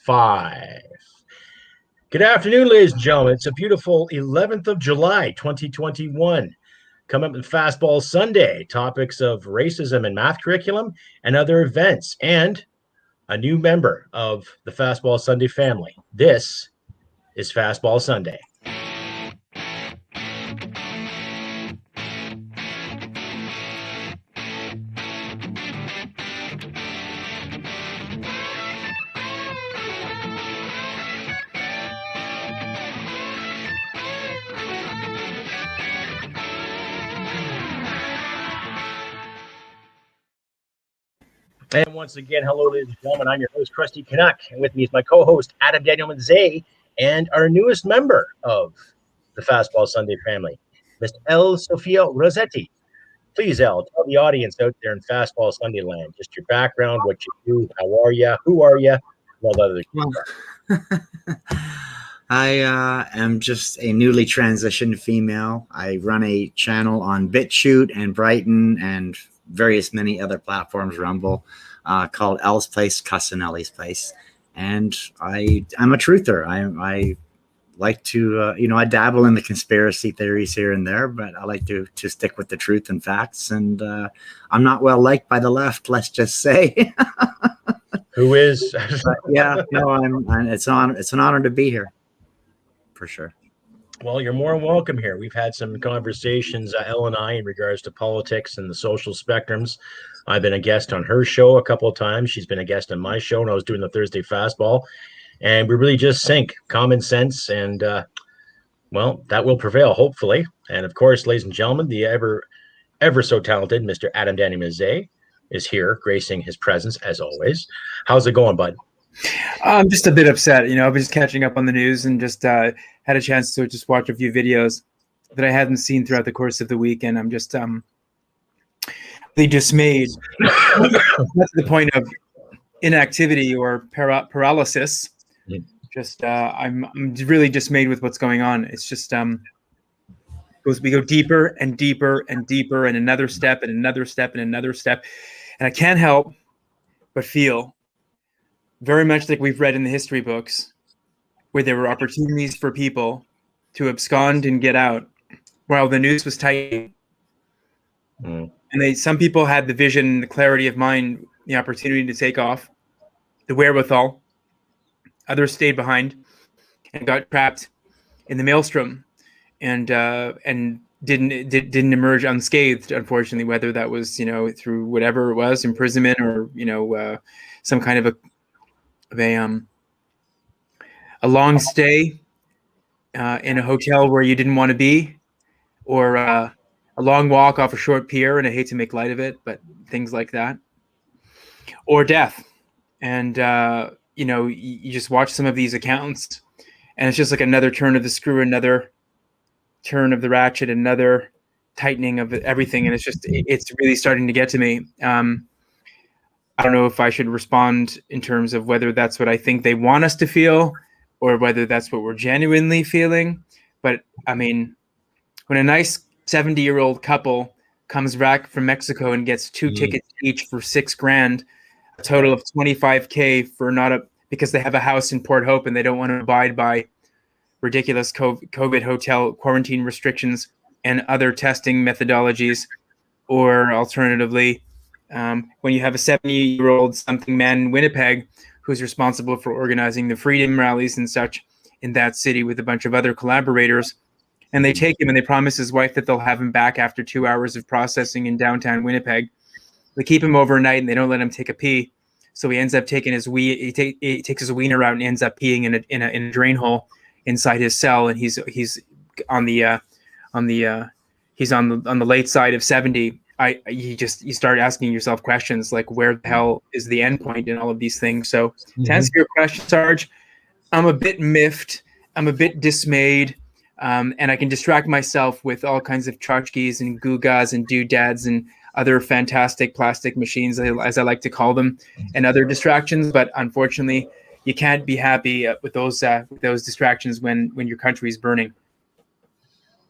5. Good afternoon, ladies and gentlemen. It's a beautiful 11th of July, 2021. Coming up with FastBall Sunday, topics of racism and math curriculum and other events, and a new member of the FastBall Sunday family. This is FastBall Sunday. And once again, hello, ladies and gentlemen. I'm your host, Crusty Canuck, and with me is my co-host, Daniel Mezei, and our newest member of the FastBall Sunday family, Miss Elle Sophia Rosetti. Please, Elle, tell the audience out there in FastBall Sunday land just your background, what you do, how are you, who are you, and all that other I am just a newly transitioned female. I run a channel on BitChute and Brighton and various many other platforms, Rumble, called Elle's Place, Cusinelli's Place. And I'm a truther. I like to, I dabble in the conspiracy theories here and there, but I like to stick with the truth and facts. And I'm not well liked by the left, let's just say. Who is? Yeah, no, it's an honor to be here, for sure. Well, you're more than welcome here. We've had some conversations, Elle and I, in regards to politics and the social spectrums. I've been a guest on her show a couple of times. She's been a guest on my show when I was doing the Thursday Fastball. And we really just sync common sense, and, that will prevail, hopefully. And, of course, ladies and gentlemen, the ever so talented Mr. Daniel Mezei is here, gracing his presence, as always. How's it going, bud? I'm just a bit upset. I've been just catching up on the news and just had a chance to just watch a few videos that I hadn't seen throughout the course of the week, and I'm just really dismayed. That's the point of inactivity or paralysis. Just I'm really dismayed with what's going on. It's just we go deeper and deeper and deeper, and another step and another step and another step, and I can't help but feel very much like we've read in the history books, where there were opportunities for people to abscond and get out while the noose was tight. And some people had the vision, the clarity of mind, the opportunity to take off, the wherewithal. Others stayed behind and got trapped in the maelstrom and didn't emerge unscathed, unfortunately, whether that was, through whatever it was, imprisonment or, some kind of a long stay in a hotel where you didn't want to be, or a long walk off a short pier, and I hate to make light of it, but things like that, or death. And you just watch some of these accounts, and it's just like another turn of the screw, another turn of the ratchet, another tightening of everything, and it's really starting to get to me. I don't know if I should respond in terms of whether that's what I think they want us to feel or whether that's what we're genuinely feeling. But I mean, when a nice 70-year-old couple comes back from Mexico and gets 2 tickets each for $6,000, a total of $25,000 for because they have a house in Port Hope and they don't want to abide by ridiculous COVID hotel quarantine restrictions and other testing methodologies, or alternatively, when you have a 70-year-old something man in Winnipeg who's responsible for organizing the freedom rallies and such in that city with a bunch of other collaborators, and they take him and they promise his wife that they'll have him back after 2 hours of processing in downtown Winnipeg. They keep him overnight and they don't let him take a pee, so he ends up taking his he takes his wiener out and ends up peeing in a drain hole inside his cell, and he's on the late side of 70. You start asking yourself questions like, where the hell is the end point in all of these things? So to answer your question, Sarge, I'm a bit miffed. I'm a bit dismayed. And I can distract myself with all kinds of tchotchkes and gugas and doodads and other fantastic plastic machines, as I like to call them, and other distractions. But unfortunately, you can't be happy with those distractions when your country is burning.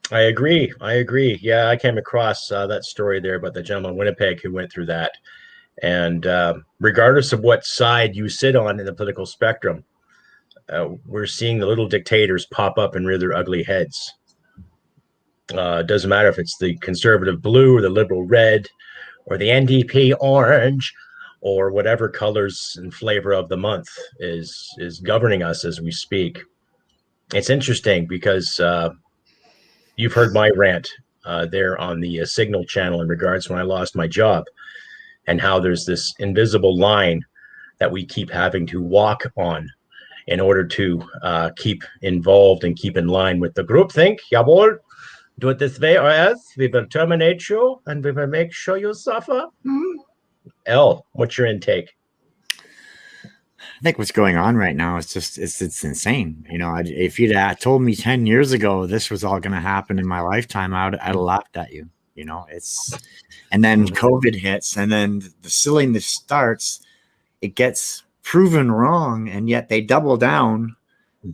I agree. Yeah, I came across that story there about the gentleman in Winnipeg who went through that. And regardless of what side you sit on in the political spectrum, we're seeing the little dictators pop up and rear their ugly heads. It doesn't matter if it's the conservative blue or the liberal red or the NDP orange or whatever colors and flavor of the month is governing us as we speak. It's interesting because you've heard my rant there on the Signal channel in regards when I lost my job and how there's this invisible line that we keep having to walk on in order to keep involved and keep in line with the groupthink. Jawohl, do it this way or else we will terminate you and we will make sure you suffer. Mm-hmm. Elle, what's your intake? I think what's going on right now is just it's insane. You know, if you'd told me 10 years ago this was all going to happen in my lifetime, I'd have laughed at you. You know, and then COVID hits, and then the silliness starts. It gets proven wrong, and yet they double down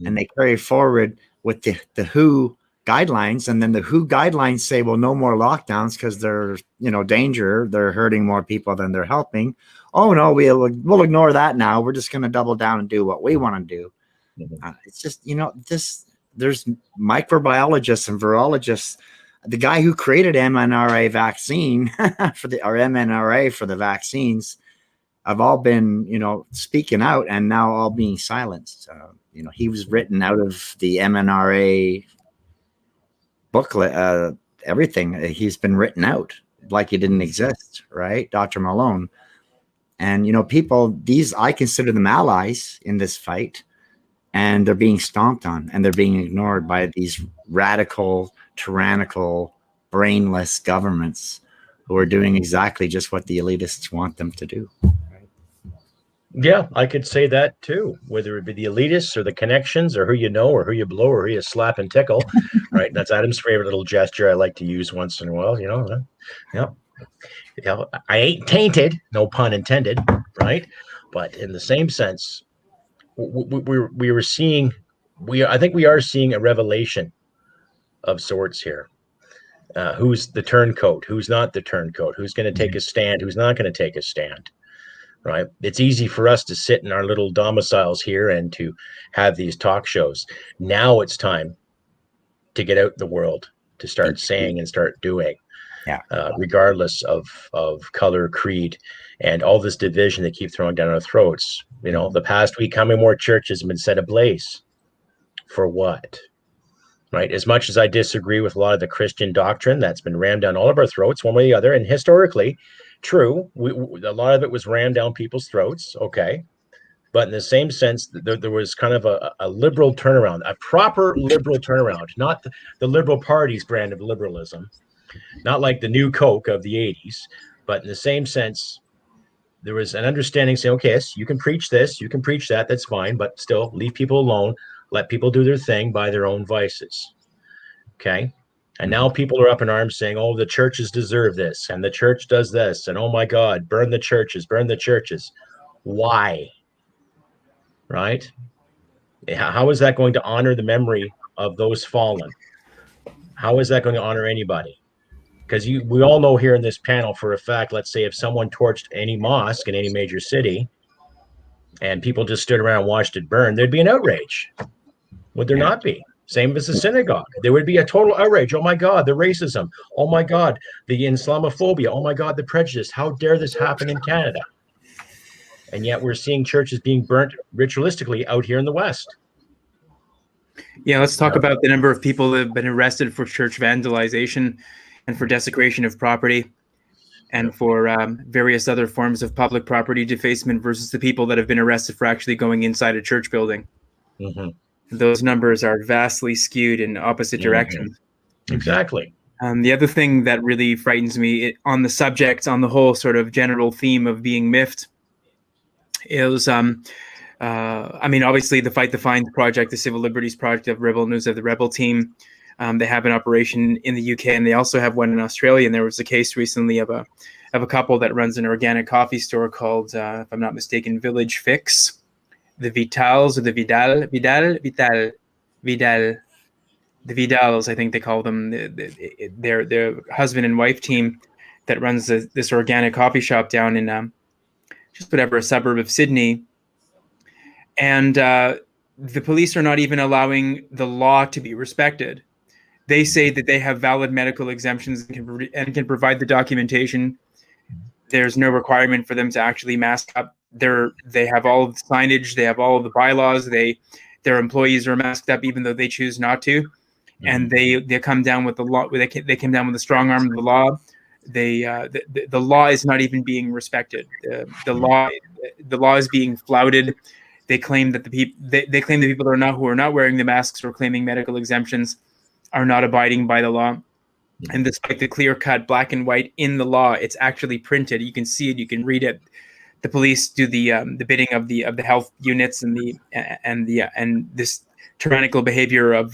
and they carry forward with the WHO guidelines, and then the WHO guidelines say, well, no more lockdowns because they're, you know, danger. They're hurting more people than they're helping. Oh no, we'll ignore that now. We're just going to double down and do what we want to do. It's just, you know, there's microbiologists and virologists. The guy who created mRNA vaccine mRNA for the vaccines have all been, you know, speaking out and now all being silenced. You know, he was written out of the mRNA booklet, everything. He's been written out like he didn't exist, right? Dr. Malone. And, you know, I consider them allies in this fight, and they're being stomped on and they're being ignored by these radical, tyrannical, brainless governments who are doing exactly just what the elitists want them to do. Yeah, I could say that too, whether it be the elitists or the connections or who you know or who you blow or who you slap and tickle, right? That's Adam's favorite little gesture I like to use once in a while, you know. Yeah. You know, I ain't tainted, no pun intended, right? But in the same sense, I think we are seeing a revelation of sorts here. Who's the turncoat? Who's not the turncoat? Who's going to take a stand? Who's not going to take a stand? Right? It's easy for us to sit in our little domiciles here and to have these talk shows. Now it's time to get out in the world, to start saying and start doing, regardless of color, creed, and all this division they keep throwing down our throats. You know, the past week, how many more churches have been set ablaze? For what? Right? As much as I disagree with a lot of the Christian doctrine that's been rammed down all of our throats one way or the other, and historically, true, a lot of it was rammed down people's throats, okay? But in the same sense, there was kind of a liberal turnaround, a proper liberal turnaround, not the Liberal Party's brand of liberalism, not like the new Coke of the 80s, but in the same sense, there was an understanding saying, okay, yes, you can preach this, you can preach that, that's fine, but still leave people alone, let people do their thing by their own vices, okay? And now people are up in arms saying, oh, the churches deserve this, and the church does this, and oh my God, burn the churches, burn the churches. Why? Right? How is that going to honor the memory of those fallen? How is that going to honor anybody? Because we all know here in this panel for a fact, let's say if someone torched any mosque in any major city and people just stood around and watched it burn, there'd be an outrage. Would there not be? Same as the synagogue. There would be a total outrage. Oh my God, the racism. Oh my God, the Islamophobia. Oh my God, the prejudice. How dare this happen in Canada? And yet we're seeing churches being burnt ritualistically out here in the West. Yeah, let's talk about the number of people that have been arrested for church vandalization and for desecration of property and for various other forms of public property defacement versus the people that have been arrested for actually going inside a church building. Mm-hmm. Those numbers are vastly skewed in opposite directions. Exactly. The other thing that really frightens me on the whole sort of general theme of being miffed is, obviously the Fight the Fines project, the Civil Liberties Project of Rebel News of the Rebel Team, they have an operation in the UK and they also have one in Australia. And there was a case recently of a couple that runs an organic coffee store called, if I'm not mistaken, Village Fix. The Vitals or the Vidal, the Vidals, I think they call them, their husband and wife team that runs this organic coffee shop down in a suburb of Sydney. And the police are not even allowing the law to be respected. They say that they have valid medical exemptions and can provide the documentation. There's no requirement for them to actually mask up. They have all of the signage. They have all of the bylaws. Their employees are masked up even though they choose not to. And they come down with the law. They came down with a strong arm of the law. The law is not even being respected. The law is being flouted. They claim that the people who are not wearing the masks or claiming medical exemptions are not abiding by the law. And despite the clear-cut black and white in the law, it's actually printed. You can see it. You can read it. The police do the bidding of the health units and this tyrannical behavior of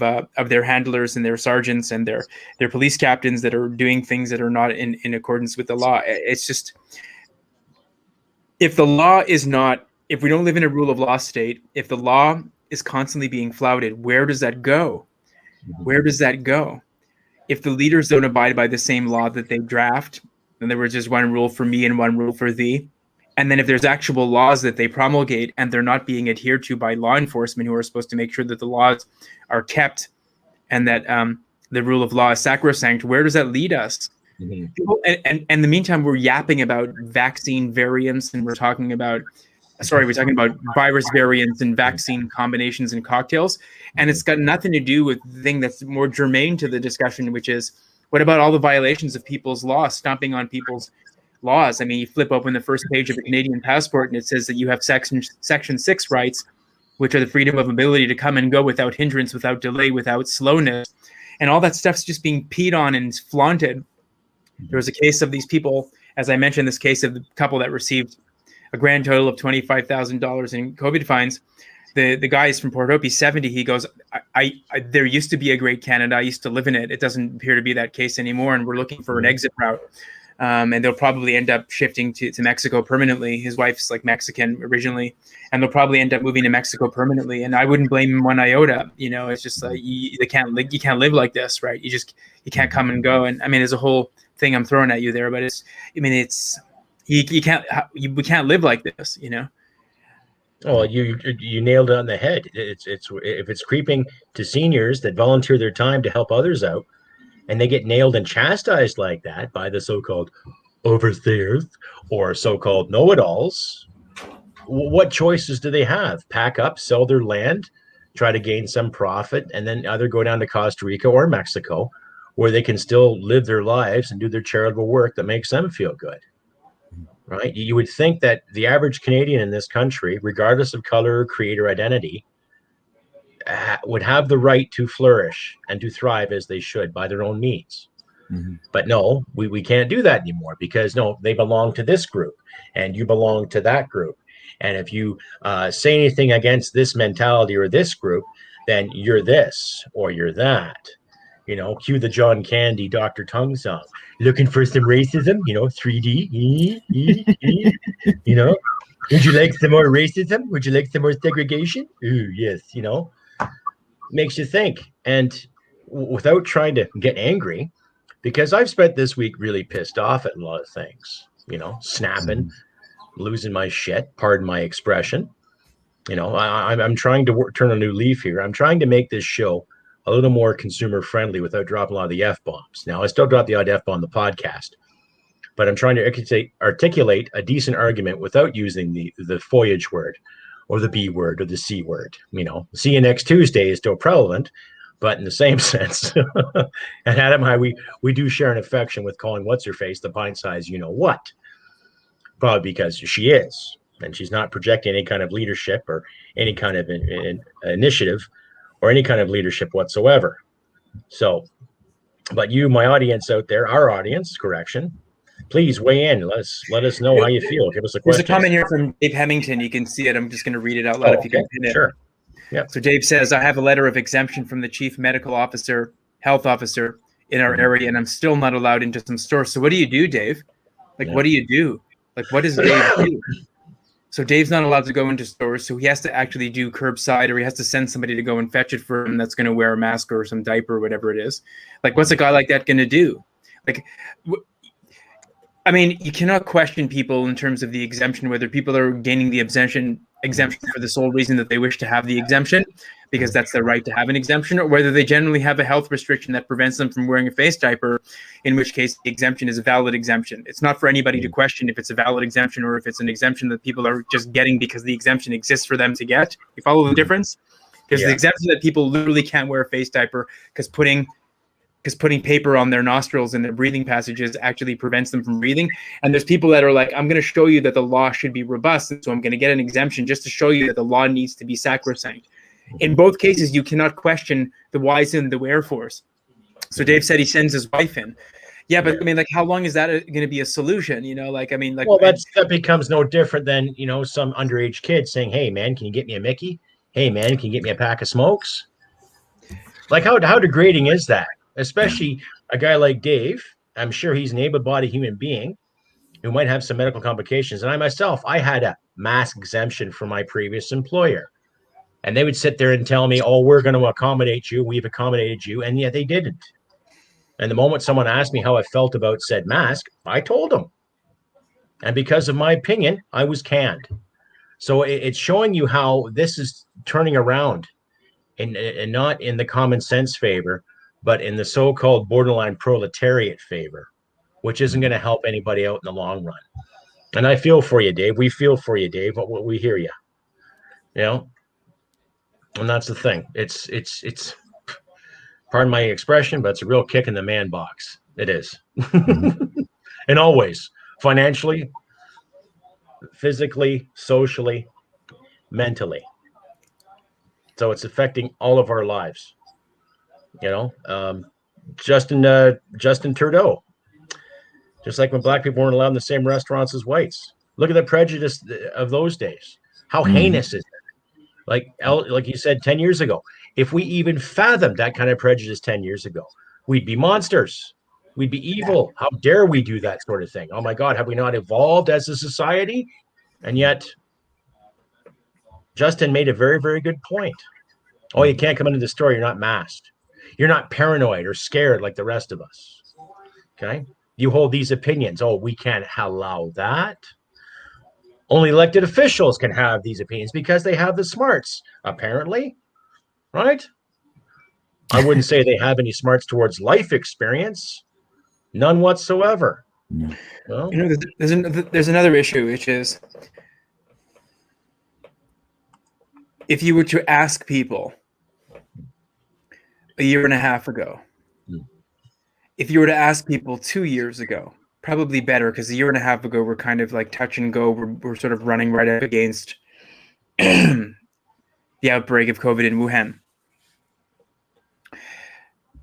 their handlers and their sergeants and their police captains that are doing things that are not in accordance with the law. It's just, if we don't live in a rule of law state, if the law is constantly being flouted, where does that go? Where does that go? If the leaders don't abide by the same law that they draft, then there was just one rule for me and one rule for thee. And then if there's actual laws that they promulgate and they're not being adhered to by law enforcement who are supposed to make sure that the laws are kept and that the rule of law is sacrosanct, where does that lead us? And in the meantime, we're yapping about vaccine variants and we're talking about virus variants and vaccine combinations and cocktails. And it's got nothing to do with the thing that's more germane to the discussion, which is, what about all the violations of people's laws, stomping on people's laws? I mean, you flip open the first page of a Canadian passport and it says that you have section 6 rights, which are the freedom of ability to come and go without hindrance, without delay, without slowness. And all that stuff's just being peed on and flaunted. There was a case of these people, as I mentioned, this case of the couple that received a grand total of $25,000 in COVID fines. The guy is from Port Hope. He's 70. He goes, I there used to be a great Canada. I used to live in it. It doesn't appear to be that case anymore. And we're looking for an exit route. And they'll probably end up shifting to Mexico permanently. His wife's like Mexican originally, and they'll probably end up moving to Mexico permanently. And I wouldn't blame him one iota. You know, it's just like you can't live like this, right? You can't come and go. And I mean, there's a whole thing I'm throwing at you there, but we can't live like this, you know. Oh, you nailed it on the head. It's if it's creeping to seniors that volunteer their time to help others out, and they get nailed and chastised like that by the so-called overseers or so-called know-it-alls, what choices do they have? Pack up, sell their land, try to gain some profit, and then either go down to Costa Rica or Mexico, where they can still live their lives and do their charitable work that makes them feel good. Right? You would think that the average Canadian in this country, regardless of color, creed, or identity, would have the right to flourish and to thrive as they should by their own means. But no, we can't do that anymore because they belong to this group and you belong to that group. And if you say anything against this mentality or this group, then you're this or you're that. You know, cue the John Candy Dr. Tongue song. Looking for some racism, 3D. Would you like some more racism? Would you like some more segregation? Ooh, yes, makes you think. And without trying to get angry, because I've spent this week really pissed off at a lot of things, snapping, losing my shit, pardon my expression. I'm trying to turn a new leaf here. I'm trying to make this show a little more consumer friendly without dropping a lot of the F-bombs. Now, I still drop the odd F-bomb on the podcast, but I'm trying to articulate a decent argument without using the foliage word or the B word or the C word. See you next Tuesday is still prevalent, but in the same sense. And Adam and I, we do share an affection with calling what's-her-face the pint-size what. Probably because she is, and she's not projecting any kind of leadership or any kind of initiative or any kind of leadership whatsoever. So, but you, my audience out there, our audience, correction, please weigh in. Let us know how you feel. Give us a question. There's a comment here from Dave Hemmington. You can see it. I'm just going to read it out loud if you can pin it. Sure. Yeah. So Dave says, I have a letter of exemption from the chief medical officer, health officer in our area, and I'm still not allowed into some stores. So what do you do, Dave? What do you do? What does Dave do? So Dave's not allowed to go into stores, so he has to actually do curbside, or he has to send somebody to go and fetch it for him that's going to wear a mask or some diaper or whatever it is. What's a guy like that going to do? I mean, you cannot question people in terms of the exemption, whether people are gaining the exemption exemption for the sole reason that they wish to have the exemption, because that's their right to have an exemption, or whether they generally have a health restriction that prevents them from wearing a face diaper, in which case the exemption is a valid exemption. It's not for anybody to question if it's a valid exemption or if it's an exemption that people are just getting because the exemption exists for them to get. You follow the difference? Because the exemption that people literally can't wear a face diaper because putting paper on their nostrils and their breathing passages actually prevents them from breathing. And there's people that are like, I'm going to show you that the law should be robust, and so I'm going to get an exemption just to show you that the law needs to be sacrosanct. In both cases, you cannot question the whys and the wherefores. So Dave said he sends his wife in. Yeah, but I mean, like, how long is that going to be a solution? You know, like, I mean, like, well, that becomes no different than, you know, some underage kid saying, "Hey, man, can you get me a Mickey? Hey, man, can you get me a pack of smokes?" Like, how degrading is that? Especially a guy like Dave. I'm sure he's an able-bodied human being who might have some medical complications. And I had a mask exemption from my previous employer. And they would sit there and tell me, "Oh, we're going to accommodate you. We've accommodated you." And yet they didn't. And the moment someone asked me how I felt about said mask, I told them. And because of my opinion, I was canned. So it's showing you how this is turning around, and not in the common sense favor, but in the so-called borderline proletariat favor, which isn't going to help anybody out in the long run. And I feel for you, Dave. We feel for you, Dave. We hear you. You know? And that's the thing. It's pardon my expression, but it's a real kick in the man box. It is. And always, financially, physically, socially, mentally. So it's affecting all of our lives. You know, Justin Trudeau, just like when black people weren't allowed in the same restaurants as whites. Look at the prejudice of those days. How heinous is it? Like you said 10 years ago, if we even fathomed that kind of prejudice 10 years ago, we'd be monsters. We'd be evil. How dare we do that sort of thing? Oh my God, have we not evolved as a society? And yet, Justin made a very, very good point. Oh, you can't come into the store. You're not masked. You're not paranoid or scared like the rest of us. Okay? You hold these opinions. Oh, we can't allow that. Only elected officials can have these opinions because they have the smarts, apparently. Right? I wouldn't say they have any smarts towards life experience. None whatsoever. Well, you know, there's another issue, which is if you were to ask people a year and a half ago, if you were to ask people 2 years ago, probably better, because a year and a half ago we're kind of like touch and go. We're sort of running right up against the outbreak of COVID in Wuhan.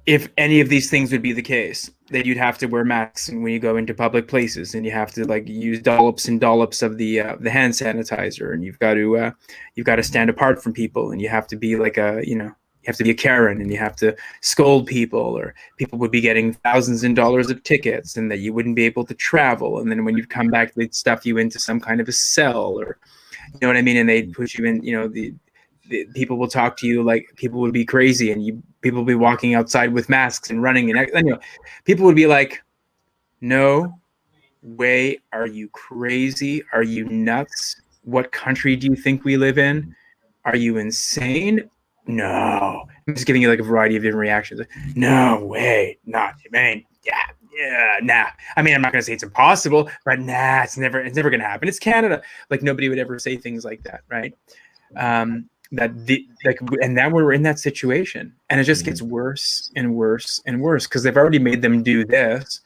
If any of these things would be the case, that you'd have to wear masks when you go into public places, and you have to like use dollops and dollops of the hand sanitizer, and you've got to stand apart from people, and you have to be like you have to be a Karen, and you have to scold people, or people would be getting thousands of dollars of tickets, and that you wouldn't be able to travel, and then when you'd come back, they'd stuff you into some kind of a cell, or you know what I mean, and they'd put you in, you know, the people will talk to you like people would be crazy, and people will be walking outside with masks and running, and you know, people would be like, "No way, are you crazy? Are you nuts? What country do you think we live in? Are you insane? No." I'm just giving you like a variety of different reactions. No way, not, man. Yeah, nah. I mean, I'm not gonna say it's impossible, but nah, it's never gonna happen. It's Canada. Like nobody would ever say things like that, right? And now we're in that situation, and it just gets worse and worse and worse, because they've already made them do this,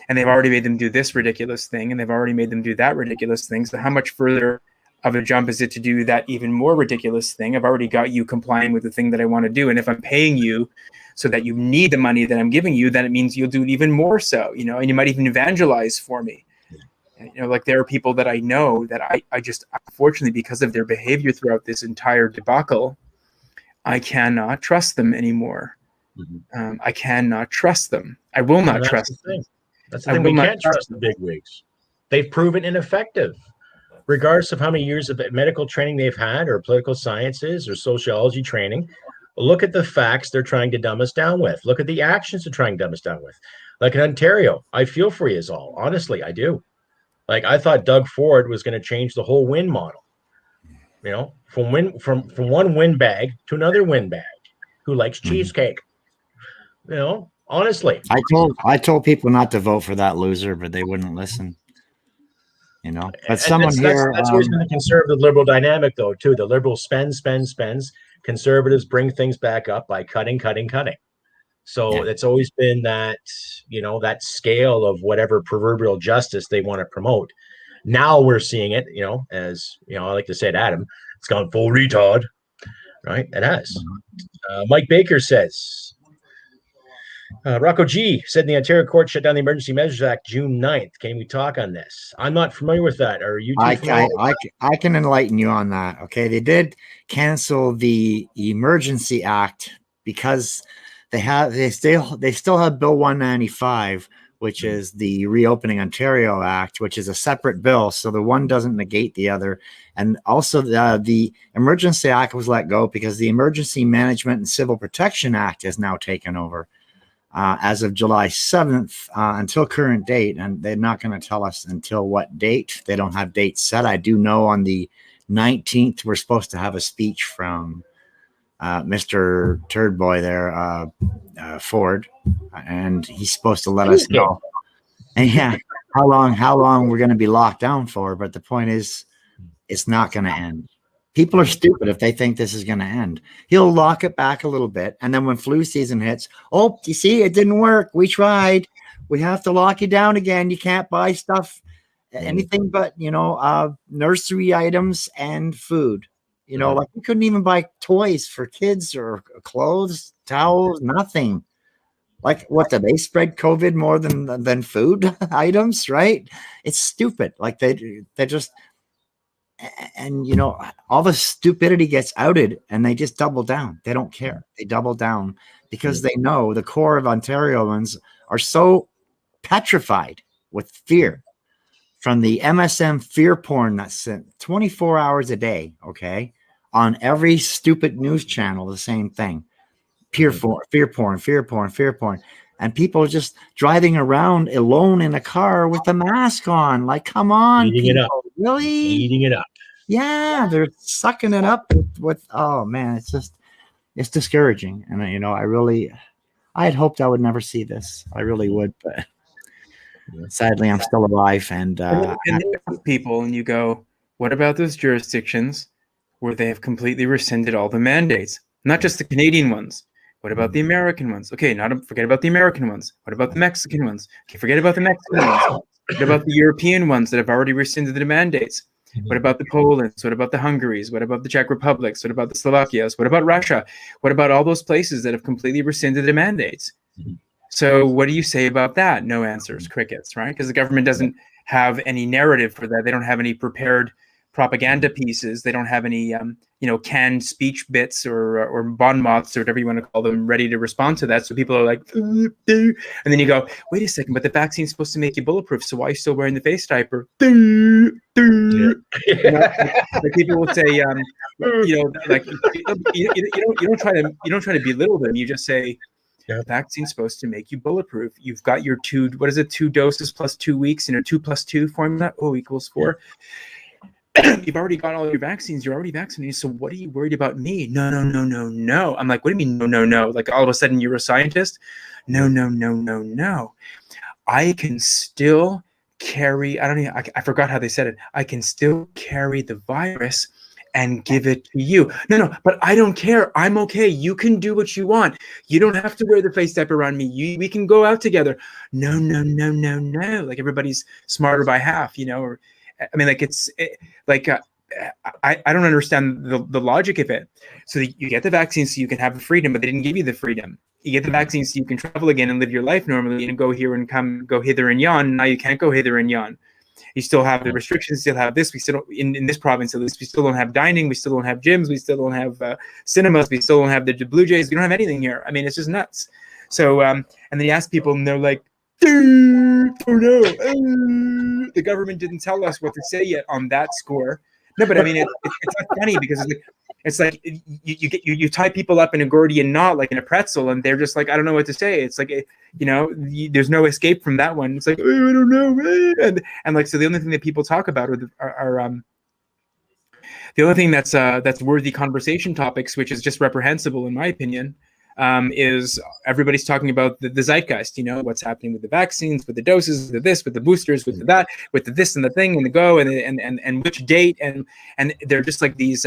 and they've already made them do this ridiculous thing, and they've already made them do that ridiculous thing. So how much further of a jump is it to do that even more ridiculous thing? I've already got you complying with the thing that I want to do, and if I'm paying you so that you need the money that I'm giving you, then it means you'll do it even more so, you know, and you might even evangelize for me. You know, like there are people that I know that I just, unfortunately, because of their behavior throughout this entire debacle, I cannot trust them anymore. I cannot trust them. I will not trust them. That's the thing. We can't trust the bigwigs. They've proven ineffective, regardless of how many years of medical training they've had, or political sciences, or sociology training. Look at the facts they're trying to dumb us down with. Look at the actions they're trying to dumb us down with. Like in Ontario, I feel for you all. Honestly, I do. Like I thought Doug Ford was going to change the whole wind model. from one windbag to another windbag who likes cheesecake. Honestly, I told people not to vote for that loser, but they wouldn't listen. But someone that's always been the conservative liberal dynamic, though, too. The liberals spends. Conservatives bring things back up by cutting. So it's always been that, that scale of whatever proverbial justice they want to promote. Now we're seeing it, as, I like to say to Adam, it's gone full retard, right? It has. Mike Baker says, Rocco G said the Ontario court shut down the Emergency Measures Act June 9th. Can we talk on this? I'm not familiar with that. Are you too familiar? I can enlighten you on that. Okay. They did cancel the Emergency Act because they still have Bill 195, which is the Reopening Ontario Act, which is a separate bill. So the one doesn't negate the other. And also the Emergency Act was let go because the Emergency Management and Civil Protection Act is now taken over as of July 7th until current date. And they're not going to tell us until what date. They don't have dates set. I do know on the 19th, we're supposed to have a speech from Mr. Turd Boy there, Ford, and he's supposed to let us know. And how long we're going to be locked down for. But the point is, it's not going to end. People are stupid if they think this is going to end. He'll lock it back a little bit. And then when flu season hits, oh, you see, it didn't work. We tried. We have to lock you down again. You can't buy stuff, anything but, nursery items and food. Like we couldn't even buy toys for kids or clothes, towels, nothing. Like what, do they spread COVID more than food items, right? It's stupid. Like they just, and all the stupidity gets outed and they just double down. They don't care. They double down because they know the core of Ontarians are so petrified with fear from the MSM fear porn that's sent 24 hours a day. Okay. On every stupid news channel, the same thing. Fear porn. And people just driving around alone in a car with a mask on. Like, come on, eating it up. Really? Eating it up. Yeah, they're sucking it up with oh man, it's discouraging. And I had hoped I would never see this. I really would, but sadly I'm still alive. And people, and you go, what about those jurisdictions where they have completely rescinded all the mandates? Not just the Canadian ones. What about the American ones? Okay, forget about the American ones. What about the Mexican ones? Okay, forget about the Mexican ones. What about the European ones that have already rescinded the mandates? What about the Polands? What about the Hungaries? What about the Czech Republics? What about the Slovakias? What about Russia? What about all those places that have completely rescinded the mandates? So what do you say about that? No answers, crickets, right? Because the government doesn't have any narrative for that. They don't have any prepared propaganda pieces. They don't have any, canned speech bits or bon mots or whatever you want to call them ready to respond to that. So people are like, and then you go, wait a second, but the vaccine's supposed to make you bulletproof. So why are you still wearing the face diaper? Like people will say, you don't try to belittle them. You just say, the vaccine's supposed to make you bulletproof. You've got your 2 doses plus 2 weeks in a 2 + 2 formula. = 4. You've already got all your vaccines. You're already vaccinated. So what are you worried about me? No. I'm like, what do you mean? No. Like all of a sudden you're a scientist? No. I can still carry, I forgot how they said it. I can still carry the virus and give it to you. No, but I don't care. I'm okay. You can do what you want. You don't have to wear the face diaper around me. We can go out together. No. Like everybody's smarter by half, or I don't understand the logic of it. So you get the vaccine so you can have the freedom, but they didn't give you the freedom. You get the vaccine so you can travel again and live your life normally and go here and go hither and yon. Now you can't go hither and yon. You still have the restrictions, still have this. We still don't, in this province at least, we still don't have dining. We still don't have gyms. We still don't have cinemas. We still don't have the Blue Jays. We don't have anything here. I mean, it's just nuts. So, and then you ask people and they're like, oh no, the government didn't tell us what to say yet on that score. No, but I mean, it's not funny because it's like you tie people up in a Gordian knot like in a pretzel, and they're just like, I don't know what to say. It's like, there's no escape from that one. It's like, oh, I don't know, and like, so the only thing that people talk about are The only thing that's worthy conversation topics, which is just reprehensible in my opinion, is everybody's talking about the zeitgeist. You know, what's happening with the vaccines, with the doses, with this, with the boosters, with the that, with the this and the thing and the go and which date and they're just like these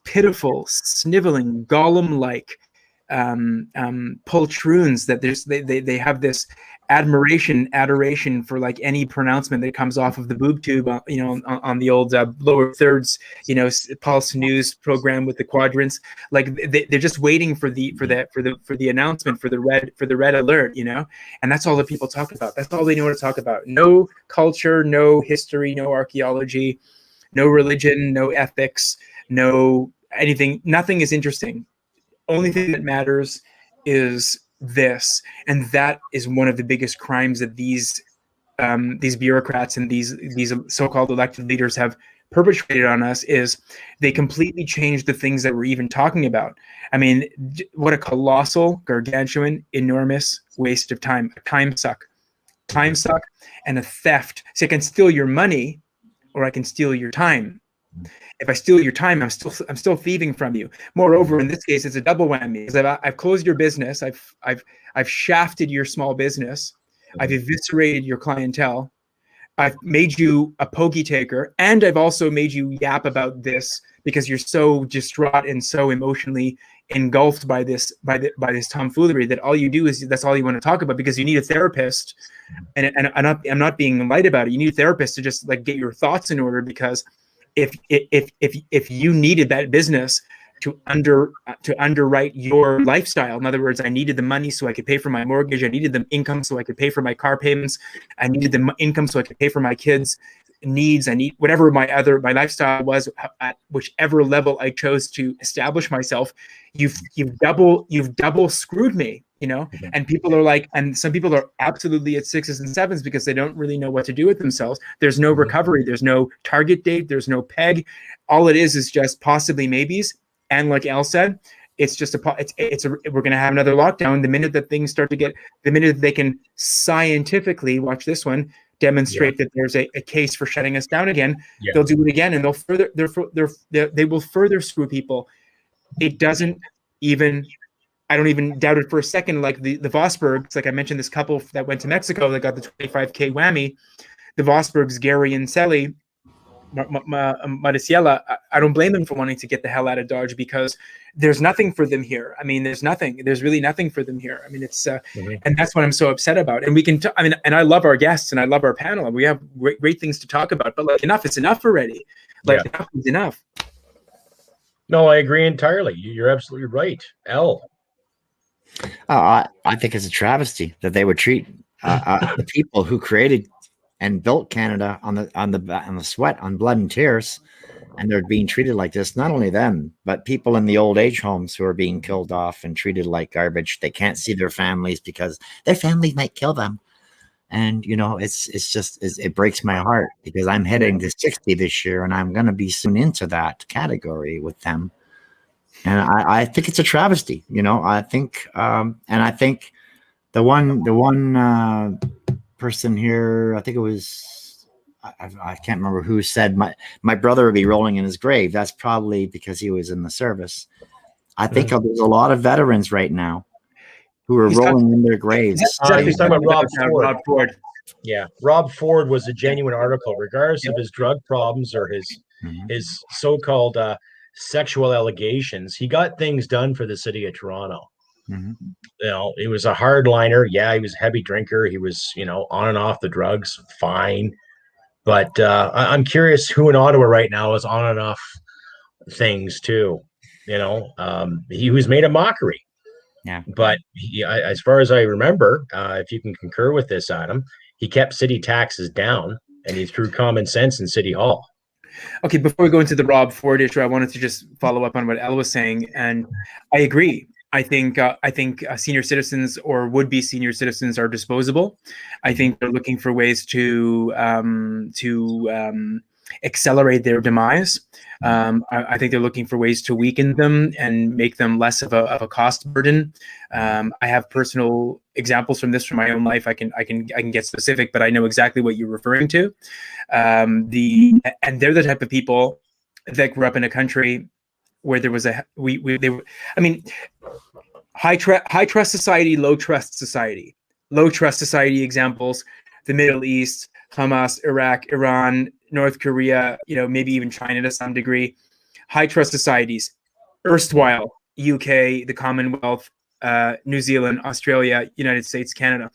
pitiful, sniveling, Gollum-like poltroons that they have this adoration for like any pronouncement that comes off of the boob tube, on the old lower thirds, Pulse News program with the quadrants. Like they're just waiting for the announcement for the red alert, and that's all that people talk about. That's all they know to talk about. No culture, no history, no archaeology, no religion, no ethics, no anything. Nothing is interesting. Only thing that matters is this, and that is one of the biggest crimes that these bureaucrats and these so-called elected leaders have perpetrated on us. Is they completely changed the things that we're even talking about. I mean, what a colossal, gargantuan, enormous waste of time, a time suck, and a theft. So I can steal your money, or I can steal your time. If I steal your time, I'm still thieving from you. Moreover, in this case, it's a double whammy. Because I've closed your business, I've shafted your small business, I've eviscerated your clientele, I've made you a pokey taker, and I've also made you yap about this because you're so distraught and so emotionally engulfed by this tomfoolery that all you do is that's all you want to talk about, because you need a therapist. And I'm not being light about it. You need a therapist to just like get your thoughts in order, because if you needed that business to underwrite your lifestyle, in other words, I needed the money so I could pay for my mortgage, I needed the income so I could pay for my car payments, I needed the income so I could pay for my kids' needs, I need whatever my lifestyle was at whichever level I chose to establish myself, you've double screwed me. And people are like, and some people are absolutely at 6s and 7s because they don't really know what to do with themselves. There's no recovery. There's no target date. There's no peg. All it is just possibly maybes. And like Elle said, it's just we're going to have another lockdown. The minute that things start to the minute that they can scientifically, watch this one, demonstrate that there's a case for shutting us down again, they'll do it again. And they will further screw people. It doesn't even, I don't even doubt it for a second. Like the Vosbergs, like I mentioned, this couple that went to Mexico that got the $25K whammy, the Vosbergs, Gary and Sally Mariciela, I don't blame them for wanting to get the hell out of Dodge, because there's nothing for them here. I mean, there's really nothing for them here. I mean, it's and that's what I'm so upset about. And we can, and I love our guests and I love our panel, and we have great things to talk about, but like enough is enough already. Like enough is enough. No, I agree entirely. You're absolutely right. Elle. I think it's a travesty that they would treat the people who created and built Canada on the sweat, on blood and tears, and they're being treated like this. Not only them, but people in the old age homes who are being killed off and treated like garbage. They can't see their families because their family might kill them. And it breaks my heart, because I'm heading to 60 this year, and I'm going to be soon into that category with them. And I think it's a travesty. I think, and I think the one person here, I think it was, I can't remember who said my brother would be rolling in his grave. That's probably because he was in the service. I think there's a lot of veterans right now who are rolling in their graves. He's talking about Rob Ford. Yeah, Rob Ford was a genuine article, regardless of his drug problems or his so-called sexual allegations. He got things done for the city of Toronto. He was a hardliner. Yeah, he was a heavy drinker. He was, on and off the drugs. Fine. But I'm curious who in Ottawa right now is on and off things too. He was made a mockery. Yeah. But as far as I remember, if you can concur with this, Adam, he kept city taxes down, and he threw common sense in City Hall. Okay, before we go into the Rob Ford issue, I wanted to just follow up on what Elle was saying, and I agree. I think senior citizens or would-be senior citizens are disposable. I think they're looking for ways to accelerate their demise. I think they're looking for ways to weaken them and make them less of a cost burden. I have personal examples from my own life. I can get specific, but I know exactly what you're referring to. And they're the type of people that grew up in a country where there was high trust society, low trust society. Low trust society examples: the Middle East, Hamas, Iraq, Iran, North Korea, maybe even China to some degree. High trust societies, erstwhile UK, the Commonwealth, New Zealand, Australia, United States, Canada.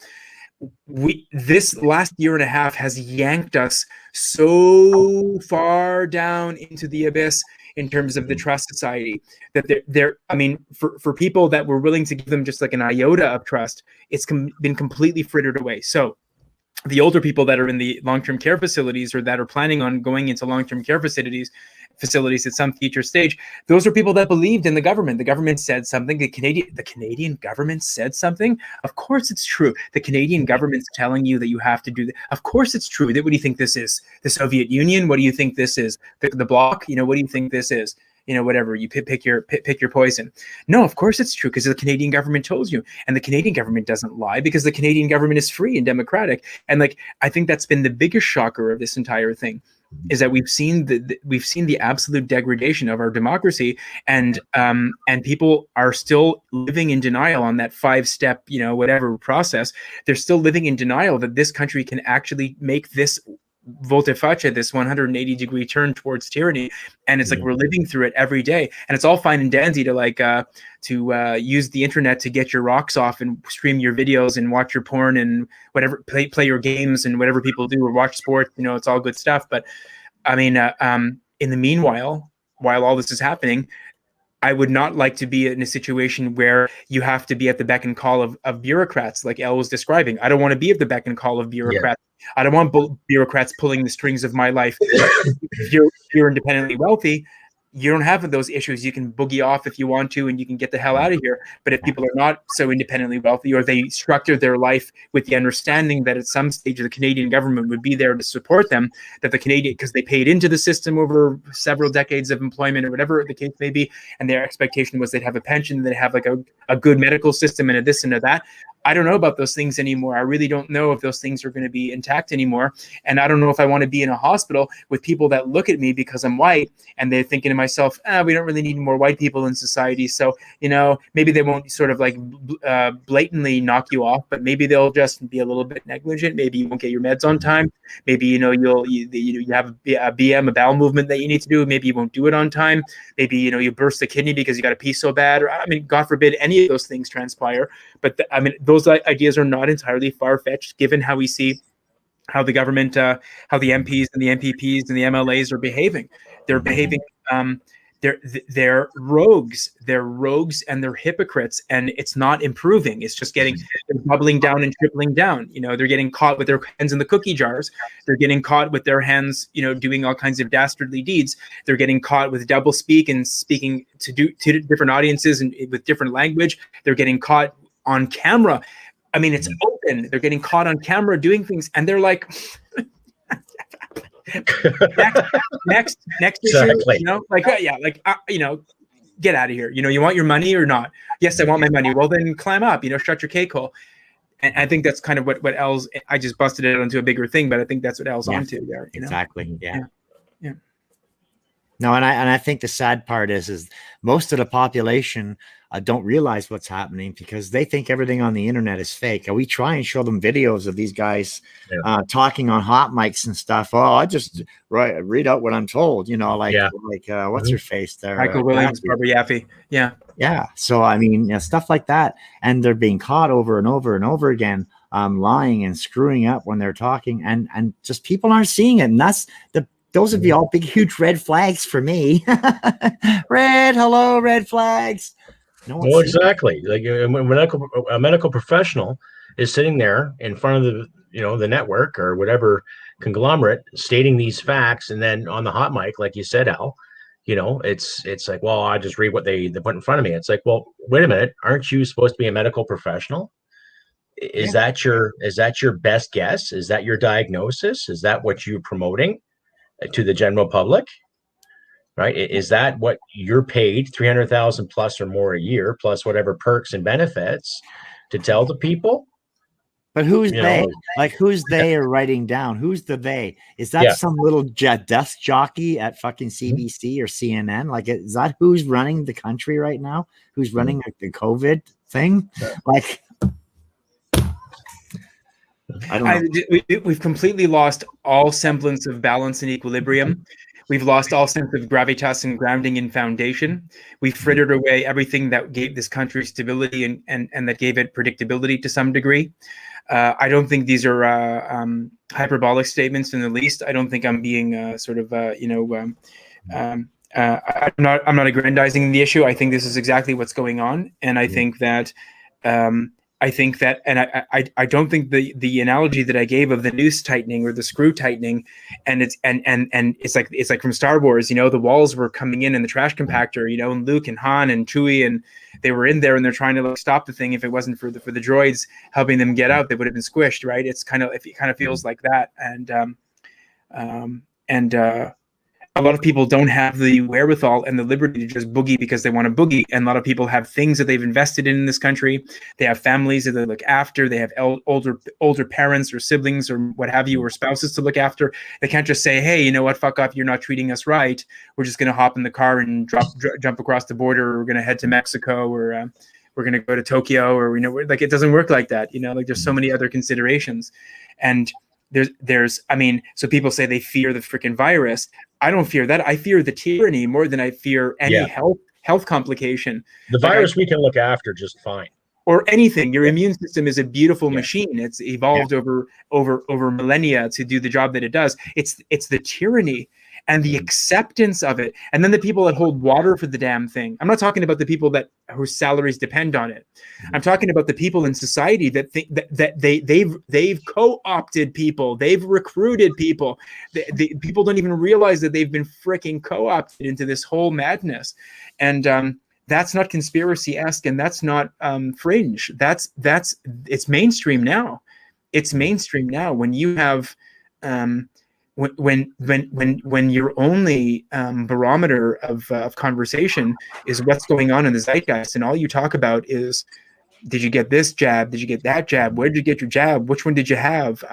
This last year and a half has yanked us so far down into the abyss in terms of the trust society that for people that were willing to give them just like an iota of trust, it's been completely frittered away. So the older people that are in the long-term care facilities or that are planning on going into long-term care facilities at some future stage, those are people that believed in the government. The government said something. The Canadian government said something. Of course it's true. The Canadian government's telling you that you have to do that. Of course it's true. What do you think this is? The Soviet Union? What do you think this is? The bloc? What do you think this is? Whatever, you pick your poison. No, of course it's true, because the Canadian government told you, and the Canadian government doesn't lie because the Canadian government is free and democratic. And I think that's been the biggest shocker of this entire thing, is that we've seen the absolute degradation of our democracy, and people are still living in denial on that 5-step, whatever process. They're still living in denial that this country can actually make this volte-face, this 180-degree turn towards tyranny, and it's like we're living through it every day. And it's all fine and dandy to use the internet to get your rocks off and stream your videos and watch your porn and whatever, play your games and whatever people do, or watch sports. It's all good stuff. But I mean, in the meanwhile, while all this is happening, I would not like to be in a situation where you have to be at the beck and call of bureaucrats, like Elle was describing. I don't want to be at the beck and call of bureaucrats. Yeah. I don't want bureaucrats pulling the strings of my life. If you're independently wealthy, you don't have those issues. You can boogie off if you want to, and you can get the hell out of here. But if people are not so independently wealthy, or they structure their life with the understanding that at some stage the Canadian government would be there to support them, that the Canadian, because they paid into the system over several decades of employment or whatever the case may be, and their expectation was they'd have a pension, they'd have like a good medical system and a this and a that. I don't know about those things anymore. I really don't know if those things are going to be intact anymore. And I don't know if I want to be in a hospital with people that look at me because I'm white and they're thinking to myself, we don't really need more white people in society. So, maybe they won't sort of like blatantly knock you off, but maybe they'll just be a little bit negligent. Maybe you won't get your meds on time. Maybe, you have a BM, a bowel movement that you need to do. Maybe you won't do it on time. Maybe, you burst the kidney because you got to pee so bad. Or, God forbid any of those things transpire. But those ideas are not entirely far-fetched, given how we see how the government, how the MPs and the MPPs and the MLAs are behaving. They're behaving. They're rogues. They're rogues and they're hypocrites, and it's not improving. It's just they're doubling down and tripling down. They're getting caught with their hands in the cookie jars. They're getting caught with their hands, doing all kinds of dastardly deeds. They're getting caught with double speak and speaking to different audiences and with different language. They're getting caught on camera. It's open. They're getting caught on camera doing things, and they're like, next exactly. issue, get out of here. You want your money or not? Yes, I want my money. Well, then climb up. Shut your cake hole. And I think that's kind of what Elle's. I just busted it onto a bigger thing, but I think that's what Elle's onto there. Exactly. Yeah. No, and I think the sad part is most of the population don't realize what's happening because they think everything on the internet is fake. And we try and show them videos of these guys talking on hot mics and stuff. Oh, I just read out what I'm told. What's her face there? Michael Williams, Barbara Yaffe. Yeah. Yeah. So stuff like that, and they're being caught over and over and over again, lying and screwing up when they're talking, and just people aren't seeing it, and that's those would be all big, huge red flags for me. Red flags. Well, exactly. Like a medical professional is sitting there in front of the network or whatever conglomerate stating these facts, and then on the hot mic, like you said, Al, it's like, well, I just read what they put in front of me. It's like, well, wait a minute, aren't you supposed to be a medical professional? Is that your best guess? Is that your diagnosis? Is that what you're promoting to the general public? Right? Is that what you're paid, $300,000 plus or more a year, plus whatever perks and benefits, to tell the people? But who's You they? know? Like, who's they are writing down? Who's the they? Is that some little desk jockey at fucking CBC or CNN? Like, is that who's running the country right now? Who's running the COVID thing? Like, I don't know. We've completely lost all semblance of balance and equilibrium. We've lost all sense of gravitas and grounding and foundation. We've frittered away everything that gave this country stability and that gave it predictability to some degree. I don't think these are hyperbolic statements in the least. I don't think I'm being I'm not aggrandizing the issue. I think this is exactly what's going on, and I think that. And I don't think the analogy that I gave of the noose tightening or the screw tightening, and it's like from Star Wars, you know, the walls were coming in the trash compactor, you know, and Luke and Han and Chewie, and they were in there and they're trying to like stop the thing. If it wasn't for the droids helping them get out, they would have been squished, right? It kind of feels like that, and a lot of people don't have the wherewithal and the liberty to just boogie because they want to boogie. And a lot of people have things that they've invested in this country. They have families that they look after. They have older parents or siblings or what have you, or spouses to look after. They can't just say, hey, you know what, fuck off, you're not treating us right. We're just going to hop in the car and jump across the border, or we're going to head to Mexico, or we're going to go to Tokyo, or, you know, like, it doesn't work like that. You know, like, there's so many other considerations. And so people say they fear the freaking virus. I don't fear that. I fear the tyranny more than I fear any health complication. The virus we can look after just fine. Or anything. Your immune system is a beautiful machine. It's evolved over millennia to do the job that it does. It's the tyranny and the acceptance of it. And then the people that hold water for the damn thing. I'm not talking about the people whose salaries depend on it. I'm talking about the people in society that think that they've co-opted people. They've recruited people. The people don't even realize that they've been freaking co-opted into this whole madness. And that's not conspiracy-esque, and that's not fringe. It's mainstream now. It's mainstream now. When you have when your only barometer of conversation is what's going on in the zeitgeist, and all you talk about is, did you get this jab? Did you get that jab? Where did you get your jab? Which one did you have?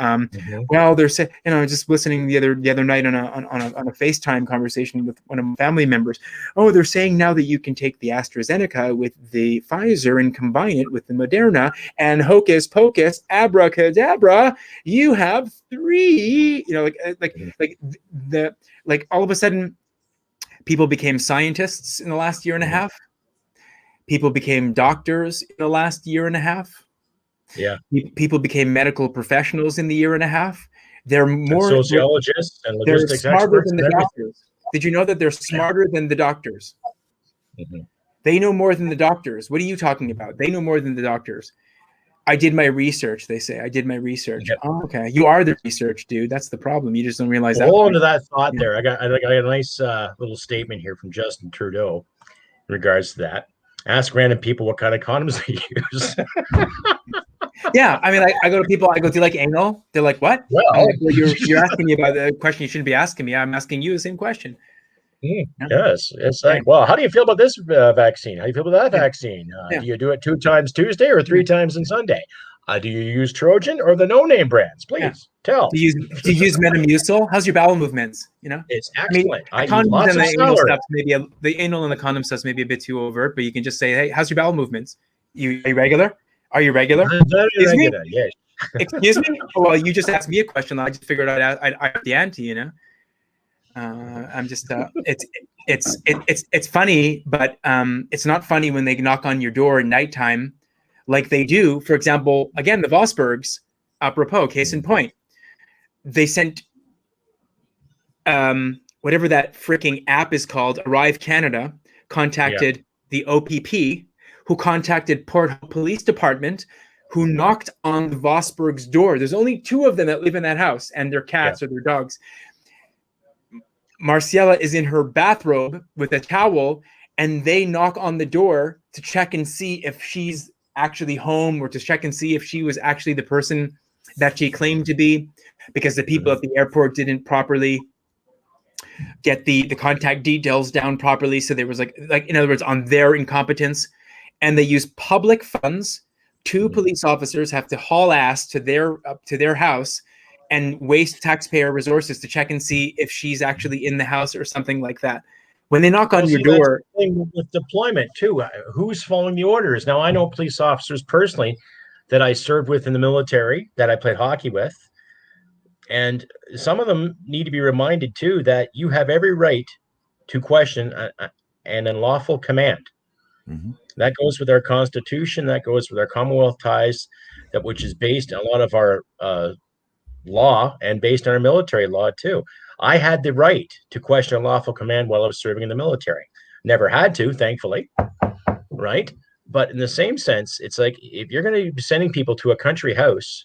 Well, they're saying, you know, just listening the other night on a FaceTime conversation with one of my family members. Oh, they're saying now that you can take the AstraZeneca with the Pfizer and combine it with the Moderna, and hocus pocus, abracadabra, you have 3. You know, like all of a sudden, people became scientists in the last year and a half. People became doctors in the last year and a half. Yeah. People became medical professionals in the year and a half. They're more sociologists and logistics smarter experts than the doctors. Did you know that they're smarter than the doctors? They know more than the doctors. What are you talking about? They know more than the doctors. I did my research, they say. I did my research. Yep. Oh, okay. You are the research, dude. That's the problem. You just don't realize that. Hold on to that thought there. I got a nice little statement here from Justin Trudeau in regards to that. Ask random people what kind of condoms they use. Yeah, I mean, I go to people, do you like anal? They're like, what? Well, like, you're asking me about the question you shouldn't be asking me. I'm asking you the same question. Yes. It's like, well, how do you feel about this vaccine? How do you feel about that vaccine? Do you do it 2 times Tuesday or 3 times on Sunday? Do you use Trojan or the no-name brands? Please tell. Do you use Metamucil? How's your bowel movements? You know, it's excellent. I mean, lots of anal stuff. Maybe the anal and the condom stuff maybe a bit too overt, but you can just say, "Hey, how's your bowel movements? Are you regular? Are you regular? Excuse me? Yes. Excuse me? Well, you just asked me a question. I just figured out I the ante. You know, I'm just it's funny, but it's not funny when they knock on your door at nighttime, like they do. For example, again, the Vosbergs. Apropos, case in point, they sent whatever that freaking app is called, Arrive Canada, contacted the OPP, who contacted Port Hope Police Department, who knocked on the Vosberg's door. There's only 2 of them that live in that house, and their cats or their dogs. Marciela is in her bathrobe with a towel, and they knock on the door to check and see if she's actually home, or to check and see if she was actually the person that she claimed to be, because the people at the airport didn't properly get the contact details down properly. So there was like in other words, on their incompetence, and they used public funds two police officers have to haul ass to their house and waste taxpayer resources to check and see if she's actually in the house or something like that. When they knock on your door, that's the thing with deployment too, who's following the orders? Now, I know police officers personally that I served with in the military, that I played hockey with, and some of them need to be reminded too that you have every right to question an unlawful command. That goes with our Constitution. That goes with our Commonwealth ties, that which is based on a lot of our law and based on our military law too. I had the right to question a lawful command while I was serving in the military. Never had to, thankfully, right? But in the same sense, it's like if you're going to be sending people to a country house,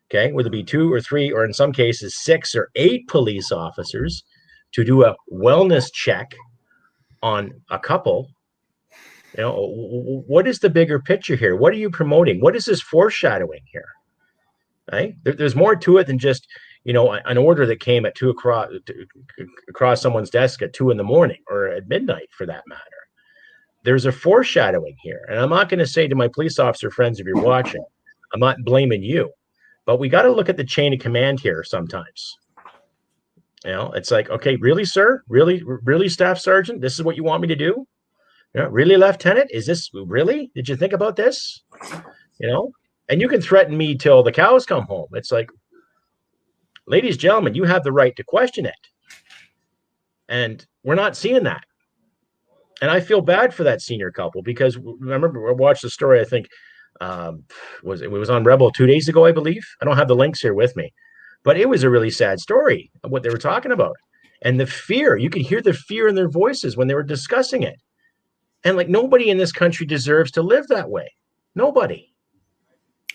okay, whether it be 2 or 3, or in some cases 6 or 8 police officers to do a wellness check on a couple, you know, what is the bigger picture here? What are you promoting? What is this foreshadowing here? Right? There's more to it than just, you know, an order that came at 2 o'clock across someone's desk at 2 in the morning or at midnight, for that matter. There's a foreshadowing here, and I'm not going to say to my police officer friends, if you're watching, I'm not blaming you, but we got to look at the chain of command here sometimes. You know, it's like, okay, really, sir, really, staff sergeant, this is what you want me to do? You know, really, lieutenant, is this really? Did you think about this? You know, and you can threaten me till the cows come home. It's like, ladies and gentlemen, you have the right to question it, and we're not seeing that. And I feel bad for that senior couple, because remember, I watched the story, I think it was on Rebel 2 days ago, I believe. I don't have the links here with me, but it was a really sad story of what they were talking about. And the fear, you could hear the fear in their voices when they were discussing it. And like, nobody in this country deserves to live that way. Nobody.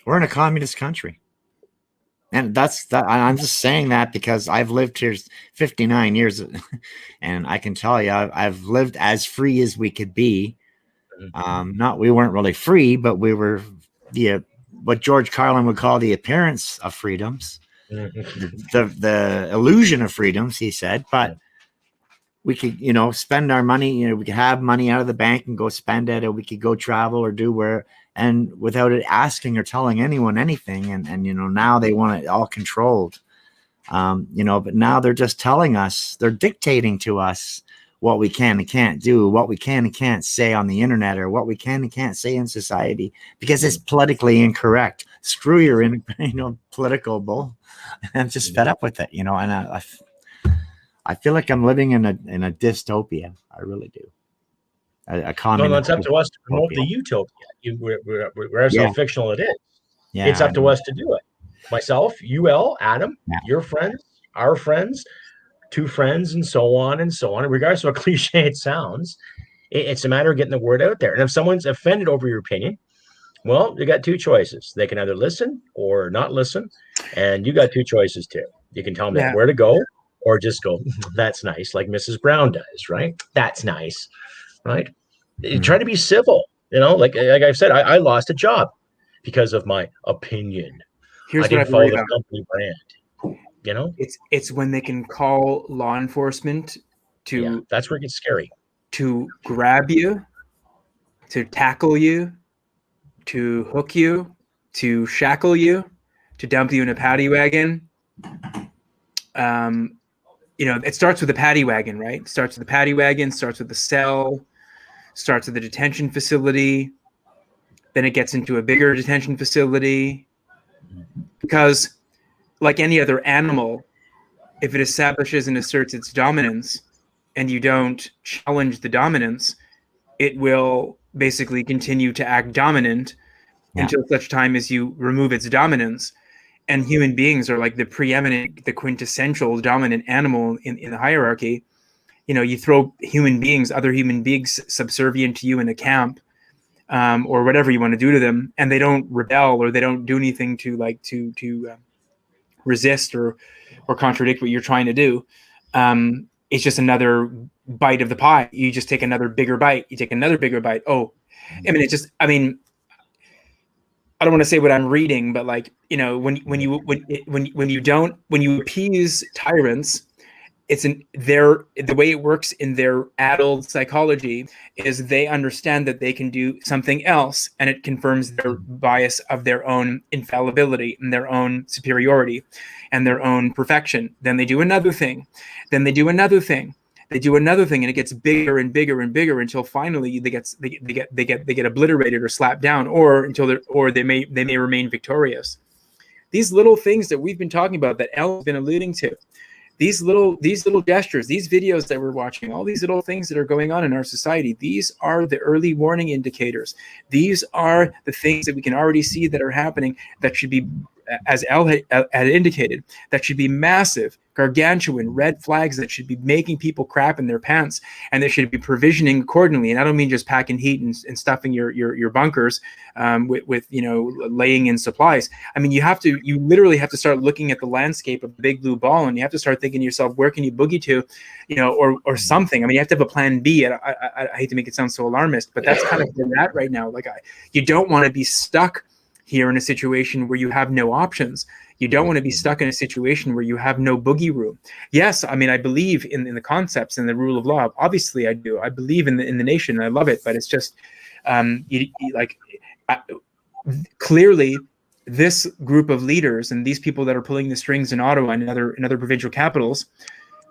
We're in a communist country. And that's that. I'm just saying that because I've lived here 59 years, and I can tell you, I've lived as free as we could be. We weren't really free, but we were what George Carlin would call the appearance of freedoms, the illusion of freedoms, he said. But we could, you know, spend our money. You know, we could have money out of the bank and go spend it, or we could go travel or do where. And without it asking or telling anyone anything. And you know, now they want it all controlled, you know, but now they're just telling us, they're dictating to us what we can and can't do, what we can and can't say on the internet, or what we can and can't say in society, because it's politically incorrect. Screw your, you know, political bull. I'm just fed up with it, you know, and I feel like I'm living in a dystopia. I really do. A communist. No, it's up to us to promote the utopia. Whereas how fictional it is, it's up to us to do it. Myself, UL, Adam, your friends, our friends, 2 friends, and so on and so on. Regardless of how cliche it sounds, it's a matter of getting the word out there. And if someone's offended over your opinion, well, you got 2 choices. They can either listen or not listen, and you got 2 choices too. You can tell them where to go, or just go, that's nice, like Mrs. Brown does, right? That's nice. Right? Try to be civil, you know, like I've said, I lost a job because of my opinion. Here's I didn't follow the company brand, you know? It's when they can call law enforcement to that's where it gets scary. To grab you, to tackle you, to hook you, to shackle you, to dump you in a paddy wagon. You know, it starts with a paddy wagon, right? It starts with the paddy wagon, starts with the cell, starts with the detention facility. Then it gets into a bigger detention facility. Because like any other animal, if it establishes and asserts its dominance and you don't challenge the dominance, it will basically continue to act dominant until such time as you remove its dominance. And human beings are like the preeminent, the quintessential dominant animal in the hierarchy. You know, you throw other human beings subservient to you in a camp, or whatever you want to do to them, and they don't rebel or they don't do anything to resist or contradict what you're trying to do. It's just another bite of the pie. You just take another bigger bite. You take another bigger bite. Oh, I mean, I don't want to say what I'm reading, but like, you know, when you appease tyrants the way it works in their adult psychology is they understand that they can do something else, and it confirms their bias of their own infallibility and their own superiority and their own perfection. Then they do another thing. Then they do another thing. They do another thing, and it gets bigger and bigger and bigger until finally they get obliterated or slapped down, or they may remain victorious. These little things that we've been talking about, that Elle has been alluding to, these little gestures, these videos that we're watching, all these little things that are going on in our society, these are the early warning indicators. These are the things that we can already see that are happening that should be, as Elle had indicated, that should be massive, gargantuan red flags that should be making people crap in their pants, and they should be provisioning accordingly. And I don't mean just packing heat and stuffing your bunkers with laying in supplies. I mean, you literally have to start looking at the landscape of the big blue ball, and you have to start thinking to yourself, where can you boogie to, or something. I mean, you have to have a plan B. I hate to make it sound so alarmist, but that's kind of where we're at right now. Like, you don't want to be stuck here in a situation where you have no options. You don't want to be stuck in a situation where you have no boogie room. Yes, I mean, I believe in the concepts and the rule of law. Obviously, I do. I believe in the nation, and I love it. But it's just clearly, this group of leaders and these people that are pulling the strings in Ottawa and in other provincial capitals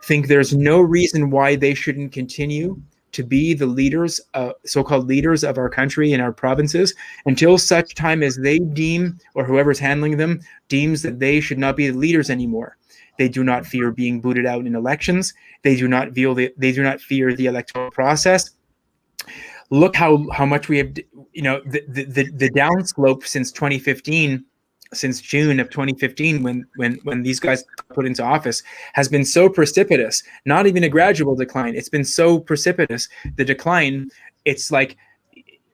think there's no reason why they shouldn't continue to be the leaders, so-called leaders of our country and our provinces, until such time as they deem, or whoever's handling them deems, that they should not be the leaders anymore. They do not fear being booted out in elections. They do not fear the electoral process. Look how much we have, the downslope since 2015. Since June of 2015, when these guys put into office, has been so precipitous. Not even a gradual decline. It's been so precipitous. The decline. It's like,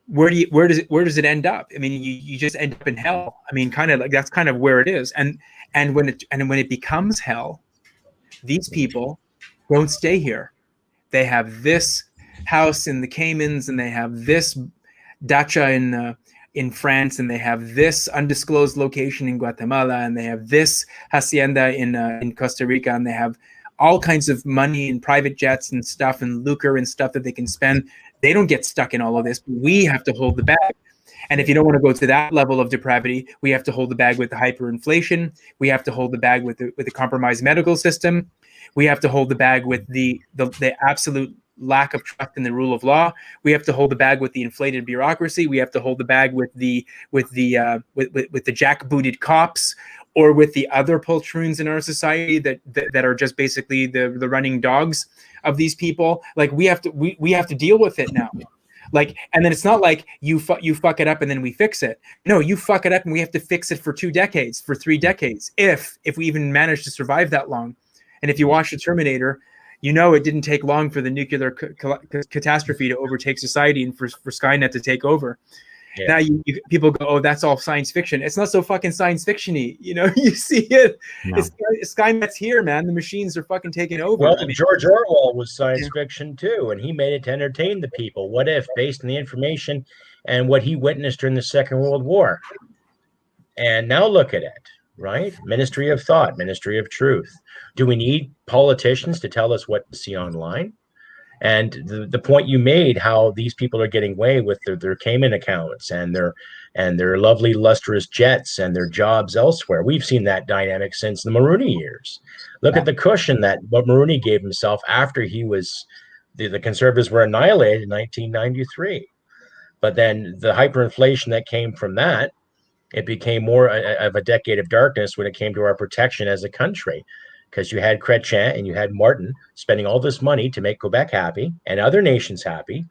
where does it end up? I mean, you just end up in hell. I mean, kind of like that's kind of where it is. And when it becomes hell, these people don't stay here. They have this house in the Caymans, and they have this dacha in France, and they have this undisclosed location in Guatemala, and they have this hacienda in Costa Rica, and they have all kinds of money and private jets and stuff and lucre and stuff that they can spend. They don't get stuck in all of this. We have to hold the bag. And if you don't want to go to that level of depravity, we have to hold the bag with the hyperinflation. We have to hold the bag with the compromised medical system. We have to hold the bag with the absolute lack of trust in the rule of law. We have to hold the bag with the inflated bureaucracy. We have to hold the bag with the jackbooted cops, or with the other poltroons in our society that are just basically the running dogs of these people. Like, we have to deal with it now. Like, and then it's not like you fuck it up and then we fix it. No, you fuck it up and we have to fix it for 2 decades, for 3 decades, if we even manage to survive that long. And if you watch the Terminator, it didn't take long for the nuclear catastrophe to overtake society and for Skynet to take over. Yeah. Now people go, oh, that's all science fiction. It's not so fucking science fiction-y. You see it. No. Skynet's here, man. The machines are fucking taking over. Well, George Orwell was science fiction too, and he made it to entertain the people. What if, based on the information and what he witnessed during the Second World War? And now look at it, right? Ministry of Thought, Ministry of Truth. Do we need politicians to tell us what to see online? And the point you made, how these people are getting away with their Cayman accounts and their lovely lustrous jets and their jobs elsewhere. We've seen that dynamic since the Mulroney years. Look at the cushion that Mulroney gave himself after the Conservatives were annihilated in 1993. But then the hyperinflation that came from that, it became more of a decade of darkness when it came to our protection as a country. Because you had Chrétien and you had Martin spending all this money to make Quebec happy and other nations happy,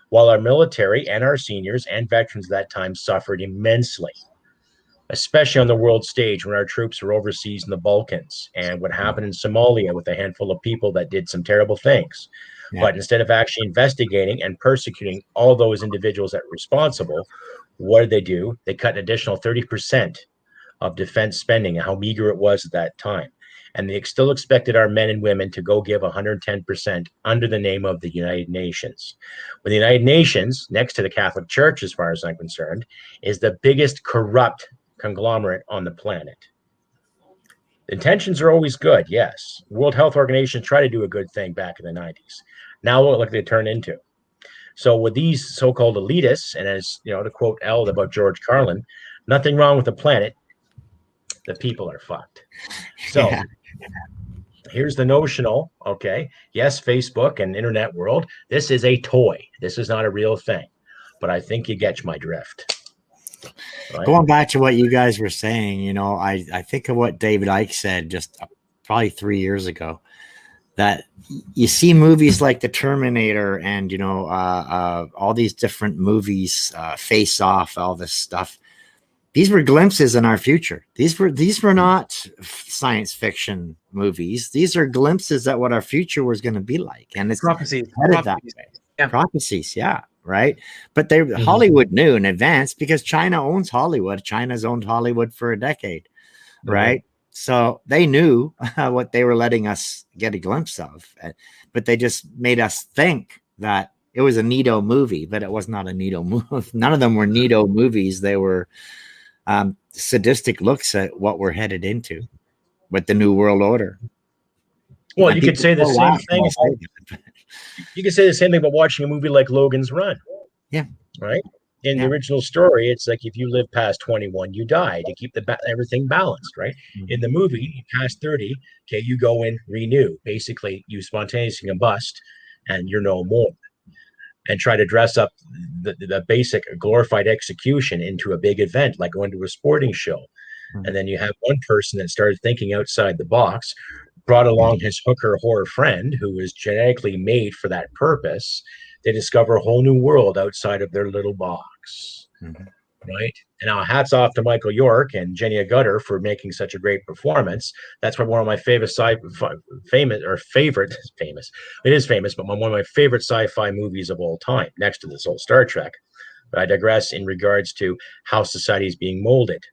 while our military and our seniors and veterans at that time suffered immensely, especially on the world stage when our troops were overseas in the Balkans, and what happened in Somalia with a handful of people that did some terrible things. Yeah. But instead of actually investigating and persecuting all those individuals that were responsible, what did they do? They cut an additional 30% of defense spending, and how meager it was at that time. And they still expected our men and women to go give 110% under the name of the United Nations. When the United Nations, next to the Catholic Church, as far as I'm concerned, is the biggest corrupt conglomerate on the planet. Intentions are always good, yes. World Health Organization tried to do a good thing back in the 90s. Now look like they turn into. So with these so-called elitists, and as you know, to quote Elle about George Carlin, nothing wrong with the planet, the people are fucked. So Yeah. here's the notional, okay? Yes, Facebook and internet world, this is a toy. This is not a real thing. But I think you get my drift. Right? Going back to what you guys were saying, you know, I think of what David Icke said just probably 3 years ago, that you see movies like The Terminator and, you know, all these different movies, Face Off, all this stuff. These were glimpses in our future. These were not science fiction movies. These are glimpses at what our future was going to be like. And it's Prophecies. headed that way. Yeah. Prophecies, yeah, right. But Hollywood knew in advance because China owns Hollywood. China's owned Hollywood for a decade, right? So they knew what they were letting us get a glimpse of, but they just made us think that it was a neato movie, but it was not a neato movie. None of them were neato movies. They were sadistic looks at what we're headed into with the New World Order. Well, you could say the same thing. You could say the same thing about watching a movie like Logan's Run. Yeah. Right? In the original story, it's like if you live past 21, you die to keep everything balanced, right? In the movie, past 30, okay, you go in, renew. Basically, you spontaneously combust and you're no more. And try to dress up the basic glorified execution into a big event, like going to a sporting show. And then you have one person that started thinking outside the box, brought along his hooker whore friend who was genetically made for that purpose. They discover a whole new world outside of their little box, right? And now hats off to Michael York and Jenny Agutter for making such a great performance. That's one of my favorite it is famous, but one of my favorite sci-fi movies of all time, next to this old Star Trek. But I digress in regards to how society is being molded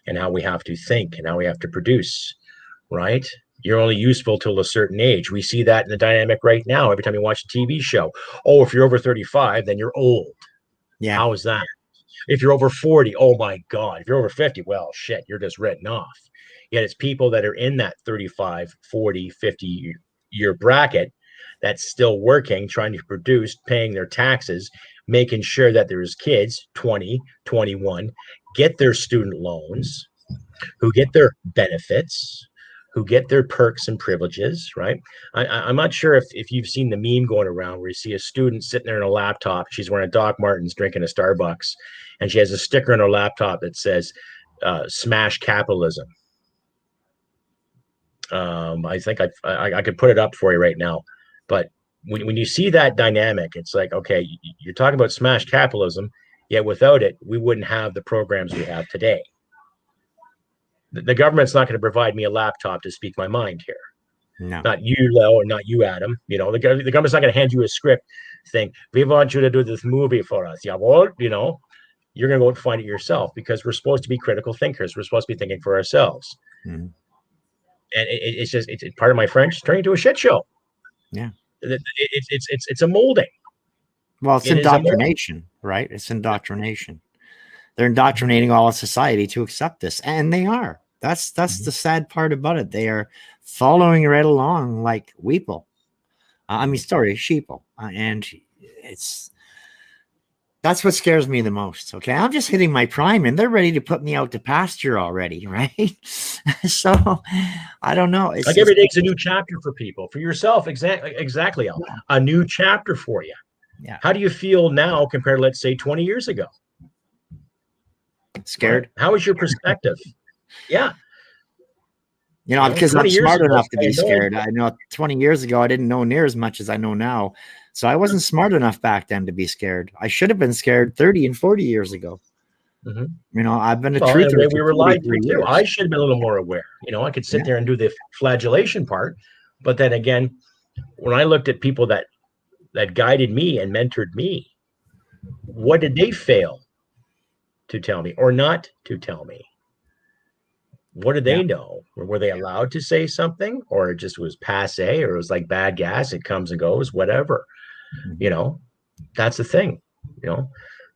and how we have to think and how we have to produce, right? You're only useful till a certain age. We see that in the dynamic right now. Every time you watch a TV show, oh, if you're over 35, then you're old. Yeah. How is that? If you're over 40, oh my God. If you're over 50, well, shit, you're just written off. Yet it's people that are in that 35, 40, 50 year bracket that's still working, trying to produce, paying their taxes, making sure that there's kids, 20, 21, get their student loans, who get their benefits, who get their perks and privileges, right? I'm not sure if you've seen the meme going around where you see a student sitting there in a laptop. She's wearing a Doc Martens, drinking a Starbucks, and she has a sticker on her laptop that says, smash capitalism. I think I could put it up for you right now. But when you see that dynamic, it's like, okay, you're talking about smash capitalism, yet without it, we wouldn't have the programs we have today. The government's not going to provide me a laptop to speak my mind here. No. Not you, Leo, or not you, Adam. You know, the government's not going to hand you a script saying, we want you to do this movie for us. Yeah, well, you know, you're going to go and find it yourself because we're supposed to be critical thinkers. We're supposed to be thinking for ourselves. And it's part of my French, turning into a shit show. Yeah. It's a molding. Well, it's indoctrination, right? It's indoctrination. They're indoctrinating all of society to accept this, and they are. That's the sad part about it. They are following right along like sheeple, and that's what scares me the most. Okay, I'm just hitting my prime, and they're ready to put me out to pasture already, right? So I don't know. Like every day's a new chapter for people, for yourself. Exactly. Yeah. A new chapter for you. Yeah. How do you feel now compared to, let's say, 20 years ago? Scared. How is your perspective? Yeah. You know, because I'm smart enough to be scared. I know 20 years ago, I didn't know near as much as I know now. So I wasn't smart enough back then to be scared. I should have been scared 30 and 40 years ago. You know, I've been a truther. We were lied to too. I should have been a little more aware. You know, I could sit there and do the flagellation part. But then again, when I looked at people that guided me and mentored me, what did they fail to tell me or not to tell me? What did they know? Were they allowed to say something, or it just was passe, or it was like bad gas, it comes and goes, whatever? You know, that's the thing, you know.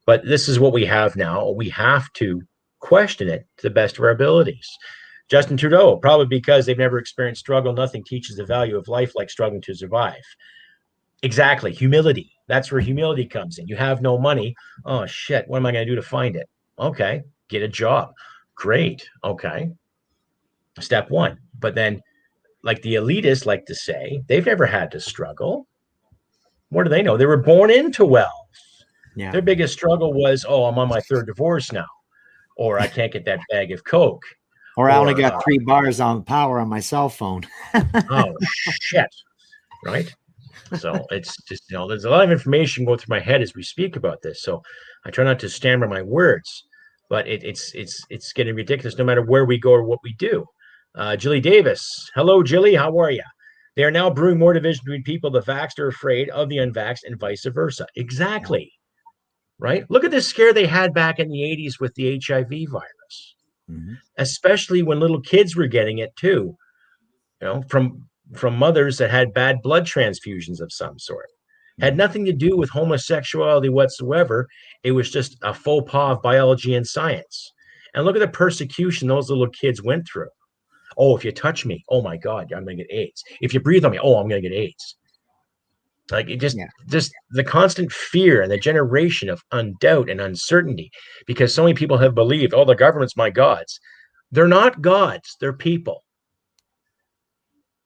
But this is what we have now. We have to question it to the best of our abilities. Justin Trudeau, probably because they've never experienced struggle. Nothing teaches the value of life like struggling to survive. Exactly. Humility. That's where humility comes in. You have no money. Oh, shit. What am I going to do to find it? Okay. Get a job. Great. Okay. Step one. But then, like the elitists like to say, they've never had to struggle. What do they know? They were born into wealth. Yeah. Their biggest struggle was, oh, I'm on my third divorce now, or I can't get that bag of Coke. Or I only got 3 bars on power on my cell phone. Oh, shit. Right? So it's just, there's a lot of information going through my head as we speak about this. So I try not to stammer my words, but it's getting ridiculous no matter where we go or what we do. Jilly Davis. Hello, Jilly. How are you? They are now brewing more division between people. The vaxxed are afraid of the unvaxxed and vice versa. Exactly. Right? Look at the scare they had back in the 80s with the HIV virus, especially when little kids were getting it too, from mothers that had bad blood transfusions of some sort. Had nothing to do with homosexuality whatsoever. It was just a faux pas of biology and science. And look at the persecution those little kids went through. Oh, if you touch me, oh my God, I'm going to get AIDS. If you breathe on me, oh, I'm going to get AIDS. Like it just the constant fear and the generation of undoubt and uncertainty, because so many people have believed, oh, the government's my gods. They're not gods, they're people.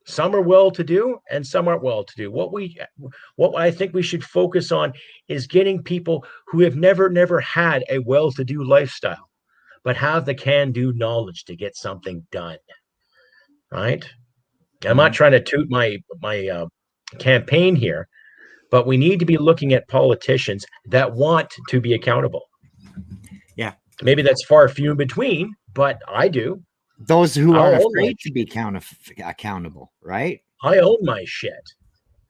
Some are well-to-do and some aren't well-to-do. What I think we should focus on is getting people who have never had a well-to-do lifestyle, but have the can-do knowledge to get something done. Right? I'm not trying to toot my campaign here, but we need to be looking at politicians that want to be accountable. Yeah. Maybe that's far few in between, but I do. Those who are afraid to be accountable, right? I own my shit.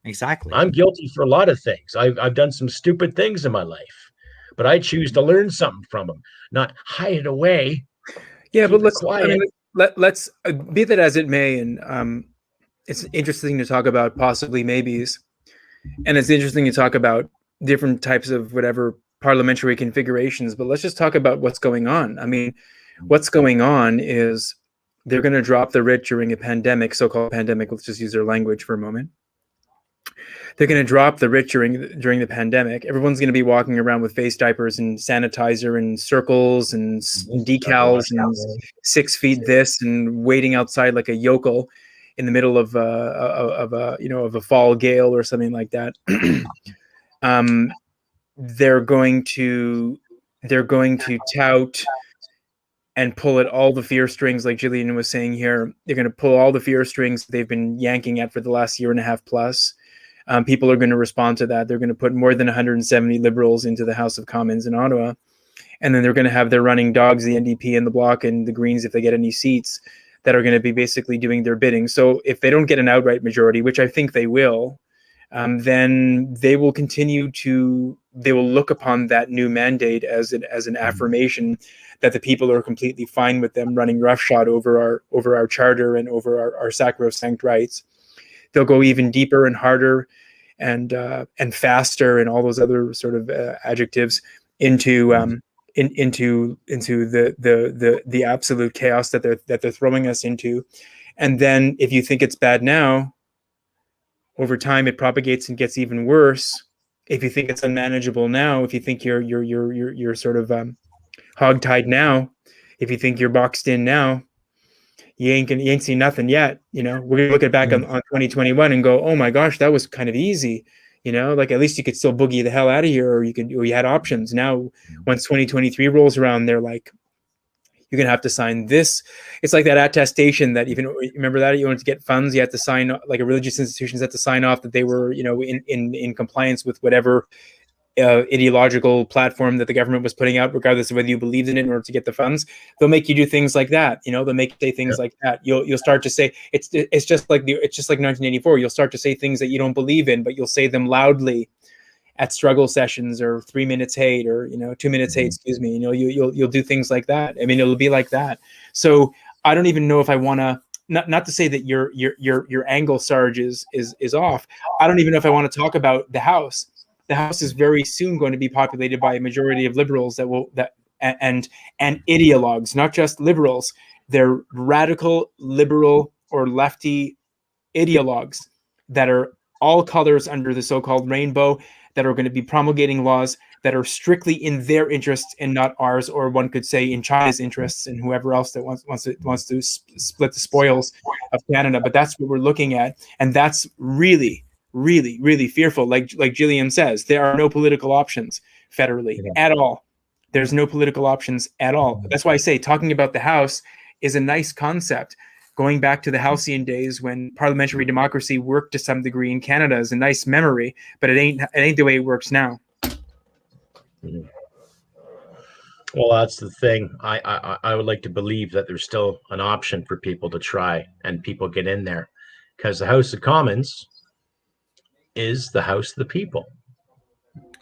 Exactly. I'm guilty for a lot of things. I've done some stupid things in my life, but I choose to learn something from them, not hide it away. Yeah, but let's be that as it may, and it's interesting to talk about possibly maybes, and it's interesting to talk about different types of whatever parliamentary configurations, but let's just talk about what's going on. I mean, what's going on is they're going to drop the rich during a pandemic, so-called pandemic. Let's just use their language for a moment. They're going to drop the rich during the pandemic. Everyone's going to be walking around with face diapers and sanitizer and circles and decals and 6 feet this and waiting outside like a yokel in the middle of a fall gale or something like that. They're going to tout and pull at all the fear strings, like Jillian was saying here. They're going to pull all the fear strings they've been yanking at for the last year and a half plus. People are going to respond to that. They're going to put more than 170 Liberals into the House of Commons in Ottawa. And then they're going to have their running dogs, the NDP and the Bloc and the Greens, if they get any seats, that are going to be basically doing their bidding. So if they don't get an outright majority, which I think they will, then they will they will look upon that new mandate as an affirmation that the people are completely fine with them running roughshod over our charter and over our sacrosanct rights. They'll go even deeper and harder and faster and all those other sort of adjectives into the absolute chaos that they're throwing us into. And then if you think it's bad now, over time it propagates and gets even worse. If you think it's unmanageable now, if you think you're sort of hogtied now, if you think you're boxed in now, you ain't seen nothing yet. We're gonna look back on 2021 and go, oh my gosh, that was kind of easy. Like at least you could still boogie the hell out of here, or you had options. Now, once 2023 rolls around, they're like, you're gonna have to sign this. It's like that attestation that even remember that you wanted to get funds, you had to sign, like a religious institutions had to sign off that they were, in compliance with whatever ideological platform that the government was putting out, regardless of whether you believed in it, in order to get the funds. They'll make you do things like that. They'll make you say things like that. You'll start to say it's just like 1984. You'll start to say things that you don't believe in, but you'll say them loudly at struggle sessions or 3 minutes hate or 2 minutes hate. Excuse me. You'll do things like that. I mean, it'll be like that. So I don't even know if I want to. Not to say that your angle, Sarge, is off. I don't even know if I want to talk about the House. The House is very soon going to be populated by a majority of Liberals and ideologues, not just Liberals. They're radical, liberal, or lefty ideologues that are all colors under the so-called rainbow, that are going to be promulgating laws that are strictly in their interests and not ours, or one could say in China's interests and whoever else that wants to split the spoils of Canada. But that's what we're looking at, and that's really, really, really fearful. Like Gilliam says, there are no political options federally at all. There's no political options at all. That's why I say talking about the House is a nice concept. Going back to the halcyon days when parliamentary democracy worked to some degree in Canada is a nice memory, but it ain't the way it works now. Well, that's the thing. I would like to believe that there's still an option for people to try, and people get in there, because the House of Commons is the House of the people.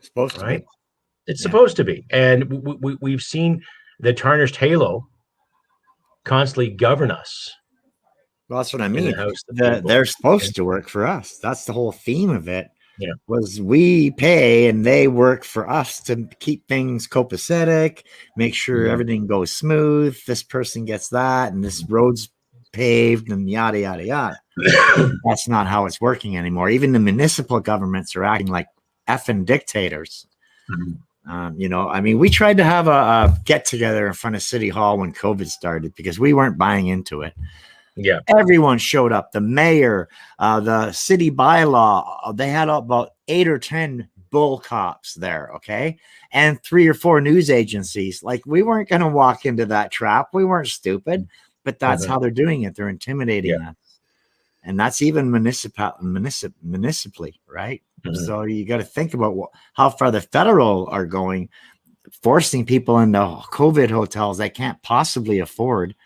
Supposed to right? be. It's supposed to be, and we've seen the tarnished halo constantly govern us. Well, that's what I mean. The they're supposed to work for us. That's the whole theme of it. Yeah. Was we pay and they work for us to keep things copacetic, make sure everything goes smooth. This person gets that, and this road's paved, and yada yada yada. That's not how it's working anymore. Even the municipal governments are acting like effing dictators. You know, I mean, we tried to have a get together in front of City Hall when COVID started because we weren't buying into it. Yeah, everyone showed up. The mayor, the city bylaw. They had about 8 or 10 bull cops there, okay, and 3 or 4 news agencies. Like, we weren't going to walk into that trap. We weren't stupid, but that's how they're doing it. They're intimidating us, and that's even municipally, right? So you got to think about how far the federal are going, forcing people into COVID hotels they can't possibly afford.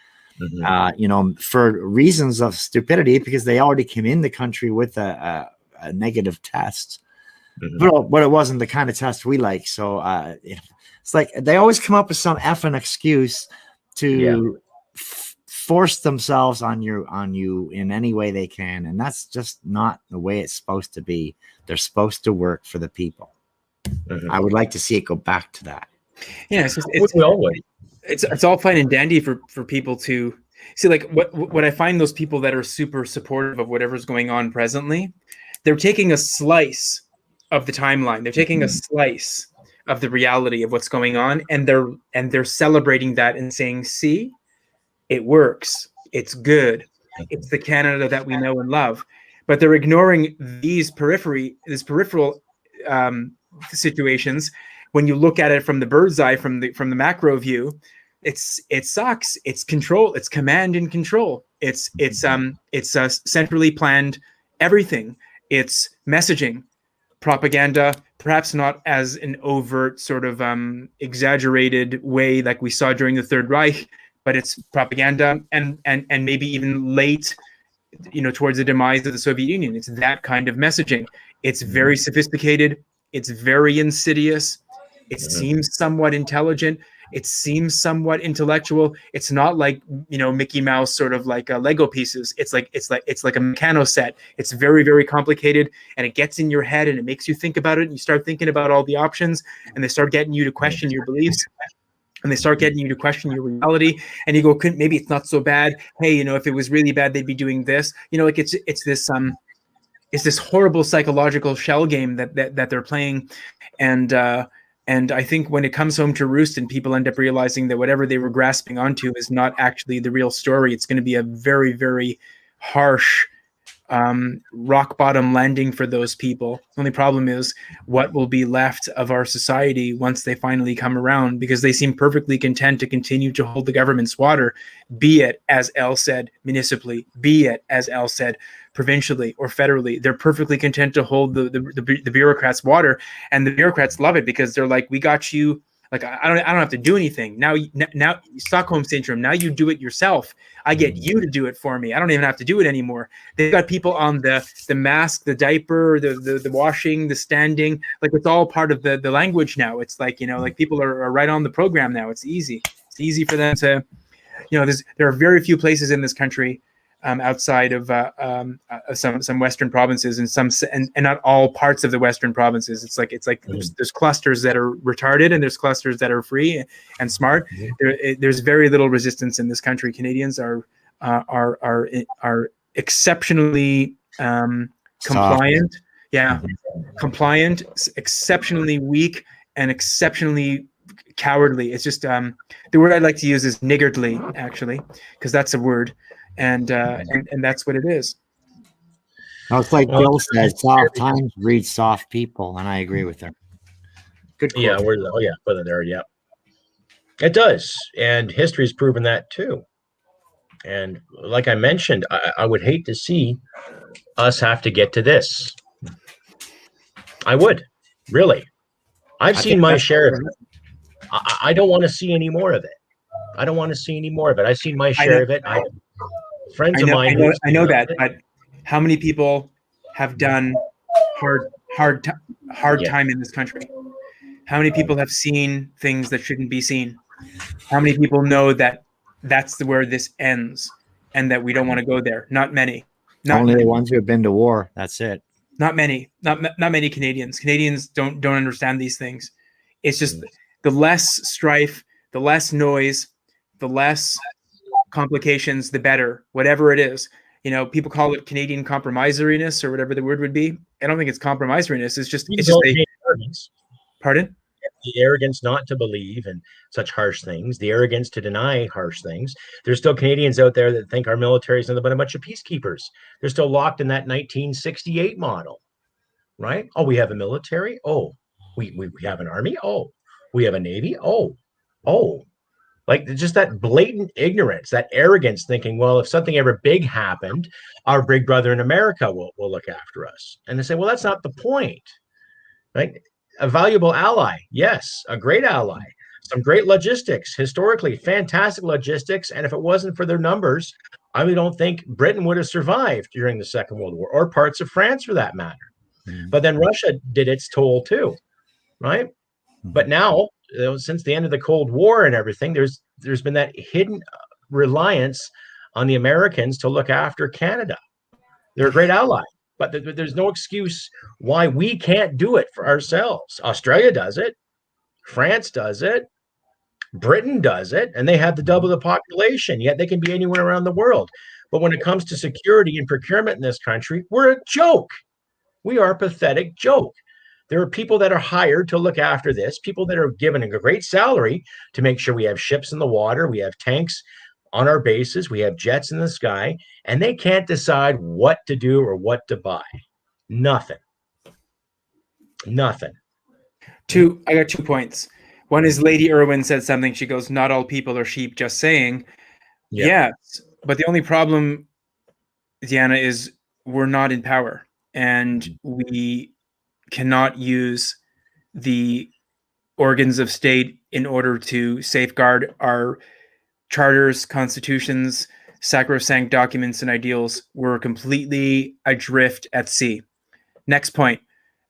You know, for reasons of stupidity, because they already came in the country with a negative test, but it wasn't the kind of test we like. So it's like they always come up with some effing excuse to force themselves on you in any way they can, and that's just not the way it's supposed to be. They're supposed to work for the people. I would like to see it go back to that. Yeah, it's all fine and dandy for people to see. Like what I find, those people that are super supportive of whatever's going on presently, they're taking a slice of the timeline. They're taking a slice of the reality of what's going on, and they're celebrating that and saying, "See, it works. It's good. It's the Canada that we know and love." But they're ignoring these peripheral situations. When you look at it from the bird's eye, from the macro view, it sucks. It's control. It's command and control. It's centrally planned everything. It's messaging, propaganda, perhaps not as an overt sort of exaggerated way like we saw during the Third Reich, but it's propaganda and maybe even late, towards the demise of the Soviet Union. It's that kind of messaging. It's very sophisticated. It's very insidious. It seems somewhat intelligent. It seems somewhat intellectual. It's not like, Mickey Mouse sort of like Lego pieces. It's like a mechano set. It's very, very complicated, and it gets in your head and it makes you think about it. And you start thinking about all the options, and they start getting you to question your beliefs, and they start getting you to question your reality. And you go, maybe it's not so bad. Hey, if it was really bad, they'd be doing this. It's this horrible psychological shell game that they're playing. And I think when it comes home to roost and people end up realizing that whatever they were grasping onto is not actually the real story, it's going to be a very, very harsh rock bottom landing for those people. The only problem is what will be left of our society once they finally come around, because they seem perfectly content to continue to hold the government's water, be it, as Elle said, municipally, be it, as Elle said, provincially or federally. They're perfectly content to hold the bureaucrats' water, and the bureaucrats love it because they're like, we got you. Like, I don't have to do anything now. Stockholm syndrome. Now you do it yourself. I get you to do it for me. I don't even have to do it anymore. They've got people on the mask, the diaper, the washing, the standing. Like, it's all part of the language now. It's like, like people are right on the program now. It's easy. It's easy for them to, there are very few places in this country outside of some Western provinces and not all parts of the Western provinces. It's like there's clusters that are retarded and there's clusters that are free and smart. There's very little resistance in this country. Canadians are exceptionally compliant. Yeah, compliant, exceptionally weak, and exceptionally cowardly. It's just the word I'd like to use is niggardly, actually, because that's a word, and that's what it is. No, it's like Bill said, soft times breed soft people, and I agree with her. Good quote. Yeah, put it there. Yeah, it does, and history's proven that too. And like I mentioned, I would hate to see us have to get to this. I would, really. I've seen my share of it. I don't want to see any more of it. I don't want to see any more of it. I've seen my share of it. Friends of mine. I know that, but how many people have done hard time in this country? How many people have seen things that shouldn't be seen? How many people know that that's where this ends and that we don't want to go there? Not many. Only the ones who have been to war. That's it. Not many. Not many Canadians. Canadians don't understand these things. It's just the less strife, the less noise, the less complications, the better. Whatever it is, people call it Canadian compromiseriness or whatever the word would be. I don't think it's compromiseriness. It's just arrogance. Pardon? The arrogance not to believe in such harsh things, the arrogance to deny harsh things. There's still Canadians out there that think our military is nothing but a bunch of peacekeepers. They're still locked in that 1968 model, right? Oh, we have a military. Oh, we have an army. Oh, we have a navy. Oh, like just that blatant ignorance, that arrogance, thinking, well, if something ever big happened, our big brother in America will look after us. And they say, well, that's not the point, right? A valuable ally, yes, a great ally, some great logistics, historically fantastic logistics. And if it wasn't for their numbers, I really don't think Britain would have survived during the Second World War, or parts of France for that matter. But then Russia did its toll too, right? But now, since the end of the Cold War and everything, there's been that hidden reliance on the Americans to look after Canada. They're a great ally. But there's no excuse why we can't do it for ourselves. Australia does it. France does it. Britain does it. And they have the double the population, yet they can be anywhere around the world. But when it comes to security and procurement in this country, we're a joke. We are a pathetic joke. There are people that are hired to look after this, people that are given a great salary to make sure we have ships in the water, we have tanks on our bases, we have jets in the sky, and they can't decide what to do or what to buy. Nothing. I got 2 points. One is Lady Irwin said something. She goes, not all people are sheep, just saying. Yes, but the only problem, Diana, is we're not in power, and we cannot use the organs of state in order to safeguard our charters, constitutions, sacrosanct documents, and ideals. Were completely adrift at sea. Next point,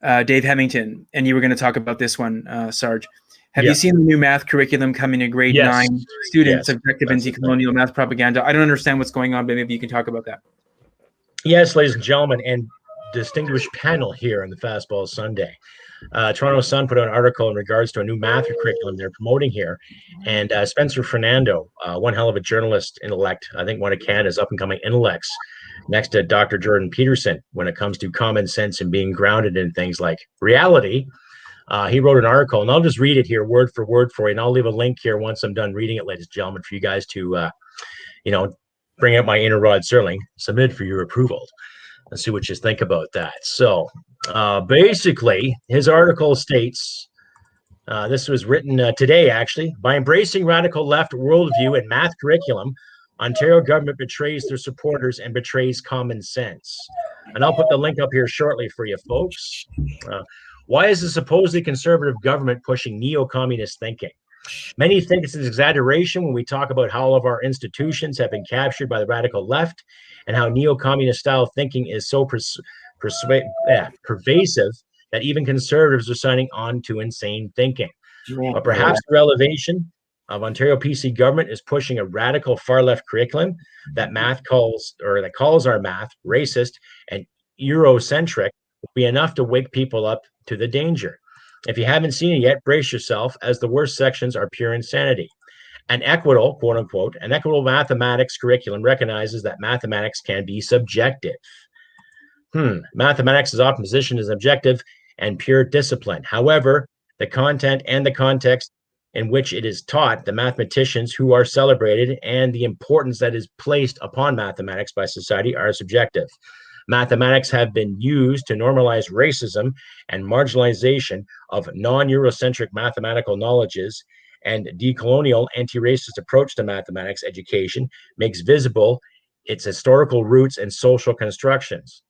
Dave Hemington, and you were going to talk about this one, Sarge. Have you seen the new math curriculum coming to grade 9 students, objective and decolonial math propaganda? I don't understand what's going on, but maybe you can talk about that. Yes, ladies and gentlemen, and distinguished panel here on the Fastball Sunday. Toronto Sun put out an article in regards to a new math curriculum they're promoting here. And Spencer Fernando, one hell of a journalist intellect, I think one of Canada's up-and-coming intellects, next to Dr. Jordan Peterson, when it comes to common sense and being grounded in things like reality. He wrote an article, and I'll just read it here word for word for you, and I'll leave a link here once I'm done reading it, ladies and gentlemen, for you guys to, bring out my inner Rod Serling, submit for your approval. Let's see what you think about that. So basically, his article states, this was written today, actually, by embracing radical left worldview and math curriculum, Ontario government betrays their supporters and betrays common sense. And I'll put the link up here shortly for you folks. Why is the supposedly conservative government pushing neo-communist thinking? Many think it's an exaggeration when we talk about how all of our institutions have been captured by the radical left and how neo-communist style thinking is so pervasive that even conservatives are signing on to insane thinking. But perhaps the revelation of Ontario PC government is pushing a radical far-left curriculum that calls our math racist and Eurocentric will be enough to wake people up to the danger. If you haven't seen it yet, brace yourself, as the worst sections are pure insanity. An equitable, quote unquote, an equitable mathematics curriculum recognizes that mathematics can be subjective. Mathematics is often positioned as objective and pure discipline. However, the content and the context in which it is taught, the mathematicians who are celebrated, and the importance that is placed upon mathematics by society are subjective. Mathematics have been used to normalize racism and marginalization of non-Eurocentric mathematical knowledges, and decolonial anti-racist approach to mathematics education makes visible its historical roots and social constructions.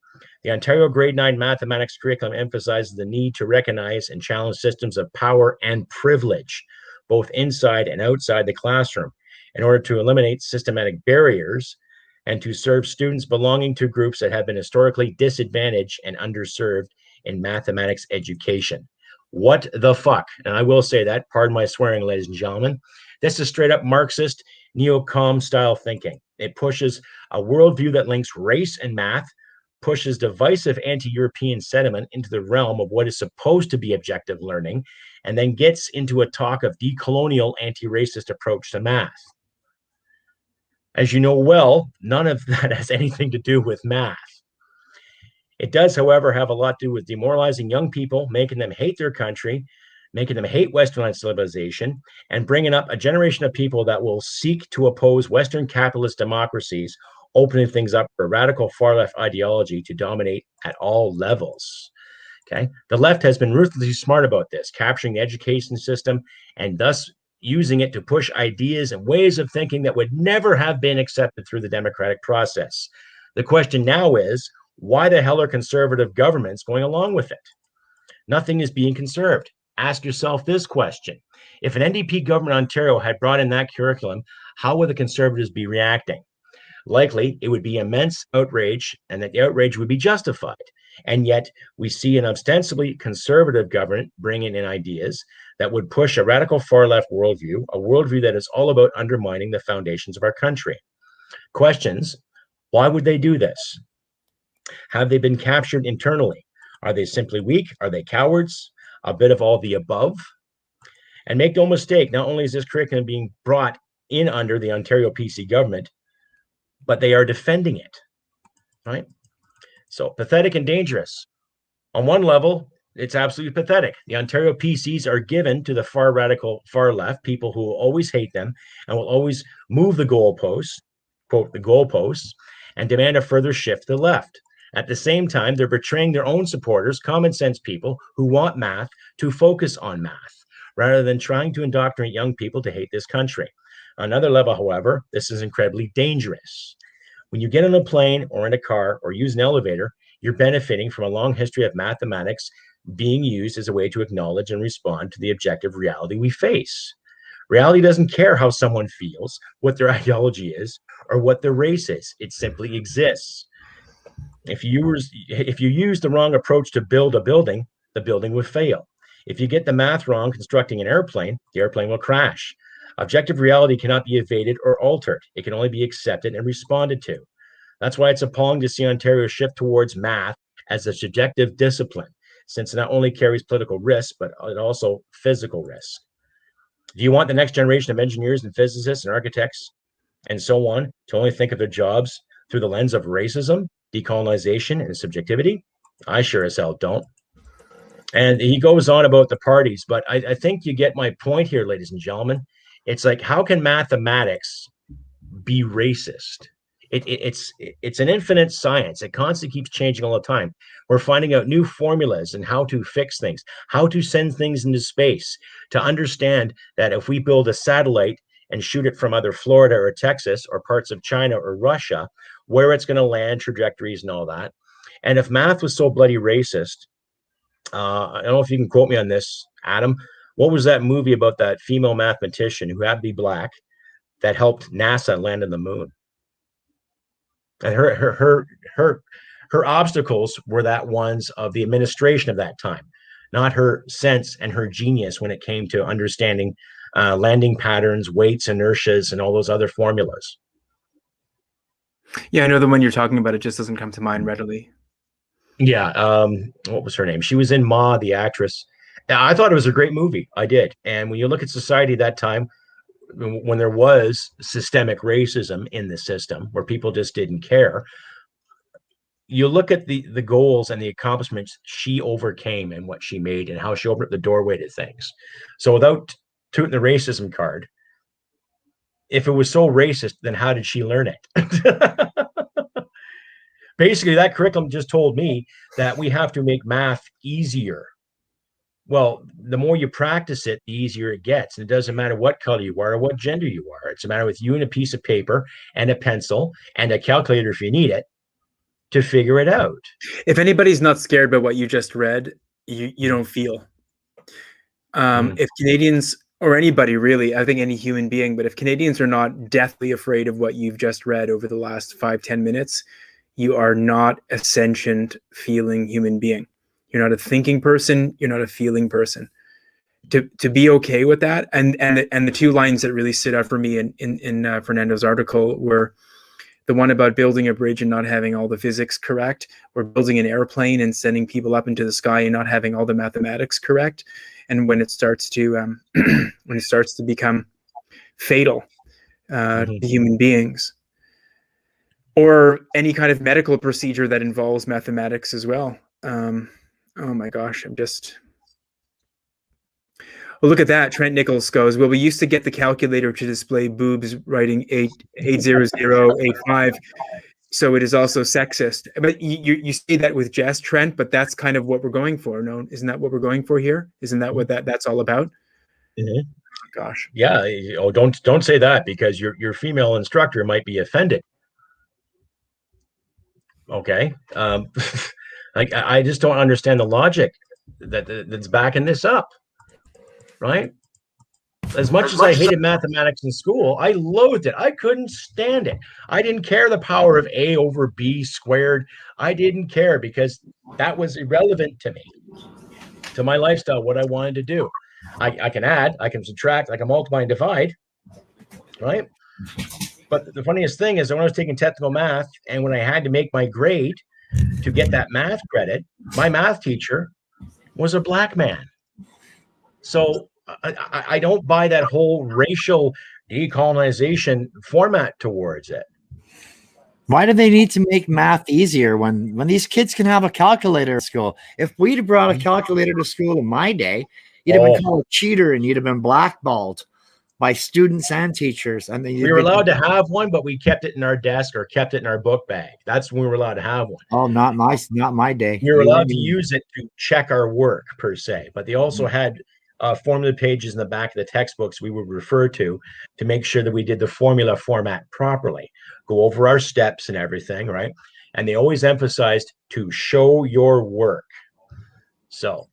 The Ontario Grade 9 mathematics curriculum emphasizes the need to recognize and challenge systems of power and privilege, both inside and outside the classroom, in order to eliminate systematic barriers and to serve students belonging to groups that have been historically disadvantaged and underserved in mathematics education. What the fuck? And I will say that, pardon my swearing, ladies and gentlemen, this is straight up Marxist, neo-com style thinking. It pushes a worldview that links race and math, pushes divisive anti-European sentiment into the realm of what is supposed to be objective learning, and then gets into a talk of decolonial anti-racist approach to math. As you know well, none of that has anything to do with math. It does, however, have a lot to do with demoralizing young people, making them hate their country, making them hate Western civilization, and bringing up a generation of people that will seek to oppose Western capitalist democracies, opening things up for radical far-left ideology to dominate at all levels. Okay, the left has been ruthlessly smart about this, capturing the education system and thus using it to push ideas and ways of thinking that would never have been accepted through the democratic process. The question now is, why the hell are conservative governments going along with it? Nothing is being conserved. Ask yourself this question. If an NDP government in Ontario had brought in that curriculum, how would the Conservatives be reacting? Likely, it would be immense outrage, and that the outrage would be justified. And yet, we see an ostensibly conservative government bringing in ideas that would push a radical far-left worldview, a worldview that is all about undermining the foundations of our country. Questions: why would they do this? Have they been captured internally? Are they simply weak? Are they cowards? A bit of all the above? And make no mistake, not only is this curriculum being brought in under the Ontario PC government, but they are defending it, right? So pathetic and dangerous. On one level, it's absolutely pathetic. The Ontario PCs are given to the far radical, far left, people who will always hate them and will always move the goalposts, quote, the goalposts, and demand a further shift to the left. At the same time, they're betraying their own supporters, common sense people who want math, to focus on math, rather than trying to indoctrinate young people to hate this country. On another level, however, this is incredibly dangerous. When you get on a plane or in a car or use an elevator, you're benefiting from a long history of mathematics being used as a way to acknowledge and respond to the objective reality we face. Reality doesn't care how someone feels, what their ideology is, or what their race is. It simply exists. If you use the wrong approach to build a building, the building will fail. If you get the math wrong constructing an airplane, the airplane will crash. Objective reality cannot be evaded or altered. It can only be accepted and responded to. That's why it's appalling to see Ontario shift towards math as a subjective discipline, since it not only carries political risk, but it also physical risk. Do you want the next generation of engineers and physicists and architects and so on to only think of their jobs through the lens of racism, decolonization, and subjectivity? I sure as hell don't. And he goes on about the parties, but I think you get my point here, ladies and gentlemen. It's like, how can mathematics be racist? It's an infinite science. It constantly keeps changing all the time. We're finding out new formulas and how to fix things, how to send things into space, to understand that if we build a satellite and shoot it from either Florida or Texas or parts of China or Russia, where it's going to land, trajectories and all that. And if math was so bloody racist, I don't know if you can quote me on this, Adam, what was that movie about that female mathematician who had to be black that helped NASA land on the moon? And her obstacles were that ones of the administration of that time, not her sense and her genius when it came to understanding landing patterns, weights, inertias, and all those other formulas. Yeah, I know the one you're talking about. It just doesn't come to mind readily. Yeah. What was her name? She was in Ma, the actress. I thought it was a great movie. I did. And when you look at society that time, when there was systemic racism in the system where people just didn't care, you look at the goals and the accomplishments she overcame and what she made and how she opened up the doorway to things. So without tooting the racism card, if it was so racist, then how did she learn it? Basically, that curriculum just told me that we have to make math easier. Well, the more you practice it, the easier it gets. And it doesn't matter what color you are or what gender you are. It's a matter with you and a piece of paper and a pencil and a calculator if you need it to figure it out. If anybody's not scared by what you just read, you don't feel. If Canadians, or anybody really, I think any human being, but if Canadians are not deathly afraid of what you've just read over the last 5-10 minutes, you are not a sentient feeling human being. You're not a thinking person. You're not a feeling person. To be okay with that, and the two lines that really stood out for me in Fernando's article were the one about building a bridge and not having all the physics correct, or building an airplane and sending people up into the sky and not having all the mathematics correct. And when it starts to become fatal to human beings, or any kind of medical procedure that involves mathematics as well. Oh my gosh, well, look at that. Trent Nichols goes, well, we used to get the calculator to display boobs writing 80085. So it is also sexist. But you say that with jest, Trent, but that's kind of what we're going for. No, isn't that what we're going for here? Isn't that what that's all about? Mm-hmm. Gosh. Yeah. Oh, don't say that, because your female instructor might be offended. Okay. I just don't understand the logic that's backing this up. Right? As much as I hated mathematics in school, I loathed it. I couldn't stand it. I didn't care the power of A over B squared. I didn't care, because that was irrelevant to me, to my lifestyle, what I wanted to do. I can add, I can subtract, I can multiply and divide, right? But the funniest thing is that when I was taking technical math and when I had to make my grade to get that math credit, my math teacher was a black man. So I don't buy that whole racial decolonization format towards it. Why do they need to make math easier when these kids can have a calculator at school? If we'd have brought a calculator to school in my day, you'd have been called a cheater and you'd have been blackballed by students and teachers. And then we were allowed to have one, but we kept it in our desk or kept it in our book bag. That's when we were allowed to have one. Oh, not my day. We were allowed to use it to check our work per se, but they also had formula pages in the back of the textbooks we would refer to make sure that we did the formula format properly, go over our steps and everything, right? And they always emphasized to show your work. So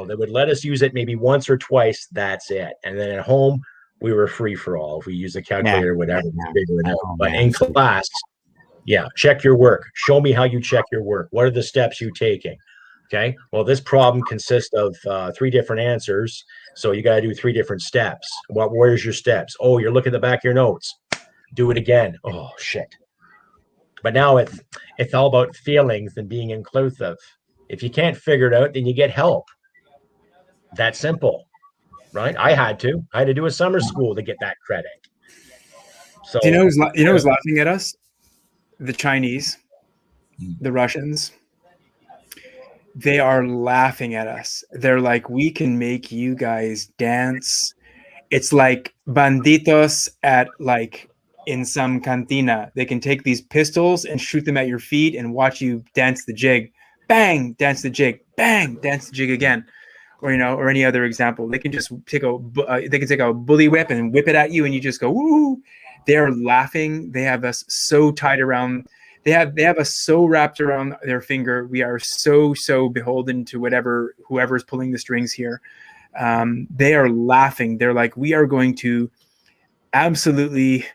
they would let us use it maybe once or twice, that's it. And then at home, we were free for all. If we use a calculator or whatever, figure it out. But in class, check your work. Show me how you check your work. What are the steps you're taking? Okay, well, this problem consists of 3 different answers, so you got to do 3 different steps. Where's your steps? Oh, you're looking at the back of your notes. Do it again. Oh, shit. But now it's all about feelings and being inclusive. If you can't figure it out, then you get help. That simple, right? I had to do a summer school to get that credit. So do you know who's laughing at us? The Chinese, the Russians. They are laughing at us. They're like, we can make you guys dance. It's like banditos at in some cantina. They can take these pistols and shoot them at your feet and watch you dance the jig. Bang, dance the jig. Bang, dance the jig again. Or or any other example. They can just take a bully whip and whip it at you, and you just go woo. They're laughing. They have us so tied around. They have us so wrapped around their finger. We are so beholden to whoever's pulling the strings here. They are laughing. They're like, we are going to absolutely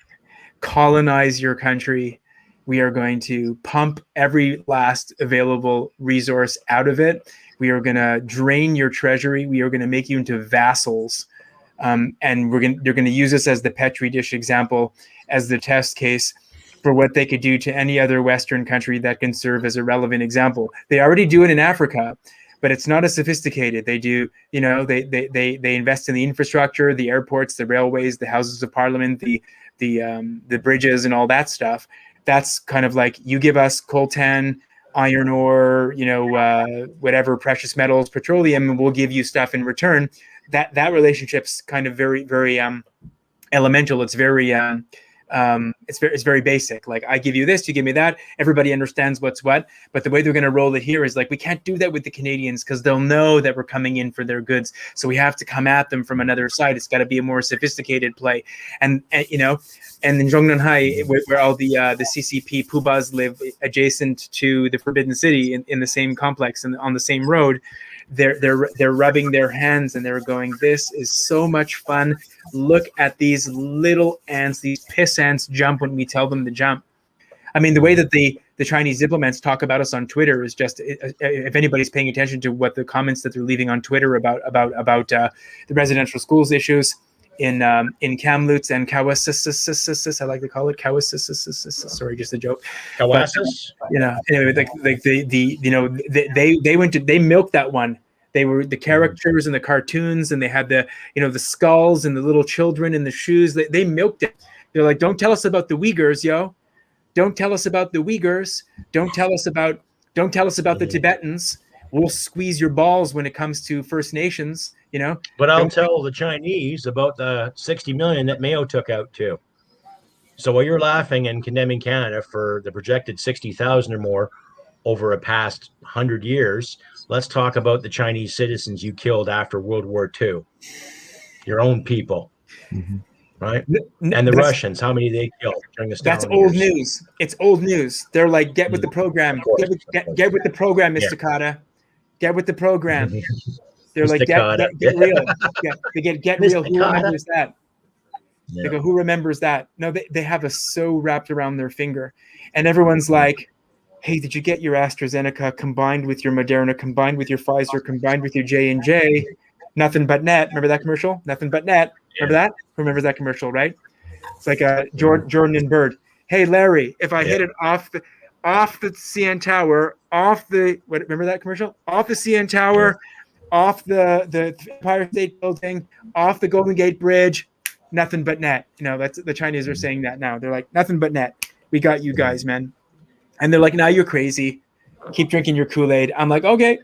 colonize your country. We are going to pump every last available resource out of it. We are going to drain your treasury. We are going to make you into vassals and they're going to use this as the petri dish example, as the test case for what they could do to any other Western country that can serve as a relevant example. They already do it in Africa, but it's not as sophisticated. They do, they invest in the infrastructure, the airports, the railways, the houses of parliament, the bridges, and all that stuff. That's kind of like, you give us coltan, iron ore, whatever, precious metals, petroleum, and we'll give you stuff in return. That relationship's kind of very, very elemental. It's very it's very basic. Like, I give you this, you give me that. Everybody understands what's what. But the way they're going to roll it here is like, we can't do that with the Canadians because they'll know that we're coming in for their goods. So we have to come at them from another side. It's got to be a more sophisticated play. And in Zhongnanhai, where all the CCP Pubas live adjacent to the Forbidden City in the same complex and on the same road, they're rubbing their hands and they're going, this is so much fun. Look at these little ants, these piss ants jump when we tell them to jump. I mean, the way that the Chinese diplomats talk about us on Twitter is just, if anybody's paying attention to what the comments that they're leaving on Twitter about the residential schools issues in Kamloops and Kawasis, I like to call it Kawasis. Sorry, just a joke. Kawasis. Anyway, they milked that one. They were the characters and the cartoons, and they had the skulls and the little children in the shoes. They milked it. They're like, don't tell us about the Uyghurs, yo. Don't tell us about the Uyghurs. Don't tell us about the Tibetans. We'll squeeze your balls when it comes to First Nations. But I'll tell the Chinese about the 60 million that Mayo took out too. So while you're laughing and condemning Canada for the projected 60,000 or more over a past 100 years, let's talk about the Chinese citizens you killed after World War II. Your own people, right? And the Russians, how many they killed during the Stalin That's old years. news. It's old news. They're like, get with the program. Get with the program, Mr. Kata. Get with the program. They're like, get real. Get real. Who remembers that? Yeah. They go, who remembers that? No, they have us so wrapped around their finger. And everyone's like, hey, did you get your AstraZeneca combined with your Moderna, combined with your Pfizer, combined with your J&J? Nothing but net. Remember that commercial? Nothing but net. Remember that? Who remembers that commercial, right? It's like Jordan and Bird. Hey, Larry, if I hit it off the CN Tower, remember that commercial? Off the CN Tower, off the Empire State Building, off the Golden Gate Bridge, nothing but net. That's the Chinese are saying that now. They're like, nothing but net. We got you guys, man. And they're like, now you're crazy. Keep drinking your Kool-Aid. I'm like, okay.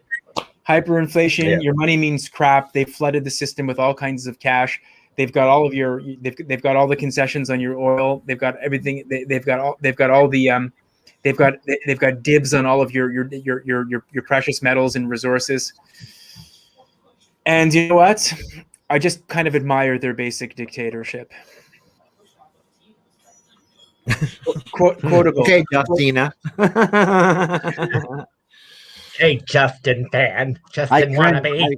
Hyperinflation, your money means crap. They've flooded the system with all kinds of cash. They've got all of they've got all the concessions on your oil. They've got everything. They've got dibs on all of your precious metals and resources. And you know what? I just kind of admire their basic dictatorship. Quotable. Okay, Justina. Hey, Justin fan. Justin wannabe.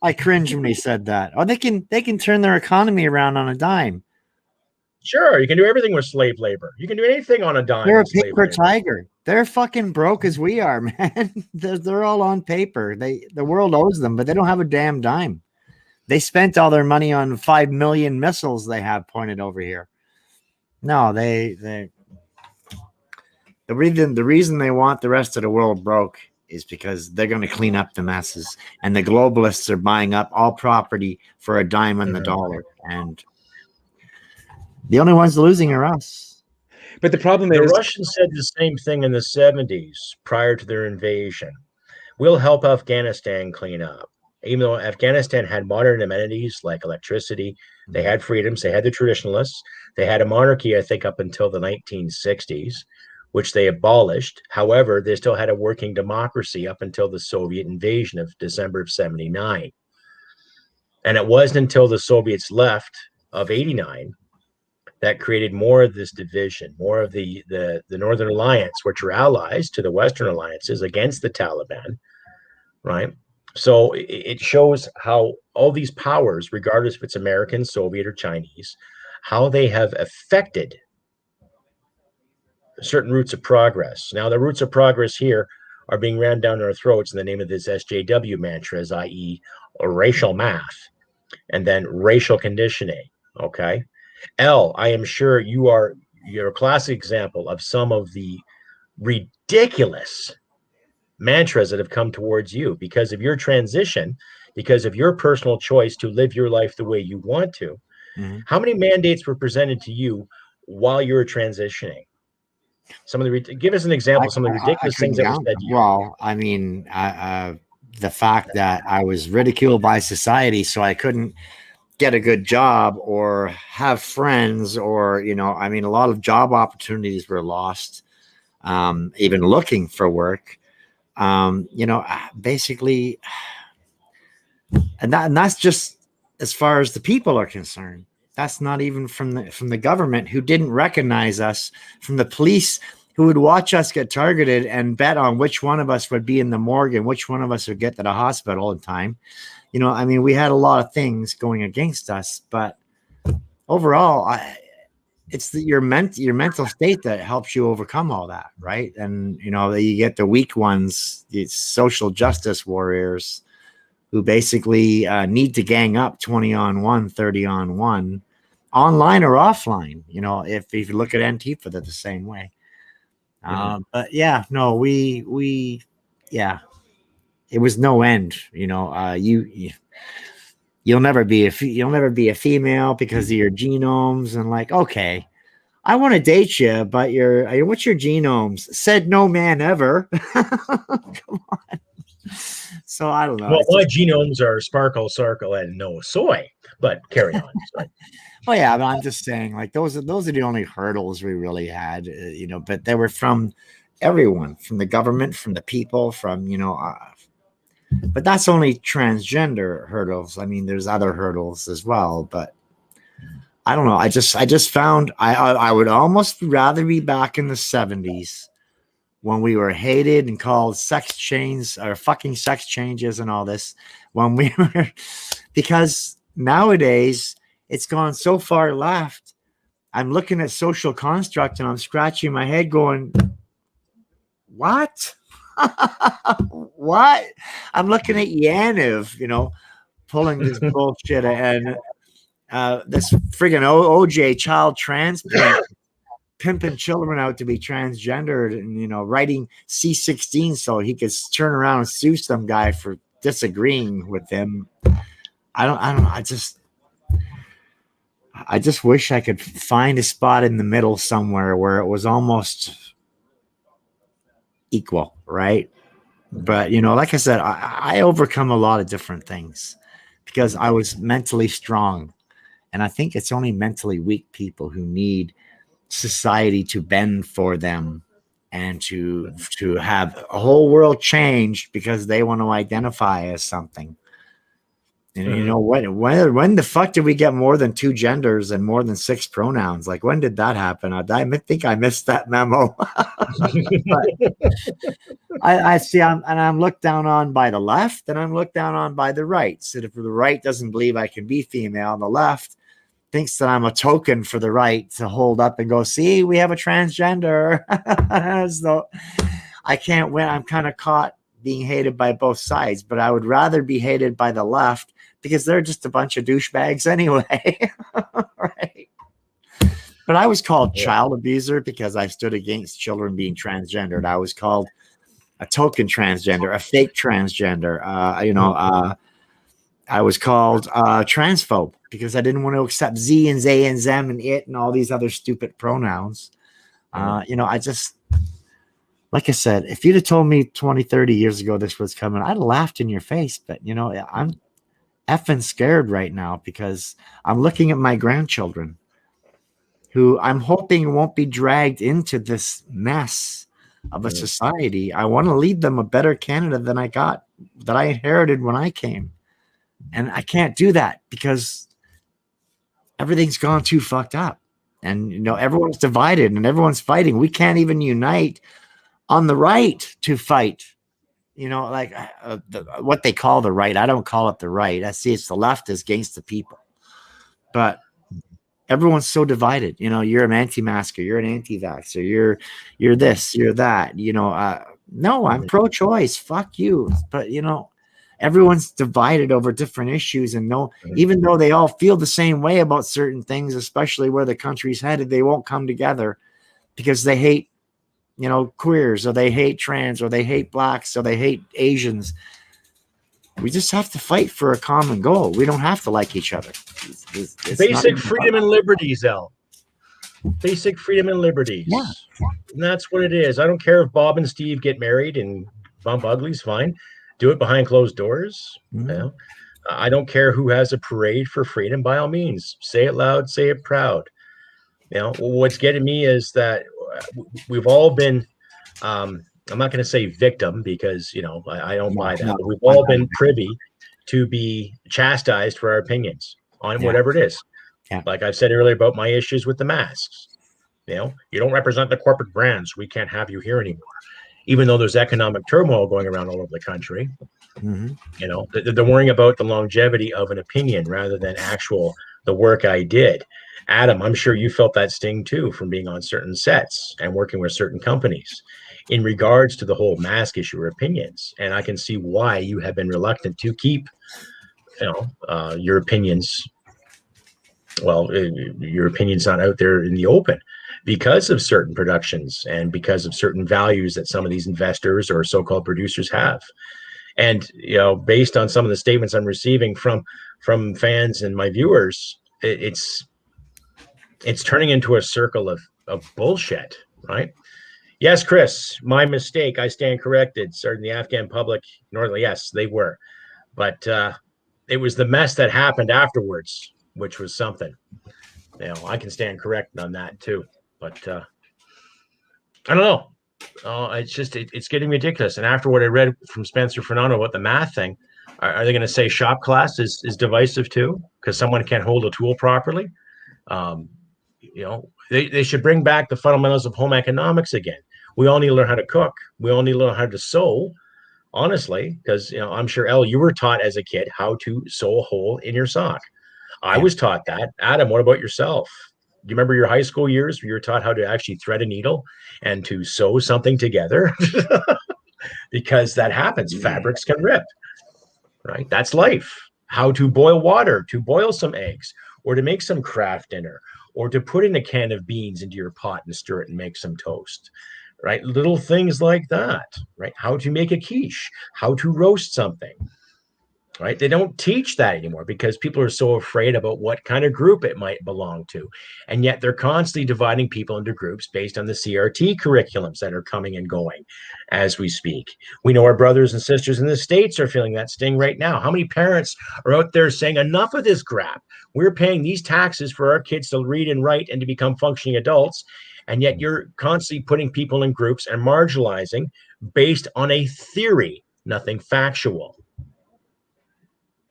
I cringe when he said that. Oh, they can turn their economy around on a dime. Sure, you can do everything with slave labor. You can do anything on a dime. They're a paper tiger. They're fucking broke as we are, man. They're all on paper. The world owes them, but they don't have a damn dime. They spent all their money on 5 million missiles they have pointed over here. No, the reason they want the rest of the world broke is because they're going to clean up the messes, and the globalists are buying up all property for a dime on the dollar, and the only ones losing are us. But the problem is, the Russians said the same thing in the 70s prior to their invasion. We'll help Afghanistan clean up. Even though Afghanistan had modern amenities like electricity, they had freedoms, they had the traditionalists, they had a monarchy, I think, up until the 1960s, which they abolished. However, they still had a working democracy up until the Soviet invasion of December of 79. And it wasn't until the Soviets left of 89 that created more of this division, more of the Northern Alliance, which are allies to the Western alliances against the Taliban, right? So it shows how all these powers, regardless if it's American, Soviet, or Chinese, how they have affected certain routes of progress. Now, the routes of progress here are being ran down our throats in the name of this SJW mantras, i.e. racial math, and then racial conditioning. Okay. Elle, I am sure you're a classic example of some of the ridiculous mantras that have come towards you because of your transition, because of your personal choice to live your life the way you want to. Mm-hmm. How many mandates were presented to you while you were transitioning? Give us an example. Some of the ridiculous things that were said to you. Well, I mean, the fact that I was ridiculed by society, so I couldn't get a good job or have friends, or I mean, a lot of job opportunities were lost. Even looking for work, basically, and that's just as far as the people are concerned. That's not even from the government, who didn't recognize us, from the police who would watch us get targeted and bet on which one of us would be in the morgue and which one of us would get to the hospital in time. I mean, we had a lot of things going against us, but overall, it's your mental state that helps you overcome all that, right? And you get the weak ones, the social justice warriors, who basically need to gang up 20 on 1, 30 on 1, online or offline. If you look at Antifa, they're the same way. But yeah, no, we it was no end. You'll never be a female because of your genomes, and like, okay, I want to date you, but what's your genomes? Said no man ever. Come on. So I don't know. Well, my genomes are sparkle, circle, and no soy. But carry on. Oh yeah, but I'm just saying, like, those are the only hurdles we really had, But they were from everyone, from the government, from the people, from but that's only transgender hurdles. I mean, there's other hurdles as well, but I don't know. I just found I would almost rather be back in the 70s when we were hated and called sex change or fucking sex changes and all this, when we were, because nowadays it's gone so far left. I'm looking at social construct and I'm scratching my head going, what? What? I'm looking at Yaniv, pulling this bullshit, and this friggin' OJ child transplant, pimping children out to be transgendered, and writing C16 so he could turn around and sue some guy for disagreeing with him. I don't know. I just wish I could find a spot in the middle somewhere where it was almost equal, right? But like I said, I overcome a lot of different things because I was mentally strong, and I think it's only mentally weak people who need society to bend for them and to have a whole world change because they want to identify as something. And when the fuck did we get more than 2 genders and more than 6 pronouns? Like, when did that happen? I think I missed that memo. I see, I'm looked down on by the left, and I'm looked down on by the right. So if the right doesn't believe I can be female, the left thinks that I'm a token for the right to hold up and go, see, we have a transgender. So I can't win. I'm kind of caught being hated by both sides, but I would rather be hated by the left because they're just a bunch of douchebags anyway. Right. But I was called child abuser because I stood against children being transgendered. I was called a token transgender, a fake transgender. I was called transphobe because I didn't want to accept Z and they and them and it and all these other stupid pronouns. I just, like I said, if you'd have told me 20, 30 years ago this was coming, I'd have laughed in your face. But, I'm effing scared right now because I'm looking at my grandchildren who I'm hoping won't be dragged into this mess of a society. I want to leave them a better Canada than that I inherited when I came. And I can't do that because everything's gone too fucked up. And, everyone's divided and everyone's fighting. We can't even unite on the right to fight, what they call the right. I don't call it the right. I see it's the left is against the people. But everyone's so divided. You're an anti-masker. You're an anti-vaxxer. You're this, you're that. No, I'm pro-choice. Fuck you. But, everyone's divided over different issues, and even though they all feel the same way about certain things, especially where the country's headed, they won't come together because they hate, queers, or they hate trans, or they hate blacks, or they hate Asians. We just have to fight for a common goal. We don't have to like each other. It's basic freedom and liberties, Elle. Basic freedom and liberties. Yeah. And that's what it is. I don't care if Bob and Steve get married and bump uglies, fine. Do it behind closed doors. Mm-hmm. I don't care who has a parade for freedom, by all means. Say it loud, say it proud. What's getting me is that we've all been, I'm not going to say victim because, I don't buy that. But we've all been privy to be chastised for our opinions on whatever it is. Yeah. Like I've said earlier about my issues with the masks. You don't represent the corporate brands. We can't have you here anymore. Even though there's economic turmoil going around all over the country, they're worrying about the longevity of an opinion rather than the work I did. Adam, I'm sure you felt that sting too from being on certain sets and working with certain companies in regards to the whole mask issue or opinions. And I can see why you have been reluctant to keep, your opinions. Well, your opinion's not out there in the open because of certain productions and because of certain values that some of these investors or so-called producers have. And, based on some of the statements I'm receiving from fans and my viewers, it's turning into a circle of bullshit, right? Yes, Chris, my mistake. I stand corrected. Starting the Afghan public, yes, they were. But it was the mess that happened afterwards, which was something. I can stand corrected on that too. But I don't know. It's just, it's getting ridiculous. And after what I read from Spencer Fernando about the math thing, are they going to say shop class is divisive too? Because someone can't hold a tool properly? They should bring back the fundamentals of home economics again. We all need to learn how to cook. We all need to learn how to sew, honestly, because, I'm sure, Elle, you were taught as a kid how to sew a hole in your sock. I was taught that. Adam, what about yourself? Do you remember your high school years where you were taught how to actually thread a needle and to sew something together? Because that happens. Fabrics can rip, right? That's life. How to boil water, to boil some eggs, or to make some Kraft dinner, or to put in a can of beans into your pot and stir it and make some toast, right? Little things like that, right? How to make a quiche, how to roast something, right? They don't teach that anymore because people are so afraid about what kind of group it might belong to. And yet they're constantly dividing people into groups based on the CRT curriculums that are coming and going as we speak. We know our brothers and sisters in the States are feeling that sting right now. How many parents are out there saying, enough of this crap? We're paying these taxes for our kids to read and write and to become functioning adults. And yet you're constantly putting people in groups and marginalizing based on a theory, nothing factual.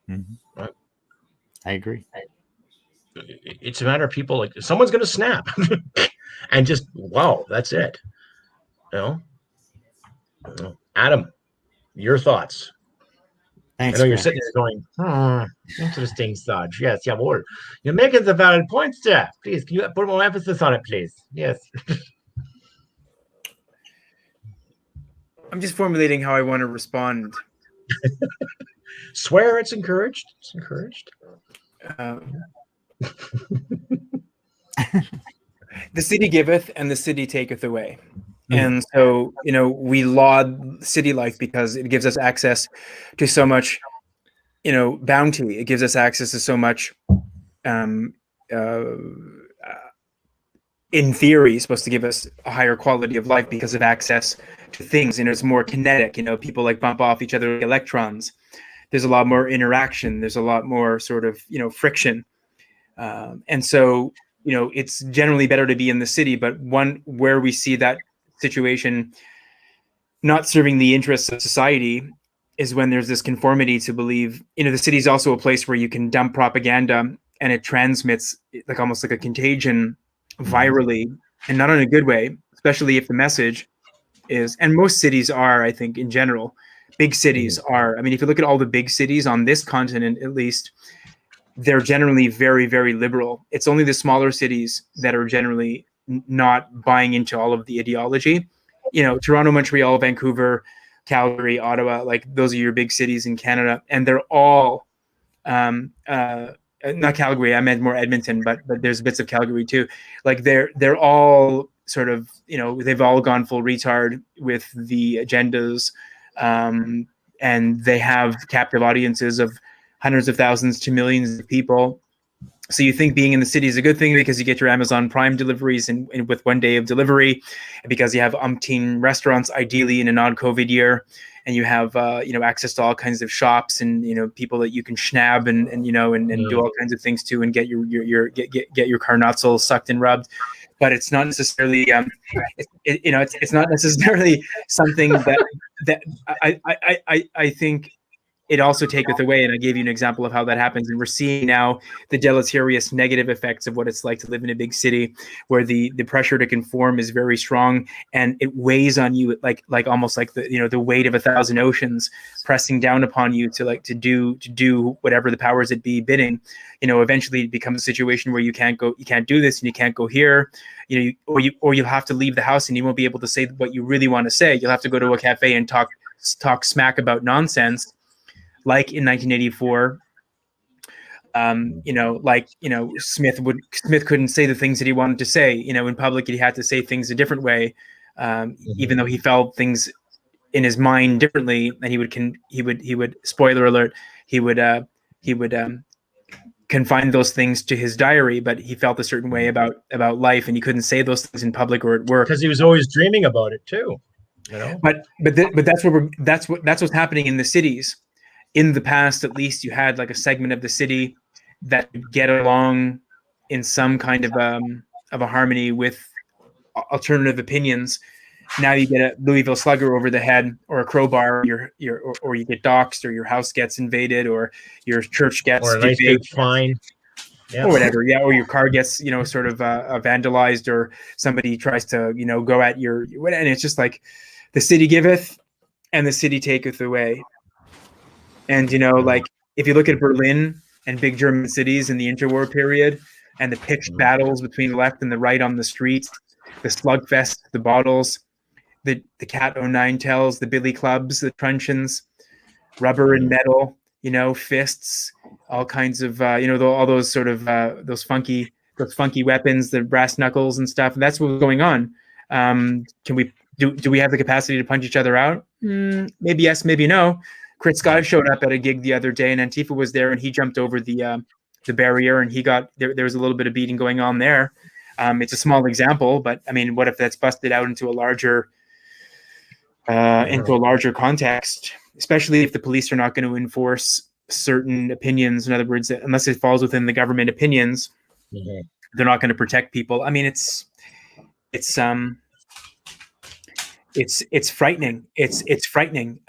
Mm-hmm. Right. I agree. It's a matter of people like someone's going to snap and just, wow, that's it. Adam, your thoughts. Thanks, I know you're sitting there going, interesting thoughts. Yes, yeah, well, you're making the valid points there. Please, can you put more emphasis on it, please? Yes. I'm just formulating how I want to respond. Swear, it's encouraged. It's encouraged. The city giveth and the city taketh away. And so, we laud city life because it gives us access to so much, bounty. It gives us access to so much, in theory, supposed to give us a higher quality of life because of access to things. It's more kinetic. People like bump off each other like electrons. There's a lot more interaction. There's a lot more sort of, friction. And so, it's generally better to be in the city, but one where we see that situation not serving the interests of society is when there's this conformity to believe, the city is also a place where you can dump propaganda and it transmits like almost like a contagion virally, and not in a good way, especially if the message is, and most cities are, I think in general, big cities are, if you look at all the big cities on this continent, at least, they're generally very, very liberal. It's only the smaller cities that are generally not buying into all of the ideology. Toronto, Montreal, Vancouver, Calgary, Ottawa, like those are your big cities in Canada, and they're all not Calgary, I meant more Edmonton, but there's bits of Calgary too. Like they're all sort of, they've all gone full retard with the agendas, and they have captive audiences of hundreds of thousands to millions of people. So you think being in the city is a good thing because you get your Amazon Prime deliveries and with 1 day of delivery, because you have umpteen restaurants, ideally in a non-COVID year, and you have access to all kinds of shops and people that you can schnab and do all kinds of things to, and get your car nozzle sucked and rubbed. But it's not necessarily it's not necessarily something that I think it also taketh away. And I gave you an example of how that happens. And we're seeing now the deleterious negative effects of what it's like to live in a big city, where the pressure to conform is very strong, and it weighs on you like almost like the weight of 1,000 oceans pressing down upon you to do whatever the powers that be bidding. Eventually it becomes a situation where you can't do this and you can't go here, or you'll have to leave the house and you won't be able to say what you really want to say. You'll have to go to a cafe and talk smack about nonsense. Like in 1984, Smith couldn't say the things that he wanted to say. In public, he had to say things a different way, even though he felt things in his mind differently. And he would spoiler alert, he would confine those things to his diary, but he felt a certain way about life, and he couldn't say those things in public or at work because he was always dreaming about it too. But that's what's happening in the cities. In the past, at least, you had like a segment of the city that would get along in some kind of a harmony with alternative opinions. Now you get a Louisville Slugger over the head, or a crowbar, or you get doxxed, or your house gets invaded, or your church gets or a nice big fine, or whatever, or your car gets sort of vandalized, or somebody tries to go at your, and it's just like the city giveth and the city taketh away. And, like if you look at Berlin and big German cities in the interwar period, and the pitched battles between the left and the right on the streets, the slugfest, the bottles, the Cat 09 tells, the billy clubs, the truncheons, rubber and metal, fists, all kinds of, all those sort of those funky weapons, the brass knuckles and stuff. And that's what was going on. Do we have the capacity to punch each other out? Maybe yes, maybe no. Chris Scott showed up at a gig the other day, and Antifa was there, and he jumped over the barrier, and he got there was a little bit of beating going on there. It's a small example, but I mean, what if that's busted out into a larger context, especially if the police are not going to enforce certain opinions. In other words, unless it falls within the government opinions, they're not going to protect people. I mean, it's frightening. It's frightening.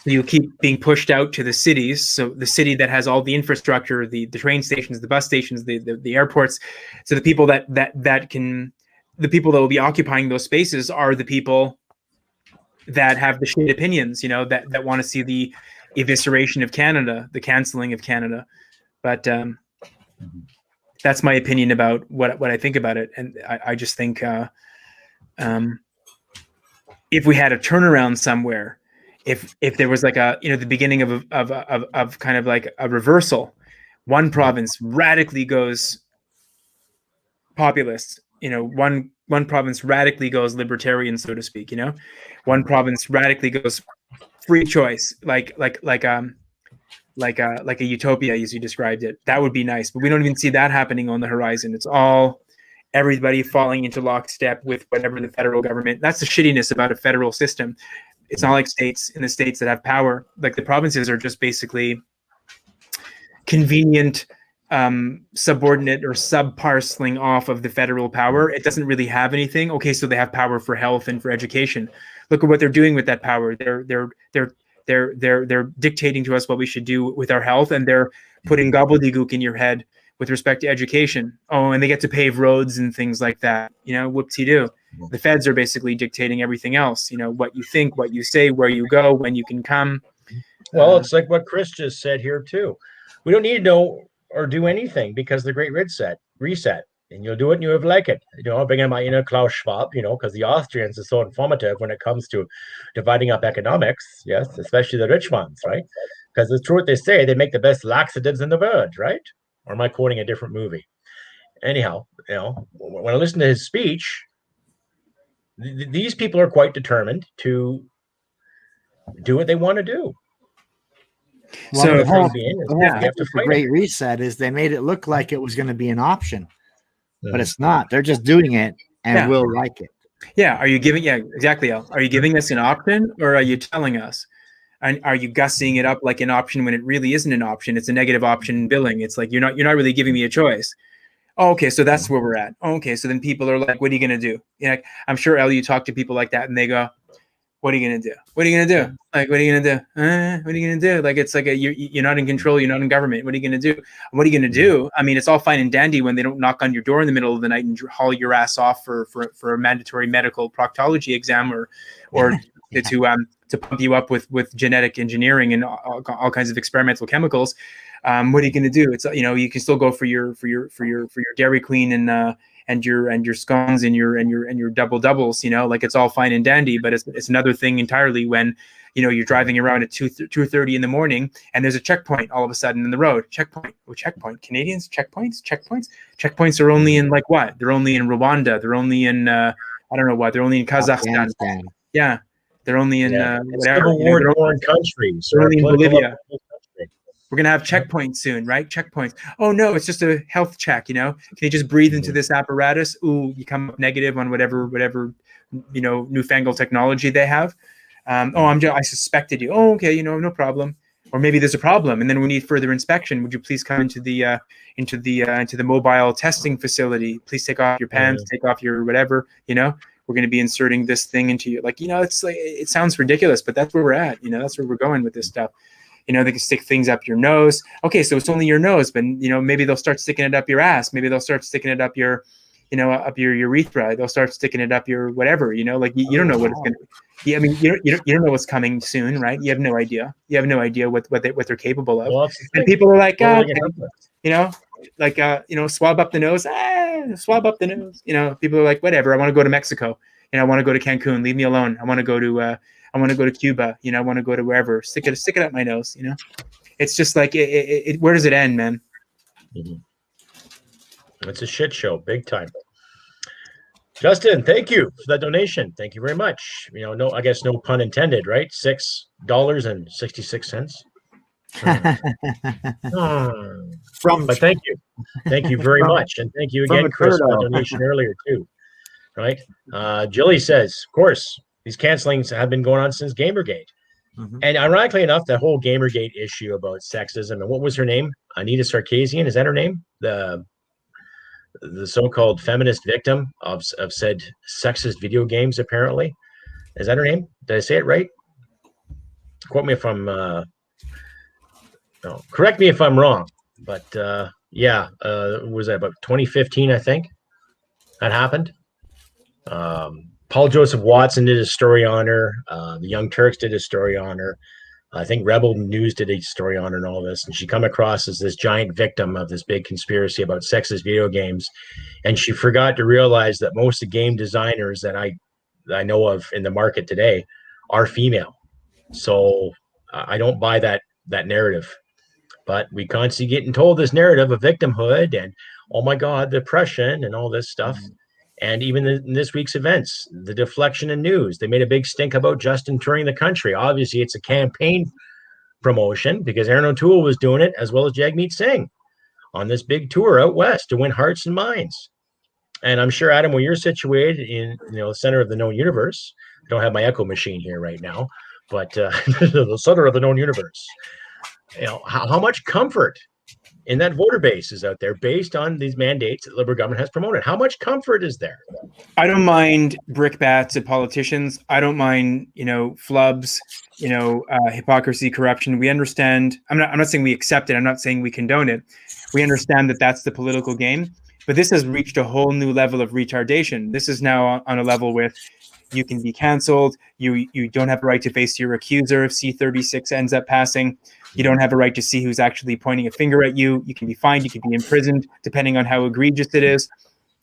You keep being pushed out to the cities. So the city that has all the infrastructure, the train stations, the bus stations, the airports. So the people the people that will be occupying those spaces are the people that have the shit opinions, that want to see the evisceration of Canada, the canceling of Canada. But that's my opinion about what I think about it. And I just think if we had a turnaround somewhere, if there was like the beginning of kind of like a reversal, one province radically goes populist, one province radically goes libertarian, so to speak, one province radically goes free choice, like a utopia as you described it. That would be nice, but we don't even see that happening on the horizon. It's all everybody falling into lockstep with whatever the federal government. That's the shittiness about a federal system. It's not like states in the states that have power. Like the provinces are just basically convenient subordinate or sub-parceling off of the federal power. It doesn't really have anything. Okay, so they have power for health and for education. Look at what they're doing with that power. They're dictating to us what we should do with our health, and they're putting gobbledygook in your head with respect to education. Oh, and they get to pave roads and things like that. Whoopsie-doo. The feds are basically dictating everything else. What you think, what you say, where you go, when you can come. Well, it's like what Chris just said here too. We don't need to know or do anything because the Great Reset. and you'll do it and you'll like it. Bringing my Klaus Schwab, because the Austrians are so informative when it comes to dividing up economics, yes, especially the rich ones, right? Because it's true what they say, they make the best laxatives in the world, right? Or am I quoting a different movie? Anyhow, when I listen to his speech, these people are quite determined to do what they want to do. Well, So the whole the Great Reset is they made it look like it was going to be an option, but it's not. They're just doing it, and we'll like it. Yeah. Are you giving? Yeah, exactly. Elle. Are you giving us an option, or are you telling us? And are you gussying it up like an option when it really isn't an option? It's a negative option billing. It's like you're not really giving me a choice. Oh, okay, so that's where we're at. Oh, okay, so then people are like, "What are you gonna do?" I'm sure, Elle, you talk to people like that, and they go, "What are you gonna do? What are you gonna do? Like, what are you gonna do? What are you gonna do?" Like, it's like you're not in control. You're not in government. What are you gonna do? What are you gonna do? I mean, it's all fine and dandy when they don't knock on your door in the middle of the night and haul your ass off for a mandatory medical proctology exam or to pump you up with genetic engineering and all kinds of experimental chemicals. What are you going to do? It's you can still go for your Dairy Queen and your scones and your double doubles. Like it's all fine and dandy, but it's another thing entirely when you're driving around at 2:30 in the morning and there's a checkpoint all of a sudden in the road. Checkpoint. Canadians checkpoints are only in like what? They're only in Rwanda. They're only in I don't know what. They're only in Kazakhstan. Yeah. They're only in whatever. Civil war countries. They're only in Bolivia. We're going to have checkpoints soon, right? Checkpoints. Oh, no, it's just a health check, Can you just breathe into this apparatus? Ooh, you come up negative on whatever newfangled technology they have. I suspected you. Oh, okay, no problem. Or maybe there's a problem, and then we need further inspection. Would you please come into the mobile testing facility? Please take off your pants, take off your whatever, We're going to be inserting this thing into you. It's like, it sounds ridiculous, but that's where we're at. That's where we're going with this stuff. They can stick things up your nose. Okay, so it's only your nose, but maybe they'll start sticking it up your ass. Maybe they'll start sticking it up your, up your urethra. They'll start sticking it up your whatever. You don't know what it's going to be. I mean, you don't know what's coming soon, right? You have no idea. You have no idea what they're capable of. Well, and people are like, swab up the nose. Swab up the nose. People are like, whatever. I want to go to Mexico. I want to go to Cancun. Leave me alone. I want to go to Cuba. I want to go to wherever. Stick it up my nose. It's just like it. Where does it end, man? It's a shit show, big time. Justin, thank you for that donation. Thank you very much. I guess no pun intended, right? $6.66. But thank you very much, and thank you again, Chris, for the donation earlier too. Right? Jilly says, of course, these cancelings have been going on since Gamergate. And ironically enough, the whole Gamergate issue about sexism, and what was her name? Anita Sarkeesian, is that her name? The so-called feminist victim of said sexist video games, apparently. Is that her name? Did I say it right? Quote me if I'm no, correct me if I'm wrong. But was that about 2015, I think? That happened. Paul Joseph Watson did a story on her. The Young Turks did a story on her. I think Rebel News did a story on her and all this. And she come across as this giant victim of this big conspiracy about sexist video games. And she forgot to realize that most of the game designers that I know of in the market today are female. So I don't buy that narrative. But we constantly getting told this narrative of victimhood and, oh my God, depression and all this stuff. And even in this week's events, the deflection in news, they made a big stink about Justin touring the country. Obviously, it's a campaign promotion because Aaron O'Toole was doing it, as well as Jagmeet Singh, on this big tour out west to win hearts and minds. And I'm sure, Adam, where you're situated in the center of the known universe, I don't have my echo machine here right now, but the center of the known universe, how much comfort in that voter base is out there based on these mandates that the Liberal government has promoted. How much comfort is there? I don't mind brickbats at politicians. I don't mind, flubs, hypocrisy, corruption. We understand. I'm not saying we accept it. I'm not saying we condone it. We understand that that's the political game. But this has reached a whole new level of retardation. This is now on a level with you can be canceled. You don't have a right to face your accuser if C-36 ends up passing. You don't have a right to see who's actually pointing a finger at you. You can be fined. You can be imprisoned, depending on how egregious it is.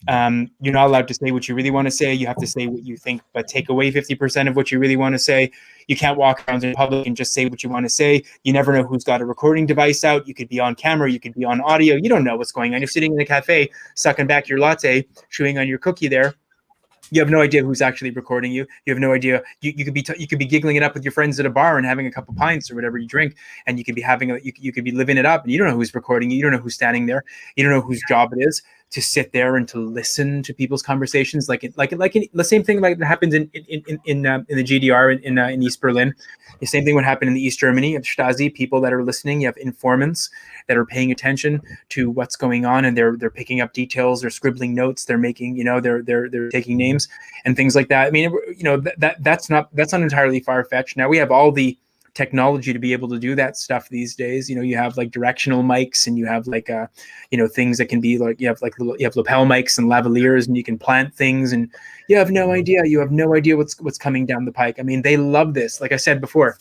You're not allowed to say what you really want to say. You have to say what you think, but take away 50% of what you really want to say. You can't walk around in public and just say what you want to say. You never know who's got a recording device out. You could be on camera. You could be on audio. You don't know what's going on. You're sitting in a cafe, sucking back your latte, chewing on your cookie there. You have no idea who's actually recording you. You have no idea. You could be giggling it up with your friends at a bar and having a couple pints or whatever you drink, and you could be you could be living it up, and you don't know who's recording you. You don't know who's standing there. You don't know whose job it is to sit there and to listen to people's conversations. Like the same thing like that happens in the GDR in East Berlin. The same thing would happen in the East Germany. You have Stasi people that are listening. You have informants that are paying attention to what's going on, and they're picking up details. They're scribbling notes. They're making they're taking names and things like that. I mean, that's not entirely far fetched. Now we have all the technology to be able to do that stuff these days. You have like directional mics, and you have like things that can be like you have lapel mics and lavaliers, and you can plant things, and you have no idea what's coming down the pike. I mean, they love this. Like I said before,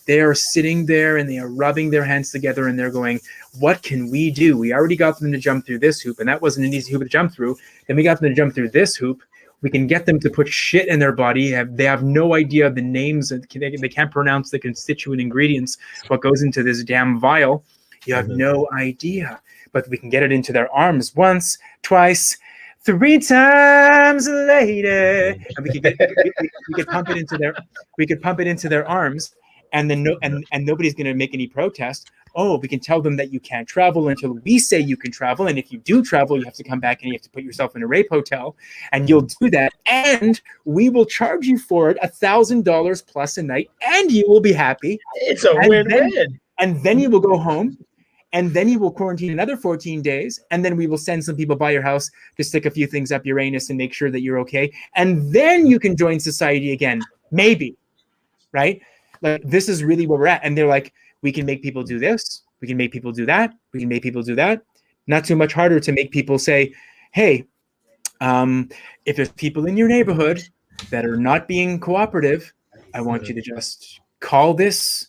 they are sitting there and they are rubbing their hands together and they're going, what can we do? We already got them to jump through this hoop, and that wasn't an easy hoop to jump through. Then we got them to jump through this hoop. We can get them to put shit in their body. They have no idea the names. They can't pronounce the constituent ingredients, what goes into this damn vial. You have no idea. But we can get it into their arms once, twice, 3 times later. And we could pump it into their arms, and then nobody's going to make any protest. Oh, we can tell them that you can't travel until we say you can travel. And if you do travel, you have to come back and you have to put yourself in a rape hotel, and you'll do that. And we will charge you for it $1,000 plus a night, and you will be happy. It's a win-win. And then you will go home, and then you will quarantine another 14 days. And then we will send some people by your house to stick a few things up your anus and make sure that you're okay. And then you can join society again. Maybe, right? Like, this is really where we're at. And they're like, we can make people do this. We can make people do that. We can make people do that. Not too much harder to make people say, hey, if there's people in your neighborhood that are not being cooperative, I want you to just call this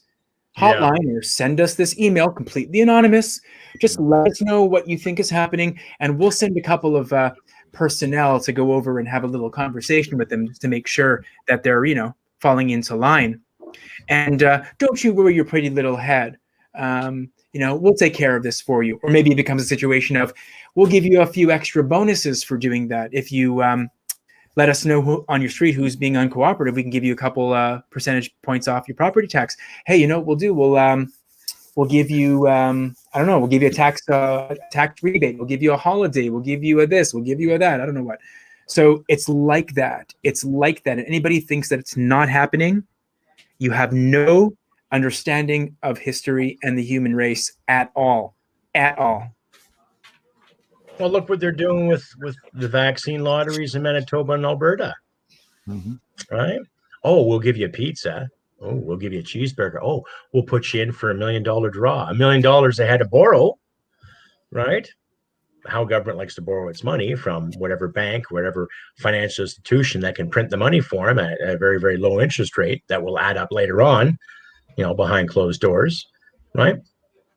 hotline or send us this email, completely anonymous. Just let us know what you think is happening, and we'll send a couple of personnel to go over and have a little conversation with them to make sure that they're, falling into line. And don't you worry your pretty little head. We'll take care of this for you. Or maybe it becomes a situation of, we'll give you a few extra bonuses for doing that. If you let us know who on your street who's being uncooperative, we can give you a couple percentage points off your property tax. Hey, what we'll do? We'll give you, we'll give you a tax rebate. We'll give you a holiday. We'll give you a this. We'll give you a that. I don't know what. So it's like that. It's like that. And anybody thinks that it's not happening, you have no understanding of history and the human race at all. Well, look what they're doing with the vaccine lotteries in Manitoba and Alberta. Right? Oh, we'll give you a pizza. Oh, we'll give you a cheeseburger. Oh, we'll put you in for $1 million draw. $1 million they had to borrow, right? How government likes to borrow its money from whatever bank, whatever financial institution that can print the money for them at a very, very low interest rate that will add up later on, behind closed doors, right?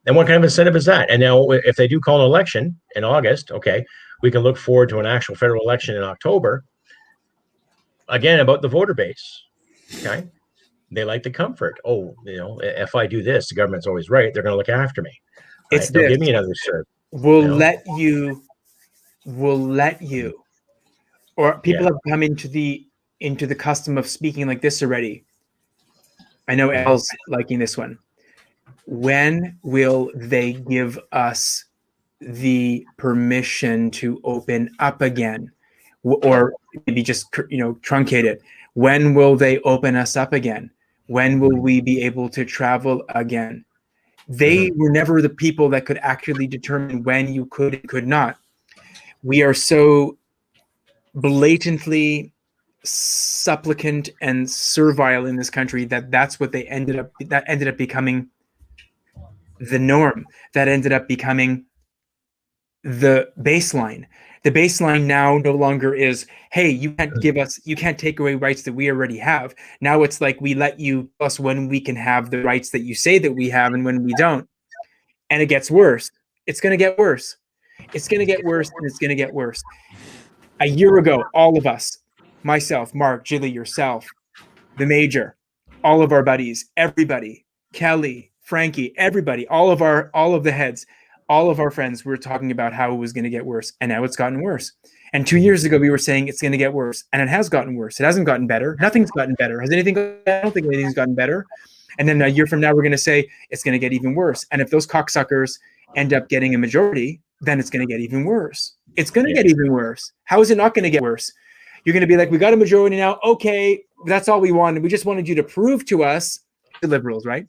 And what kind of incentive is that? And now if they do call an election in August, okay, we can look forward to an actual federal election in October. Again, about the voter base, okay? They like the comfort. Oh, if I do this, the government's always right. They're going to look after me. Right? They'll give me another cert. We'll let you, or people have come into the custom of speaking like this already. I know Elle's liking this one. When will they give us the permission to open up again, or maybe just truncate it? When will they open us up again? When will we be able to travel again? They were never the people that could actually determine when you could and could not. We are so blatantly supplicant and servile in this country that ended up becoming the norm. That ended up becoming the baseline. The baseline now no longer is, hey, you can't take away rights that we already have. Now it's like, we let you tell us when we can have the rights that you say that we have and when we don't. And it gets worse. It's going to get worse. It's going to get worse, and it's going to get worse. A year ago, all of us, myself, Mark, Jilly, yourself, the Major, all of our buddies, everybody, Kelly, Frankie, everybody, all of the heads, all of our friends were talking about how it was going to get worse, and now it's gotten worse. And 2 years ago, we were saying it's going to get worse, and it has gotten worse. It hasn't gotten better. Nothing's gotten better. Has anything? I don't think anything's gotten better. And then a year from now, we're going to say it's going to get even worse. And if those cocksuckers end up getting a majority, then it's going to get even worse. It's going to get even worse. How is it not going to get worse? You're going to be like, we got a majority now. Okay, that's all we wanted. We just wanted you to prove to us, the liberals, right?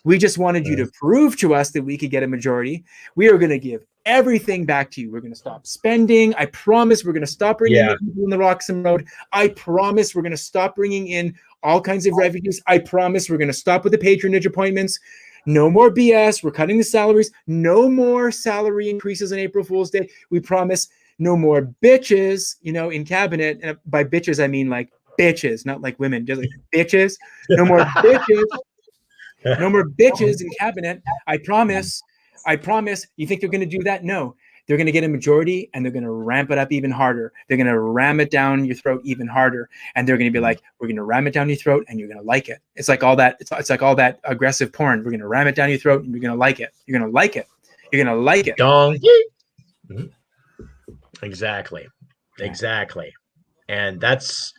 We just wanted you to prove to us that we could get a majority. We are going to give everything back to you. We're going to stop spending. I promise we're going to stop bringing in people in the Roxham Road. I promise we're going to stop bringing in all kinds of refugees. I promise we're going to stop with the patronage appointments. No more BS. We're cutting the salaries. No more salary increases on April Fool's Day. We promise no more bitches, in cabinet. And by bitches, I mean like bitches, not like women, just like bitches. No more bitches. No more bitches in cabinet. I promise. You think they're going to do that? No. They're going to get a majority, and they're going to ramp it up even harder. They're going to ram it down your throat even harder. And they're going to be like, we're going to ram it down your throat, and you're going to like it. It's like all that. It's like all that aggressive porn. We're going to ram it down your throat, and you're going to like it. You're going to like it. You're going to like it. Dong. Exactly. And that's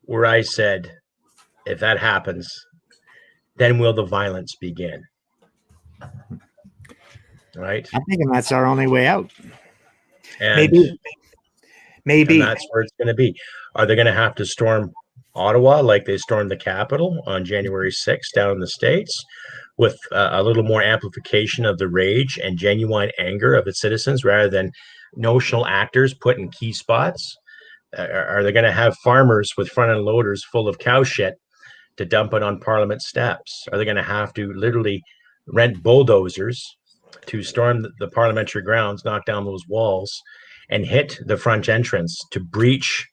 where I said, if that happens, then will the violence begin? Right? I'm thinking that's our only way out. And maybe. And that's where it's going to be. Are they going to have to storm Ottawa like they stormed the Capitol on January 6th down in the States, with a little more amplification of the rage and genuine anger of its citizens rather than notional actors put in key spots? Are they going to have farmers with front-end loaders full of cow shit to dump it on Parliament steps? Are they going to have to literally rent bulldozers to storm the parliamentary grounds, knock down those walls, and hit the front entrance to breach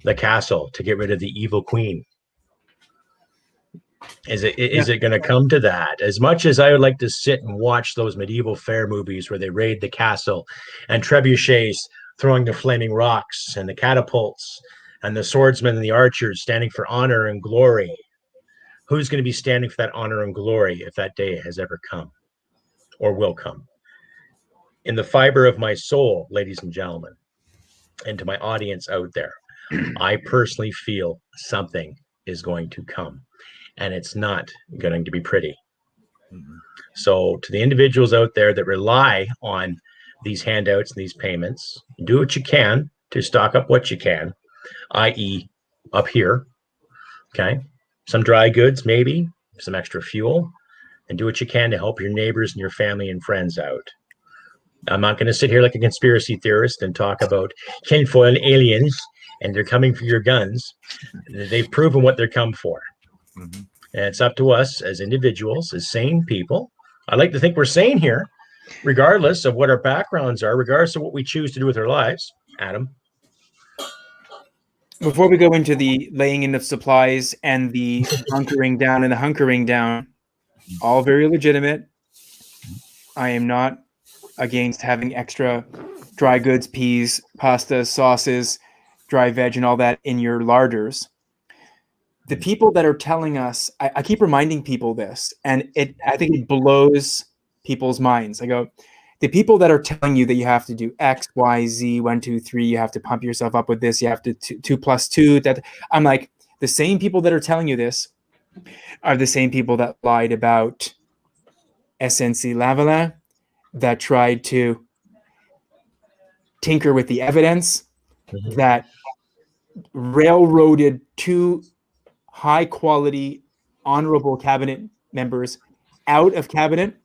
the castle to get rid of the evil queen? Is it going to come to that? As much as I would like to sit and watch those medieval fair movies where they raid the castle and trebuchets throwing the flaming rocks and the catapults and the swordsmen and the archers standing for honor and glory, who's going to be standing for that honor and glory if that day has ever come or will come? In the fiber of my soul, ladies and gentlemen, and to my audience out there, I personally feel something is going to come, and it's not going to be pretty. So to the individuals out there that rely on these handouts and these payments, do what you can to stock up what you can, i.e. up here, okay? Some dry goods, maybe, some extra fuel, and do what you can to help your neighbors and your family and friends out. I'm not going to sit here like a conspiracy theorist and talk about tinfoil aliens and they're coming for your guns. They've proven what they're come for. And it's up to us as individuals, as sane people. I like to think we're sane here, regardless of what our backgrounds are, regardless of what we choose to do with our lives. Adam? Before we go into the laying in of supplies and the hunkering down and the hunkering down, all very legitimate. I am not against having extra dry goods, peas, pasta, sauces, dry veg, and all that in your larders. The people that are telling us, I keep reminding people this, and I think it blows people's minds. I go, the people that are telling you that you have to do X, Y, Z, 1, 2, 3, you have to pump yourself up with this, you have to 2 plus 2. That I'm like, the same people that are telling you this are the same people that lied about SNC Lavalin, that tried to tinker with the evidence, that railroaded 2 high-quality, honorable cabinet members out of cabinet.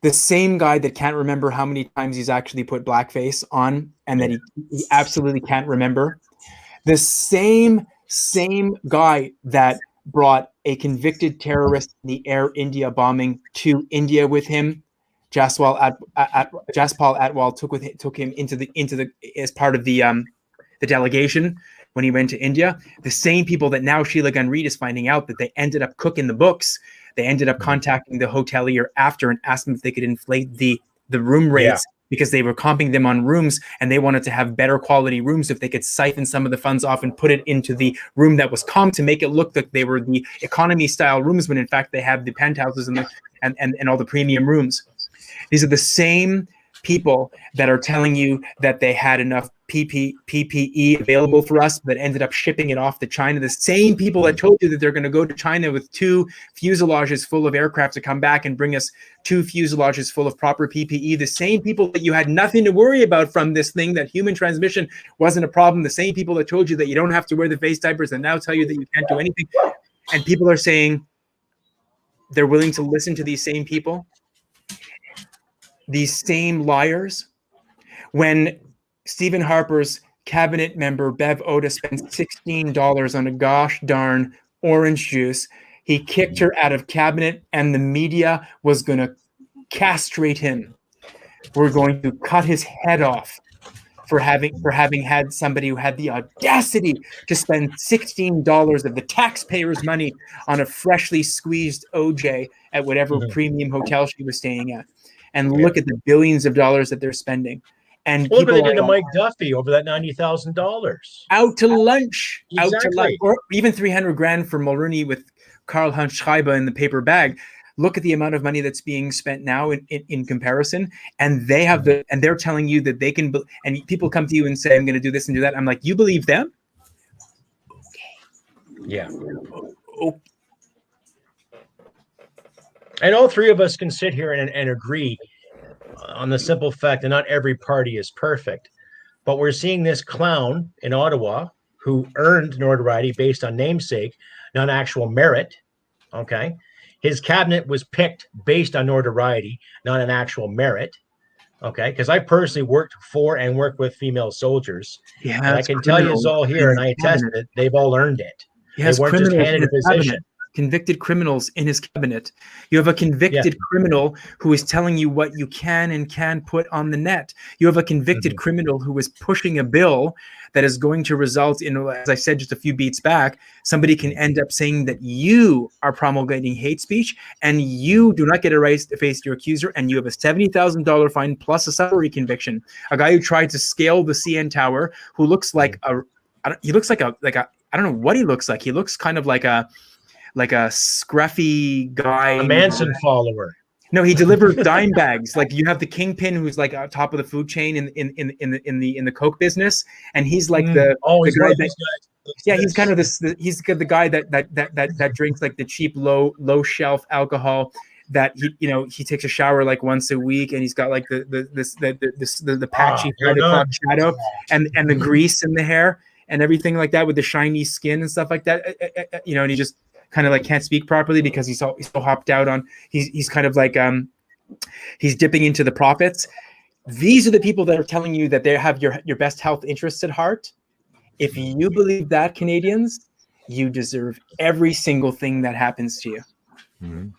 The same guy that can't remember how many times he's actually put blackface on, and that he absolutely can't remember. The same guy that brought a convicted terrorist in the Air India bombing to India with him. Jaspal Atwal took him into the as part of the delegation when he went to India. The same people that now Sheila Gunn-Reid is finding out that they ended up cooking the books. They ended up contacting the hotelier after and asked them if they could inflate the room rates because they were comping them on rooms, and they wanted to have better quality rooms if they could siphon some of the funds off and put it into the room that was comped to make it look like they were the economy style rooms, when in fact they have the penthouses and all the premium rooms. These are the same people that are telling you that they had enough PPE available for us, but ended up shipping it off to China. The same people that told you that they're going to go to China with 2 fuselages full of aircraft to come back and bring us 2 fuselages full of proper PPE. The same people that you had nothing to worry about from this thing, that human transmission wasn't a problem. The same people that told you that you don't have to wear the face diapers and now tell you that you can't do anything. And people are saying they're willing to listen to these same people, these same liars, when Stephen Harper's cabinet member, Bev Oda, spent $16 on a gosh darn orange juice. He kicked her out of cabinet, and the media was going to castrate him. We're going to cut his head off for having had somebody who had the audacity to spend $16 of the taxpayers' money on a freshly squeezed OJ at whatever premium hotel she was staying at. And look at the billions of dollars that they're spending. And look what people they did to Mike Duffy over that $90,000. Out to lunch, exactly. Out to lunch, or even $300,000 for Mulroney with Karl-Heinz Schreiber in the paper bag. Look at the amount of money that's being spent now in comparison, and they have and they're telling you that they can. And people come to you and say, "I'm going to do this and do that." I'm like, you believe them? Okay. Yeah. Oh. And all three of us can sit here and agree on the simple fact that not every party is perfect, but we're seeing this clown in Ottawa who earned notoriety based on namesake, not actual merit. Okay. His cabinet was picked based on notoriety, not an actual merit. Okay. Because I personally worked for and worked with female soldiers. Yeah, and I can tell you all here, and I attest that they've all earned it. They weren't just handed a position. Convicted criminals in his cabinet. You have a convicted criminal who is telling you what you can and can't put on the net. You have a convicted criminal who is pushing a bill that is going to result in, as I said just a few beats back, somebody can end up saying that you are promulgating hate speech and you do not get a right to face your accuser, and you have a $70,000 fine plus a summary conviction. A guy who tried to scale the CN Tower, who looks like I don't know what he looks like. He looks kind of like a scruffy guy, a Manson follower. No, he delivers dime bags. Like, you have the kingpin who's like on top of the food chain in the coke business, and he's like the guy that, he's kind of he's the guy that drinks like the cheap low shelf alcohol that he takes a shower like once a week, and he's got like the patchy shadow and the grease in the hair and everything like that with the shiny skin and stuff like that, and he just kind of like can't speak properly because he's so hopped out on he's kind of like he's dipping into the profits. These are the people that are telling you that they have your best health interests at heart. If you believe that, Canadians, you deserve every single thing that happens to you. Mm-hmm.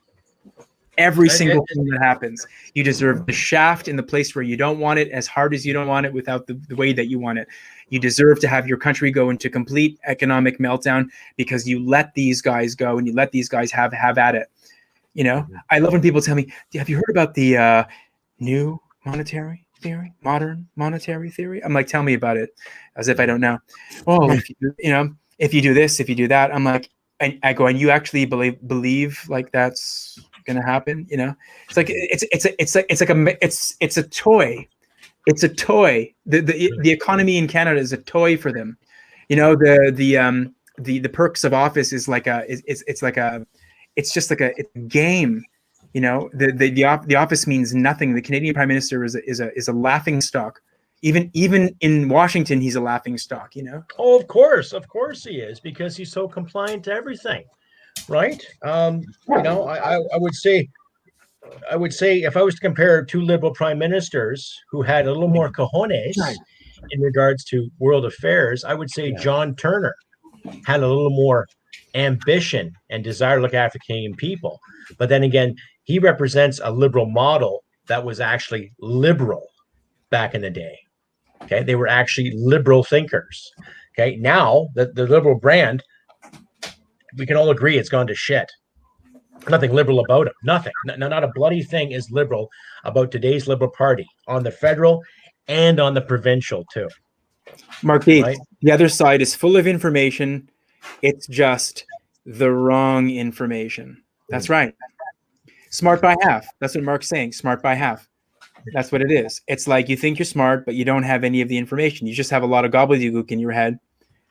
Every single thing that happens. You deserve the shaft in the place where you don't want it, as hard as you don't want it, without the way that you want it. You deserve to have your country go into complete economic meltdown because you let these guys go and you let these guys have at it. I love when people tell me, have you heard about the new monetary theory, modern monetary theory? I'm like, tell me about it, as if I don't know. Oh, if you do this, if you do that, I'm like, I go, and you actually believe like that's gonna happen? It's like it's a toy. It's a toy. The economy in Canada is a toy for them. The perks of office is like it's just like a game. The office means nothing. The Canadian Prime Minister is a laughing stock. Even in Washington, he's a laughing stock. Oh, of course he is, because he's so compliant to everything, right? I would say if I was to compare two liberal prime ministers who had a little more cojones in regards to world affairs, I would say John Turner had a little more ambition and desire to look after Canadian people. But then again, he represents a liberal model that was actually liberal back in the day. Okay, they were actually liberal thinkers. Okay, now the liberal brand, we can all agree it's gone to shit. Nothing liberal about it. Nothing. Not a bloody thing is liberal about today's Liberal Party on the federal and on the provincial too. Mark B, right? The other side is full of information. It's just the wrong information. That's right. Smart by half. That's what Mark's saying. Smart by half. That's what it is. It's like you think you're smart, but you don't have any of the information. You just have a lot of gobbledygook in your head.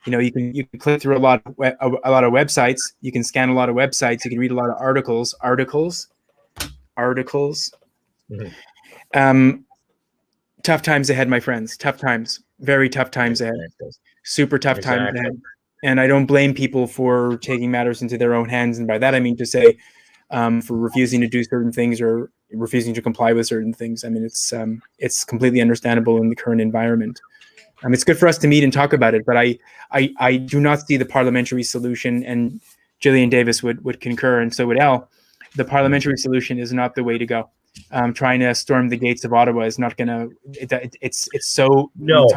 You know, you can click through a lot of websites. You can scan a lot of websites. You can read a lot of articles. Mm-hmm. Tough times ahead, my friends. Tough times. Very tough times ahead. Super tough times ahead. And I don't blame people for taking matters into their own hands. And by that, I mean to say for refusing to do certain things or refusing to comply with certain things. I mean, it's completely understandable in the current environment. It's good for us to meet and talk about it, but I do not see the parliamentary solution, and Gillian Davis would concur, and so would Elle. The parliamentary solution is not the way to go. Trying to storm the gates of Ottawa is not going to. It's so no.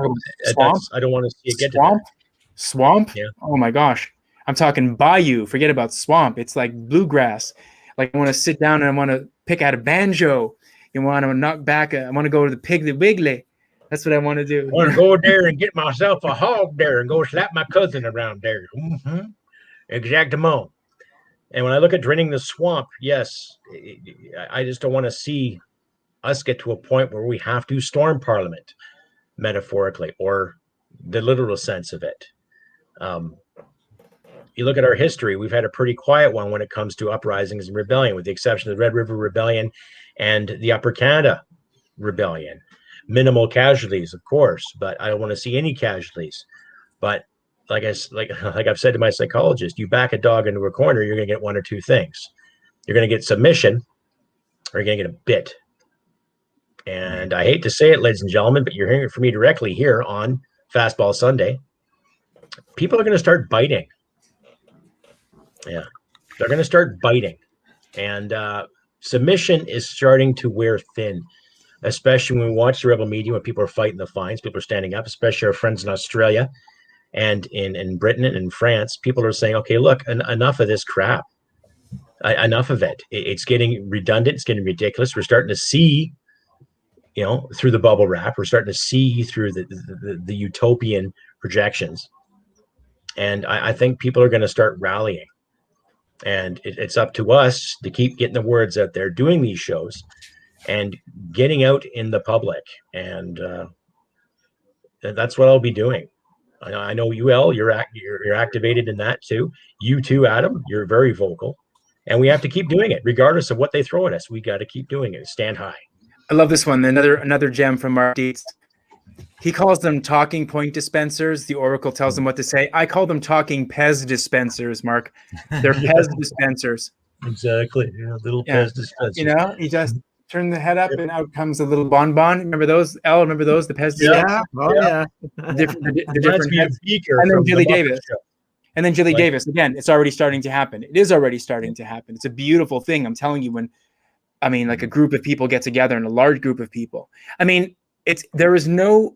Swamp. I don't want to see it get swamp. To that. Swamp. Yeah. Oh my gosh, I'm talking bayou. Forget about swamp. It's like bluegrass. Like I want to sit down and I want to pick out a banjo. You want to knock back. I want to go to the Piggly Wiggly. That's what I want to do. I want to go there and get myself a hog there and go slap my cousin around there. Mm-hmm. Exactamo. And when I look at draining the swamp, yes, I just don't want to see us get to a point where we have to storm Parliament, metaphorically, or the literal sense of it. You look at our history, we've had a pretty quiet one when it comes to uprisings and rebellion, with the exception of the Red River Rebellion and the Upper Canada Rebellion. Minimal casualties, of course, but I don't want to see any casualties. But like I've said to my psychologist, you back a dog into a corner, you're going to get one or two things. You're going to get submission, or you're going to get a bit. And I hate to say it, ladies and gentlemen, but you're hearing it from me directly here on Fastball Sunday. People are going to start biting. Yeah, they're going to start biting. And submission is starting to wear thin, especially when we watch the rebel media, when people are fighting the fines, people are standing up, especially our friends in Australia and in Britain and in France. People are saying, okay, look, enough of this crap. Enough of it. It's getting redundant. It's getting ridiculous. We're starting to see, through the bubble wrap. We're starting to see through the utopian projections. And I think people are going to start rallying. And it's up to us to keep getting the words out there, doing these shows, and getting out in the public. And that's what I'll be doing. I know you, Elle, you're activated in that too. You too, Adam, you're very vocal. And we have to keep doing it, regardless of what they throw at us. We got to keep doing it. Stand high. I love this one. Another gem from Mark Dietz. He calls them talking point dispensers. The Oracle tells them what to say. I call them talking Pez dispensers, Mark. They're Pez dispensers. Exactly. Little Pez dispensers. You just turn the head up and out comes a little bonbon. Remember those? Elle, remember those? The Pez dispensers? Yeah. Oh, yeah. The different heads. And then Jilly Davis. And then Jilly Davis. Again, it's already starting to happen. It is already starting to happen. It's a beautiful thing. I'm telling you, when like a group of people get together, and a large group of people. There is no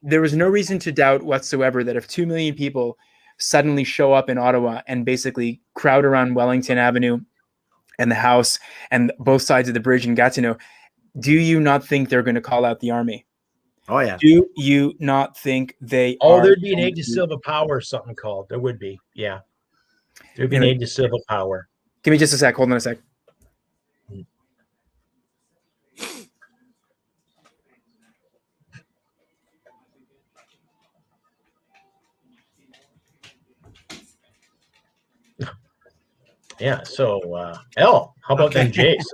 reason to doubt whatsoever that if 2 million people suddenly show up in Ottawa and basically crowd around Wellington Avenue and the House and both sides of the bridge in Gatineau, do you not think they're going to call out the army? Oh, yeah. Do you not think they are? Oh, there'd be an aid to civil power, something called. There would be. Yeah. There'd be an aid to civil power. Give me just a sec. Hold on a sec. Yeah, so Elle, how about them Jays?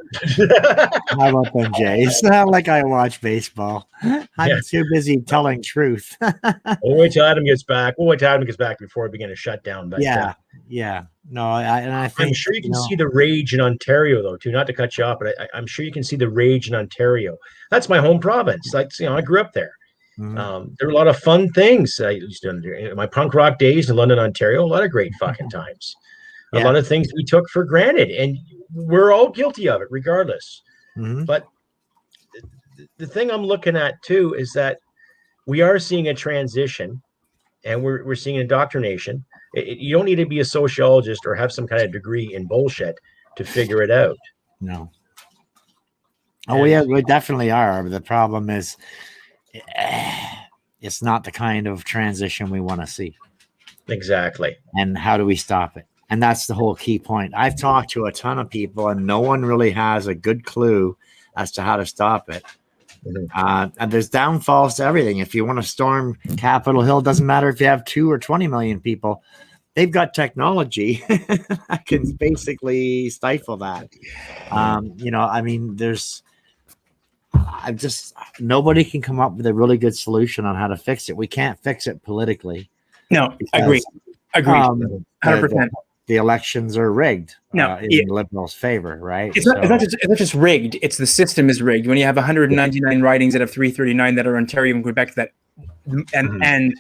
How about them Jays? Not like I watch baseball. I'm too busy telling truth. We'll wait till Adam gets back. Before we begin to shut down. But yeah. No, I think I'm sure you can see the rage in Ontario, though, too. Not to cut you off, but I'm sure you can see the rage in Ontario. That's my home province. Like, I grew up there. Mm-hmm. There were a lot of fun things I used to do. In my punk rock days in London, Ontario, a lot of great fucking times. A lot of things we took for granted, and we're all guilty of it, regardless. Mm-hmm. But the thing I'm looking at too is that we are seeing a transition, and we're seeing indoctrination. You don't need to be a sociologist or have some kind of degree in bullshit to figure it out. No. Oh, we definitely are. The problem is, it's not the kind of transition we want to see. Exactly. And how do we stop it? And that's the whole key point. I've talked to a ton of people, and no one really has a good clue as to how to stop it. And there's downfalls to everything. If you want to storm Capitol Hill, doesn't matter if you have 2 or 20 million people. They've got technology that can basically stifle that. Nobody can come up with a really good solution on how to fix it. We can't fix it politically. No, agreed. 100%. The elections are rigged in the Liberals' favor, right? It's not just rigged. It's the system is rigged. When you have 199 ridings out of 339 that are Ontario and Quebec, and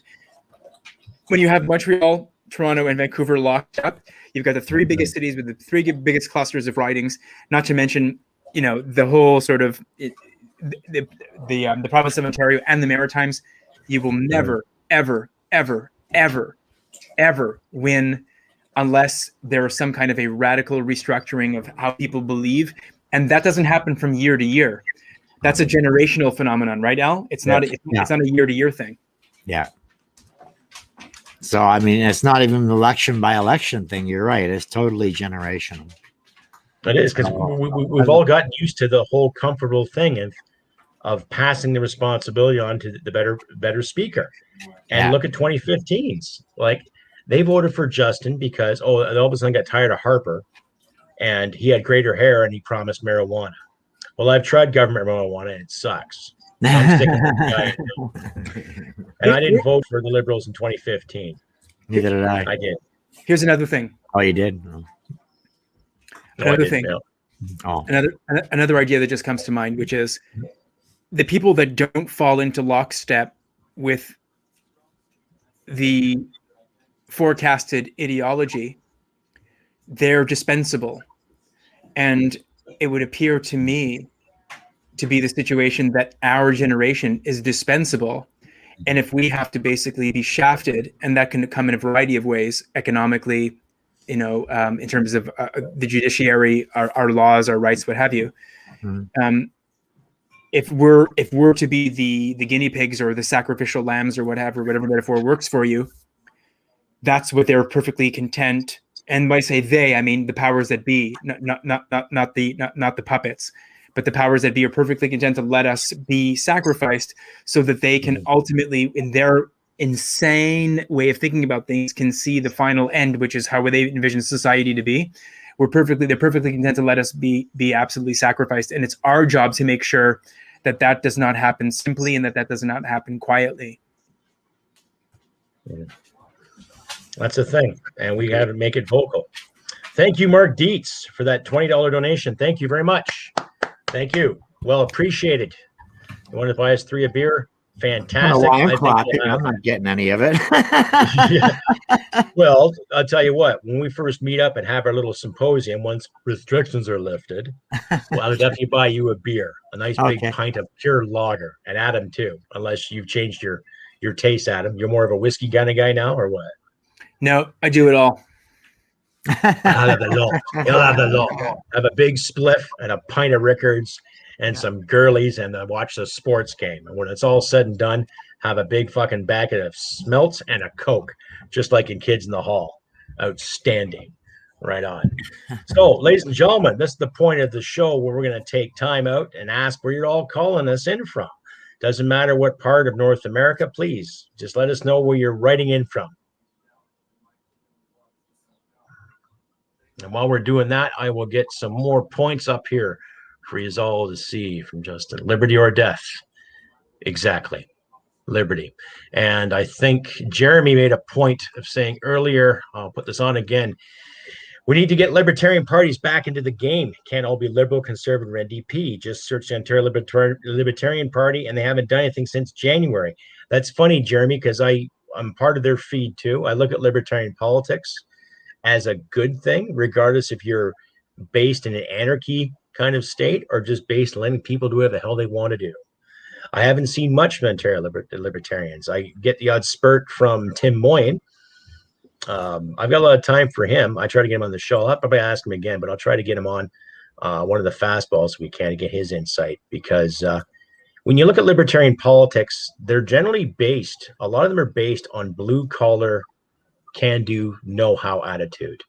when you have Montreal, Toronto, and Vancouver locked up, you've got the 3 biggest cities with the 3 biggest clusters of ridings. Not to mention, the whole sort of the province of Ontario and the Maritimes. You will never, ever, ever, ever, ever win unless there is some kind of a radical restructuring of how people believe. And that doesn't happen from year to year. That's a generational phenomenon, right, Al? It's not a year-to-year thing. Yeah. So, I mean, it's not even an election by election thing. You're right. It's totally generational. It is, because we've all gotten used to the whole comfortable thing of passing the responsibility on to the better speaker. And look at 2015s. Like, they voted for Justin because, they all of a sudden got tired of Harper, and he had greater hair and he promised marijuana. Well, I've tried government marijuana and it sucks. I'm sticking with the guy. And I didn't vote for the Liberals in 2015. Neither did I. I did. Here's another thing. Oh, you did? Oh. Another thing. Oh. Another idea that just comes to mind, which is the people that don't fall into lockstep with the forecasted ideology, they're dispensable. And it would appear to me to be the situation that our generation is dispensable. And if we have to basically be shafted, and that can come in a variety of ways, economically, in terms of the judiciary, our laws, our rights, what have you. If we're to be the guinea pigs or the sacrificial lambs or whatever metaphor works for you, that's what they're perfectly content. And when I say they, I mean the powers that be, not the puppets, but the powers that be are perfectly content to let us be sacrificed so that they can ultimately, in their insane way of thinking about things, can see the final end, which is how they envision society to be. They're perfectly content to let us be absolutely sacrificed. And it's our job to make sure that does not happen simply and that does not happen quietly. Yeah. That's the thing. And we have to make it vocal. Thank you, Mark Dietz, for that $20 donation. Thank you very much. Thank you. Well appreciated. You want to buy us 3 a beer? Fantastic. I'm not getting any of it. Yeah. Well, I'll tell you what, when we first meet up and have our little symposium, once restrictions are lifted, well, I'll definitely buy you a beer, a nice big pint of pure lager, and Adam too, unless you've changed your taste, Adam. You're more of a whiskey kind of guy now, or what? No, I do it all. I'll have the lot. You'll have the lot. Have a big spliff and a pint of Rickards and some girlies, and watch the sports game. And when it's all said and done, have a big fucking bucket of smelts and a Coke, just like in Kids in the Hall. Outstanding. Right on. So, ladies and gentlemen, this is the point of the show where we're going to take time out and ask where you're all calling us in from. Doesn't matter what part of North America, please. Just let us know where you're writing in from. And while we're doing that, I will get some more points up here for you all to see from Justin. Liberty or death? Exactly. Liberty. And I think Jeremy made a point of saying earlier, I'll put this on again, we need to get libertarian parties back into the game. Can't all be liberal, conservative, or NDP. Just search the Ontario Libertarian Party, and they haven't done anything since January. That's funny, Jeremy, because I'm part of their feed too. I look at libertarian politics as a good thing, regardless if you're based in an anarchy kind of state or just based on letting people do whatever the hell they want to do. I haven't seen much of Ontario libertarians. I get the odd spurt from Tim Moyen. I've got a lot of time for him. I try to get him on the show. I'll probably ask him again, but I'll try to get him on one of the fastballs we can to get his insight, because when you look at libertarian politics, they're generally based, a lot of them are based on blue collar, can do, know how attitude.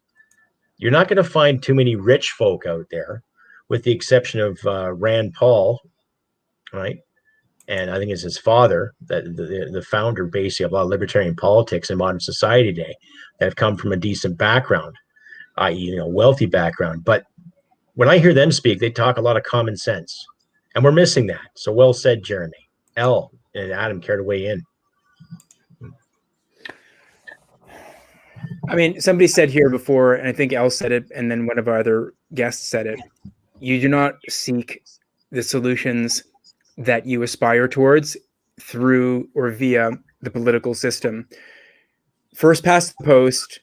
You're not going to find too many rich folk out there, with the exception of Rand Paul, right? And I think it's his father, that the founder basically of a lot of libertarian politics in modern society today, that have come from a decent background, i.e., wealthy background. But when I hear them speak, they talk a lot of common sense, and we're missing that. So well said, Jeremy. Elle and Adam, care to weigh in? I mean, somebody said here before, and I think Elle said it, and then one of our other guests said it. You do not seek the solutions that you aspire towards through or via the political system. First past the post,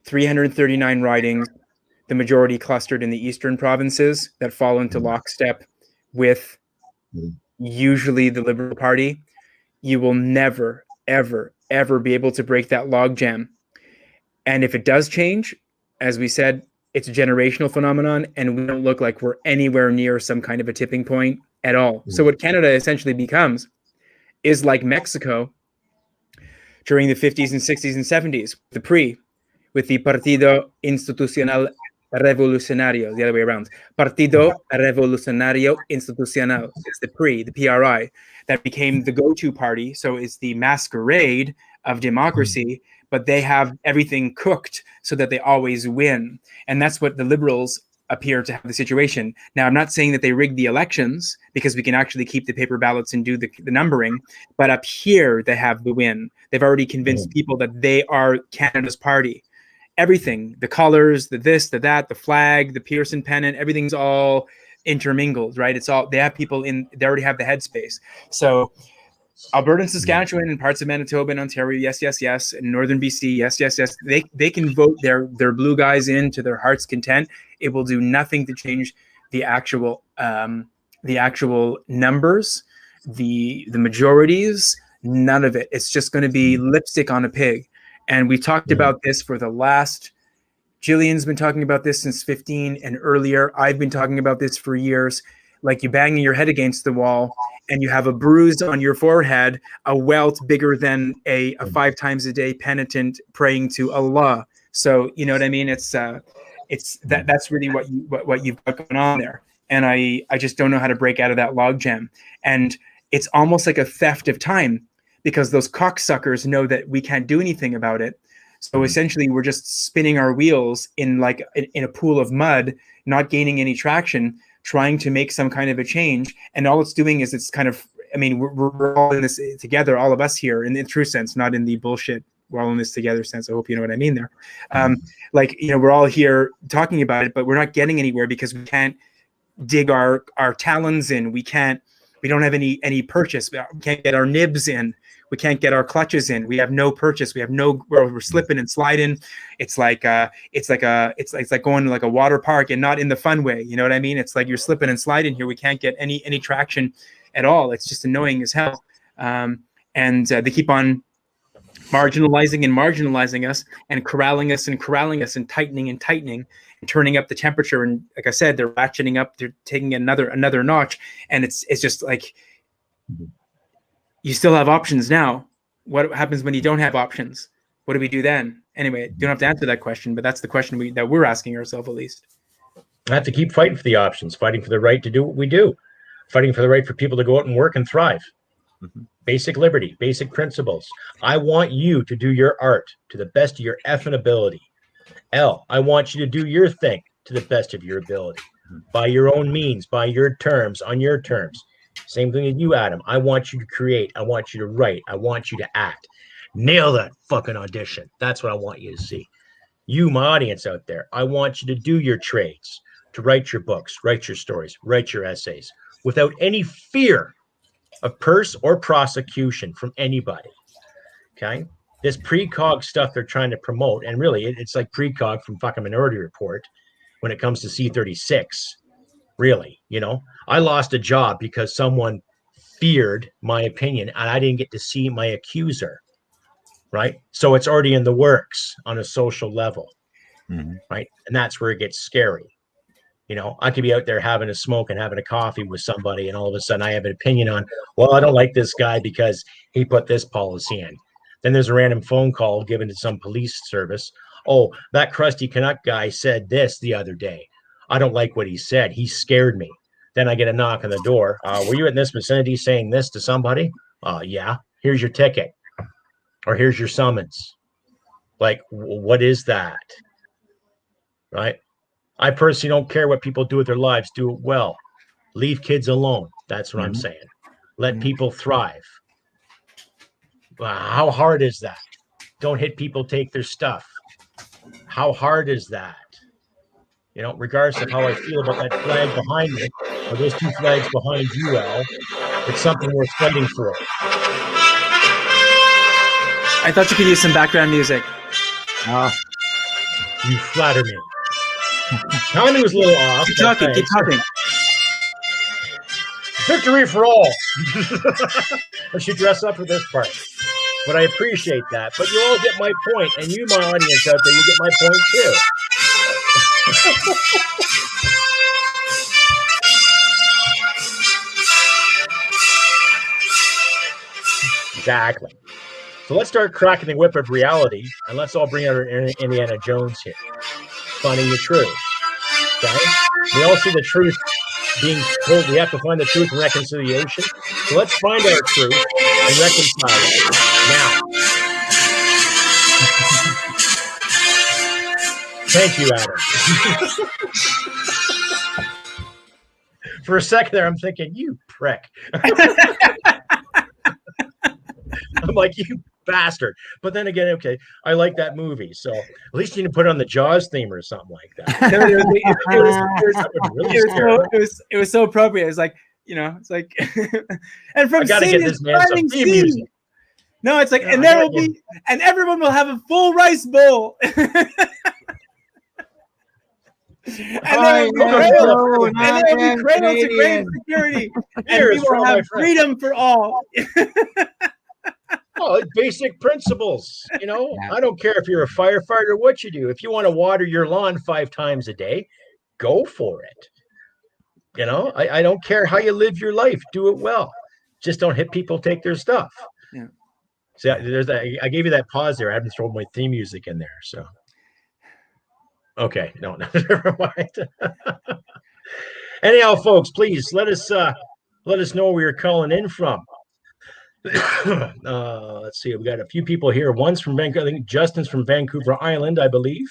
339 ridings, the majority clustered in the eastern provinces that fall into lockstep with usually the Liberal Party. You will never, ever, ever be able to break that logjam. And if it does change, as we said, it's a generational phenomenon, and we don't look like we're anywhere near some kind of a tipping point at all. So what Canada essentially becomes is like Mexico during the 50s and 60s and 70s, the PRI, with the Partido Institucional Revolucionario, the other way around. Partido Revolucionario Institucional. It's the PRI, the PRI, that became the go-to party. So it's the masquerade of democracy, but they have everything cooked so that they always win. And that's what the Liberals appear to have the situation. Now, I'm not saying that they rigged the elections, because we can actually keep the paper ballots and do the numbering, but up here they have the win. They've already convinced people that they are Canada's party. Everything, the colors, the this, the that, the flag, the Pearson pennant, everything's all intermingled, right? It's all, they have people in, they already have the headspace. So Alberta and Saskatchewan and parts of Manitoba and Ontario, yes, yes, yes. And Northern BC, yes, yes, yes. They can vote their blue guys in to their heart's content. It will do nothing to change the actual numbers, the majorities, none of it. It's just going to be lipstick on a pig. And we talked about this for the last, Jillian's been talking about this since 15 and earlier. I've been talking about this for years. Like, you banging your head against the wall and you have a bruise on your forehead, a welt bigger than a 5 times a day penitent praying to Allah. So, you know what I mean? It's that's really what you've got going on there. And I just don't know how to break out of that logjam. And it's almost like a theft of time, because those cocksuckers know that we can't do anything about it. So essentially, we're just spinning our wheels in a pool of mud, not gaining any traction, trying to make some kind of a change. And all it's doing is it's kind of, I mean, we're all in this together, all of us here, in the true sense, not in the bullshit, we're all in this together sense. I hope you know what I mean there. We're all here talking about it, but we're not getting anywhere because we can't dig our talons in. We don't have any purchase. We can't get our nibs in. We can't get our clutches in. We have no purchase. We have no, we're slipping and sliding. It's like going to like a water park, and not in the fun way. You know what I mean? It's like you're slipping and sliding here. We can't get any traction at all. It's just annoying as hell. And they keep on marginalizing us and corralling us and tightening and turning up the temperature. And like I said, they're ratcheting up. They're taking another notch. And it's just like, you still have options now. What happens when you don't have options? What do we do then? Anyway, you don't have to answer that question, but that's the question that we're asking ourselves, at least. I have to keep fighting for the options, fighting for the right to do what we do, fighting for the right for people to go out and work and thrive. Basic liberty, basic principles. I want you to do your art to the best of your effing ability. Elle, I want you to do your thing to the best of your ability, by your own means, by your terms, on your terms. Same thing with you, Adam. I want you to create. I want you to write. I want you to act. Nail that fucking audition. That's what I want you to see. You, my audience out there, I want you to do your trades, to write your books, write your stories, write your essays without any fear of purse or prosecution from anybody. Okay? This precog stuff they're trying to promote, and really it's like precog from fucking Minority Report when it comes to C-36. Really, I lost a job because someone feared my opinion and I didn't get to see my accuser, right? So it's already in the works on a social level, right? And that's where it gets scary. You know, I could be out there having a smoke and having a coffee with somebody, and all of a sudden I have an opinion on, well, I don't like this guy because he put this policy in. Then there's a random phone call given to some police service. Oh, that Crusty Canuck guy said this the other day. I don't like what he said. He scared me. Then I get a knock on the door. Were you in this vicinity saying this to somebody? Yeah. Here's your ticket. Or here's your summons. Like, what is that? Right? I personally don't care what people do with their lives. Do it well. Leave kids alone. That's what I'm saying. Let people thrive. How hard is that? Don't hit people, take their stuff. How hard is that? You know, regardless of how I feel about that flag behind me, or those two flags behind you, Elle, it's something worth fighting for. I thought you could use some background music. You flatter me. Timing was a little off. Keep talking. Keep talking. Victory for all. I should dress up for this part. But I appreciate that. But you all get my point, and you, my audience out there, you get my point too. Exactly. So let's start cracking the whip of reality, and let's all bring out our Indiana Jones here. Finding the truth. Okay? We all see the truth being told. We have to find the truth and reconciliation. So let's find our truth and reconcile it now. Thank you, Adam. For a second there, I'm thinking, you prick. I'm like, you bastard. It again, okay, I like that movie. So at least you can put on the Jaws theme or something like that. It was so appropriate. It's like, you know, it's like, and from I gotta get this man some theme music. No, it's like, and there will be, and everyone will have a full rice bowl. And there will be cradle to grave security, and we will have freedom for all. Oh, basic principles. You know, I don't care if you're a firefighter, what you do. If you want to water your lawn 5 times a day, go for it. You know, I don't care how you live your life. Do it well. Just don't hit people, take their stuff. Yeah. So there's that. I gave you that pause there. I haven't thrown my theme music in there. So, okay, no, never mind. Anyhow, folks, please let us know where you're calling in from. Let's see. We got a few people here. One's from Vancouver. I think Justin's from Vancouver Island, I believe.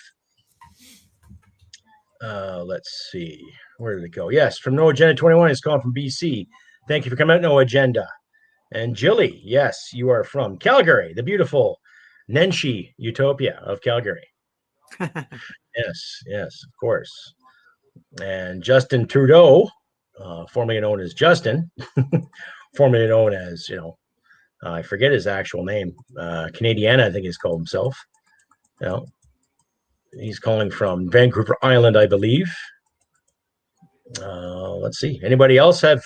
Let's see. Where did it go? Yes, from No Agenda 21. He's calling from BC. Thank you for coming out, No Agenda. And Jilly, yes, you are from Calgary, the beautiful Nenshi Utopia of Calgary. Yes, of course. And Justin Trudeau, formerly known as Justin, formerly known as, I forget his actual name. Canadiana, I think he's called himself. He's calling from Vancouver Island, I believe. Let's see. Anybody else have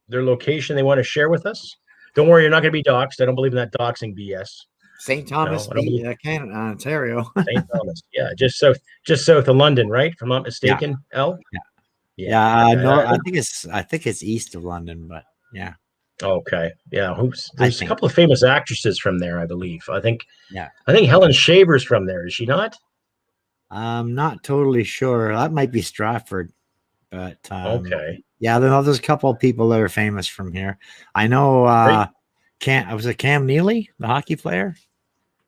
their location they want to share with us? Don't worry, you're not going to be doxxed. I don't believe in that doxing BS. St. Thomas, Canada, Ontario. St. Thomas, yeah, just south of London, right? If I'm not mistaken, Elle? Yeah. No, I think it's east of London, but yeah. Okay, yeah. There's a couple of famous actresses from there, I believe. I think Helen Shaver's from there. Is she not? I'm not totally sure. That might be Stratford, but okay. Yeah, there's a couple of people that are famous from here. I know. Was it Cam Neely, the hockey player?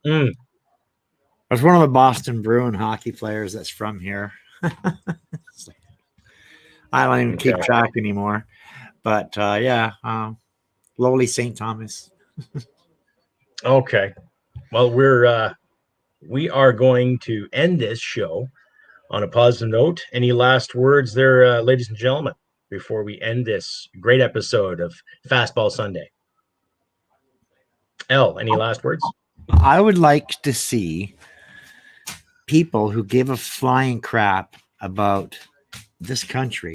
It was one of the Boston Bruin hockey players that's from here. I don't even keep track anymore. But lowly St. Thomas. Okay. Well, we are going to end this show on a positive note. Any last words there, ladies and gentlemen, before we end this great episode of Fastball Sunday? Elle, any last words? I would like to see people who give a flying crap about this country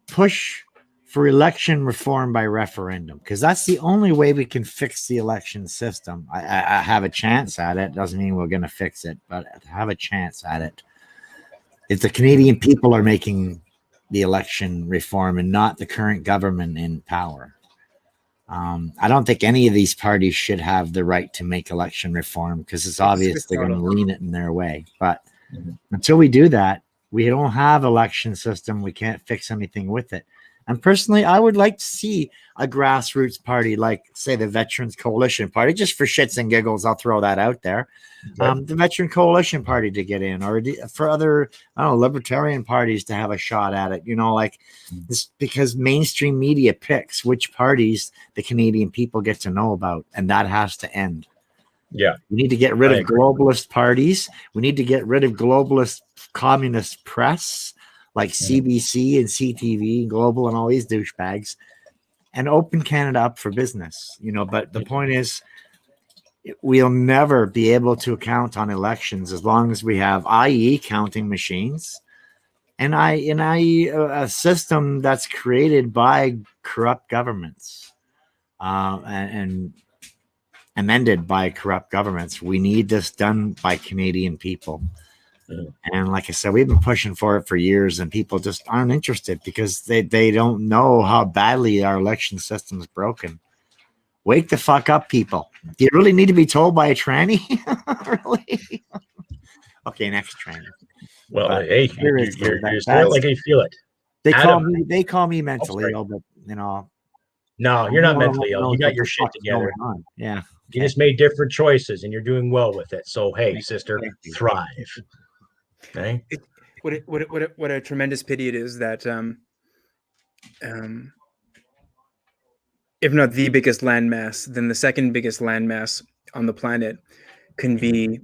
push for election reform by referendum, because that's the only way we can fix the election system. I have a chance at it. Doesn't mean we're going to fix it, but I have a chance at it. If the Canadian people are making the election reform and not the current government in power. I don't think any of these parties should have the right to make election reform because it's obvious they're going to lean it in their way. But until we do that, we don't have election system. We can't fix anything with it. And personally, I would like to see a grassroots party like, say, the Veterans Coalition Party, just for shits and giggles. I'll throw that out there. The Veteran Coalition Party to get in, or for other, I don't know, libertarian parties to have a shot at it. You know, like this, because mainstream media picks which parties the Canadian people get to know about, and that has to end. Yeah, we need to get rid of globalist parties. We need to get rid of globalist communist press like CBC and CTV, Global, and all these douchebags, and open Canada up for business. You know, but the point is, we'll never be able to count on elections as long as we have IE counting machines and a system that's created by corrupt governments and amended by corrupt governments. We need this done by Canadian people. And like I said, we've been pushing for it for years, and people just aren't interested because they don't know how badly our election system is broken. Wake the fuck up, people. Do you really need to be told by a tranny? Really? Okay, next tranny. Well, hey, you're saying like you feel it. They call me mentally ill, but you know. No, you're not mentally ill. You got your shit together. Yeah. Okay. You just made different choices, and you're doing well with it. So, hey, sister, thrive. Okay. What a tremendous pity it is that, if not the biggest landmass, then the second biggest landmass on the planet can be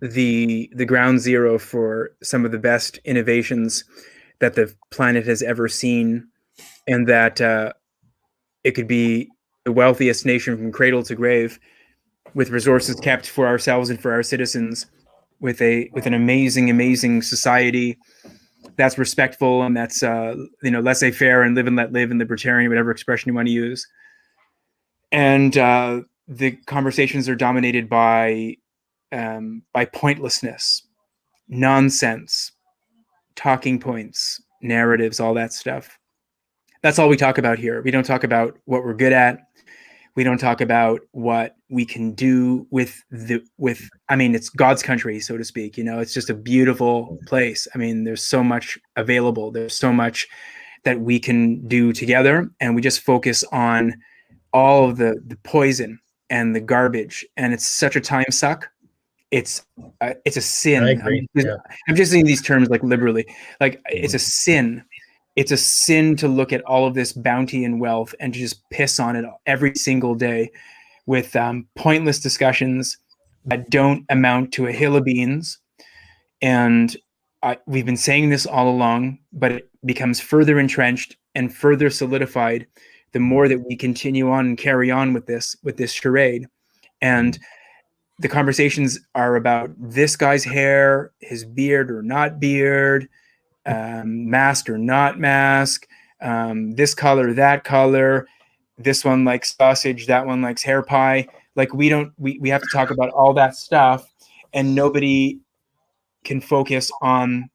the ground zero for some of the best innovations that the planet has ever seen, and that it could be the wealthiest nation from cradle to grave, with resources kept for ourselves and for our citizens, with an amazing society that's respectful and that's laissez-faire and live and let live, and libertarian, whatever expression you want to use. And the conversations are dominated by pointlessness, nonsense, talking points, narratives, all that stuff. That's all we talk about here. We don't talk about what we're good at. We don't talk about what we can do with it's God's country, so to speak. You know, it's just a beautiful place. I mean, there's so much available. There's so much that we can do together, and we just focus on all of the poison and the garbage. And it's such a time suck. It's a sin. I agree. I'm just saying these terms like liberally. Like, it's a sin. It's a sin to look at all of this bounty and wealth and to just piss on it every single day with pointless discussions that don't amount to a hill of beans. And we've been saying this all along, but it becomes further entrenched and further solidified the more that we continue on and carry on with this charade. And the conversations are about this guy's hair, his beard or not beard, mask or not mask, this color, that color, this one likes sausage, that one likes hair pie. Like, we have to talk about all that stuff, and nobody can focus on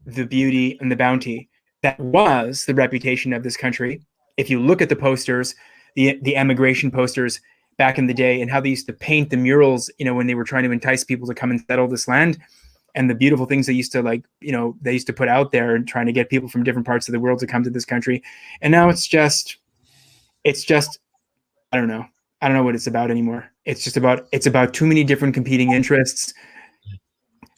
the beauty and the bounty that was the reputation of this country. If you look at the posters, the emigration posters back in the day, and how they used to paint the murals, you know, when they were trying to entice people to come and settle this land, and the beautiful things they used to put out there and trying to get people from different parts of the world to come to this country. And now it's just, I don't know what it's about anymore. It's about too many different competing interests,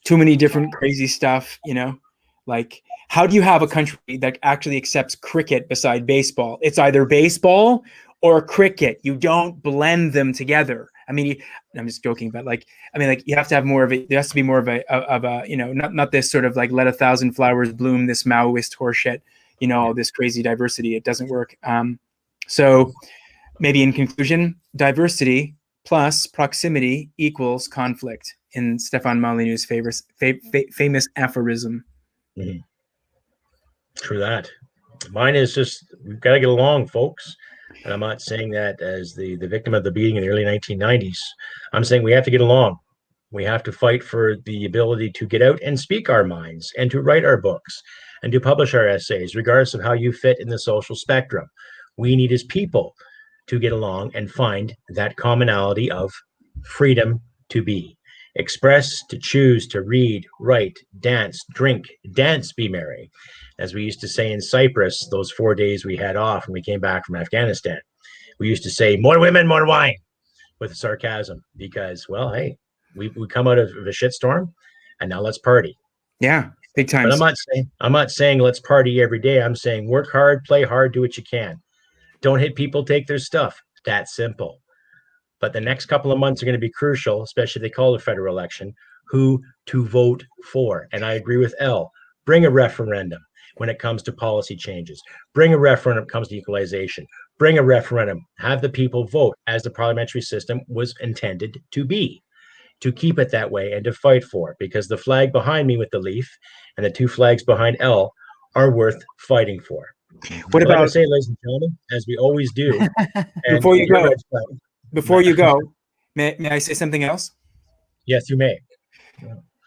too many different crazy stuff, you know, like, how do you have a country that actually accepts cricket beside baseball? It's either baseball or cricket. You don't blend them together. I mean, I'm just joking, but you have to have more of it. There has to be more of a you know, not this sort of like let 1,000 flowers bloom, this Maoist horseshit, you know, all this crazy diversity. It doesn't work. So maybe in conclusion, diversity plus proximity equals conflict, in Stefan Molyneux's famous aphorism. Mm-hmm. True that. Mine is just, we've got to get along, folks. And I'm not saying that as the victim of the beating in the early 1990s. I'm saying we have to get along. We have to fight for the ability to get out and speak our minds and to write our books and to publish our essays, regardless of how you fit in the social spectrum. We need as people to get along and find that commonality of freedom to be. Express, to choose, to read, write, dance, drink, dance, be merry. As we used to say in Cyprus, those 4 days we had off when we came back from Afghanistan, we used to say, more women, more wine, with sarcasm, because, well, hey, we come out of a shitstorm and now let's party. Yeah, big time. But I'm not saying let's party every day. I'm saying work hard, play hard, do what you can. Don't hit people, take their stuff. That simple. But the next couple of months are going to be crucial, especially if they call the federal election, who to vote for. And I agree with Elle. Bring a referendum when it comes to policy changes. Bring a referendum when it comes to equalization. Bring a referendum. Have the people vote as the parliamentary system was intended to be, to keep it that way and to fight for it. Because the flag behind me with the leaf and the two flags behind Elle are worth fighting for. What about, like I say, ladies and gentlemen, as we always do. Before you go, may I say something else? Yes, you may.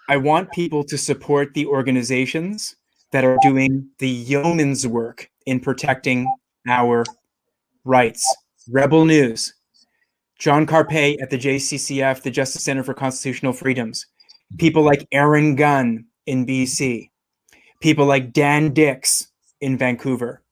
I want people to support the organizations that are doing the yeoman's work in protecting our rights. Rebel News, John Carpay at the JCCF, the Justice Center for Constitutional Freedoms, people like Aaron Gunn in BC, people like Dan Dix in Vancouver.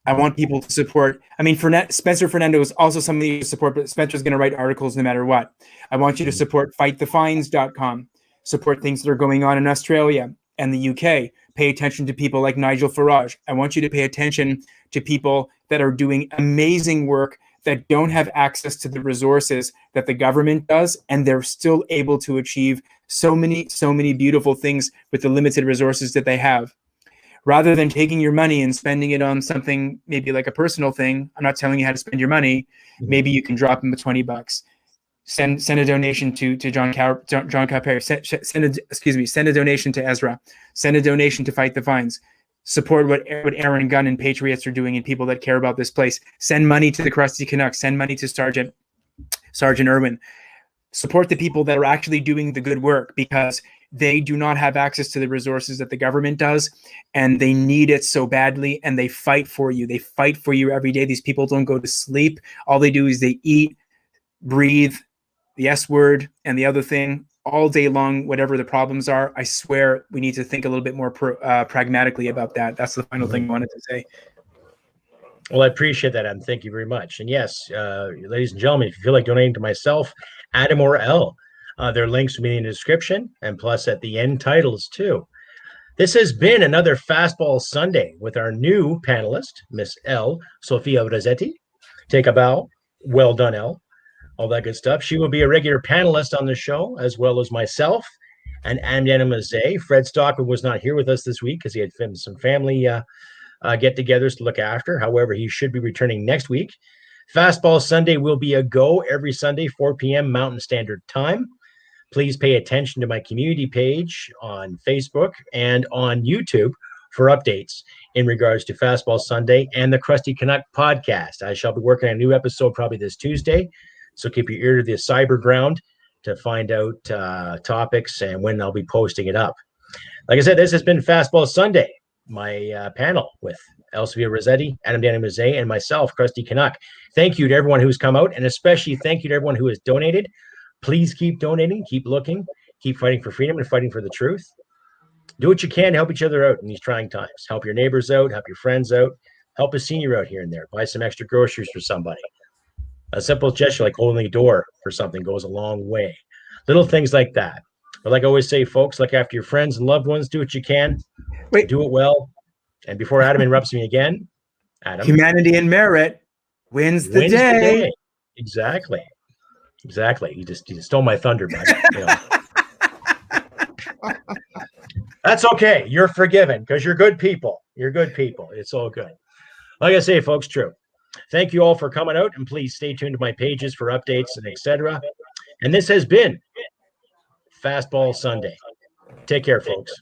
I want people to support. I mean, Spencer Fernando is also somebody to support, but Spencer's going to write articles no matter what. I want you to support fightthefines.com, support things that are going on in Australia and the UK. Pay attention to people like Nigel Farage. I want you to pay attention to people that are doing amazing work that don't have access to the resources that the government does, and they're still able to achieve so many beautiful things with the limited resources that they have. Rather than taking your money and spending it on something maybe like a personal thing, I'm not telling you how to spend your money. Maybe you can drop him $20. Send a donation to John Carpay. Send a donation to Ezra. Send a donation to Fight the Fines. Support what Aaron Gunn and Patriots are doing and people that care about this place. Send money to the Crusty Canuck. Send money to Sergeant Irwin. Support the people that are actually doing the good work, because they do not have access to the resources that the government does, and they need it so badly, and they fight for you. They fight for you every day. These people don't go to sleep. All they do is they eat, breathe, the S word, and the other thing all day long, whatever the problems are. I swear we need to think a little bit more pragmatically about that. That's the final thing I wanted to say. Well, I appreciate that, Adam. Thank you very much. And yes, ladies and gentlemen, if you feel like donating to myself, Adam or Elle, there are links to me in the description, and plus at the end titles too. This has been another Fastball Sunday with our new panelist, Miss Elle Sophia Rosetti. Take a bow. Well done, Elle. All that good stuff. She will be a regular panelist on the show, as well as myself and Daniel Mezei. Fred Stockman was not here with us this week because he had some family get-togethers to look after. However, he should be returning next week. Fastball Sunday will be a go every Sunday, 4 p.m. Mountain Standard Time. Please pay attention to my community page on Facebook and on YouTube for updates in regards to Fastball Sunday and the Crusty Canuck podcast. I shall be working on a new episode probably this Tuesday, so keep your ear to the cyber ground to find out topics and when I'll be posting it up. Like I said, this has been Fastball Sunday, my panel with Elle Sophia Rosetti, Daniel Mezei, and myself, Crusty Canuck. Thank you to everyone who's come out, and especially thank you to everyone who has donated. Please keep donating, keep looking, keep fighting for freedom and fighting for the truth. Do what you can to help each other out in these trying times. Help your neighbors out, help your friends out, help a senior out here and there. Buy some extra groceries for somebody. A simple gesture like holding a door for something goes a long way. Little things like that. But like I always say, folks, look after your friends and loved ones. Do what you can. Do it well. And before Adam interrupts me again, Adam. Humanity and merit wins the day. Exactly. He just stole my thunder, bud. You know. That's okay. You're forgiven because you're good people. You're good people. It's all good. Like I say, folks, true. Thank you all for coming out, and please stay tuned to my pages for updates and etc. And this has been Fastball Sunday. Take care, folks.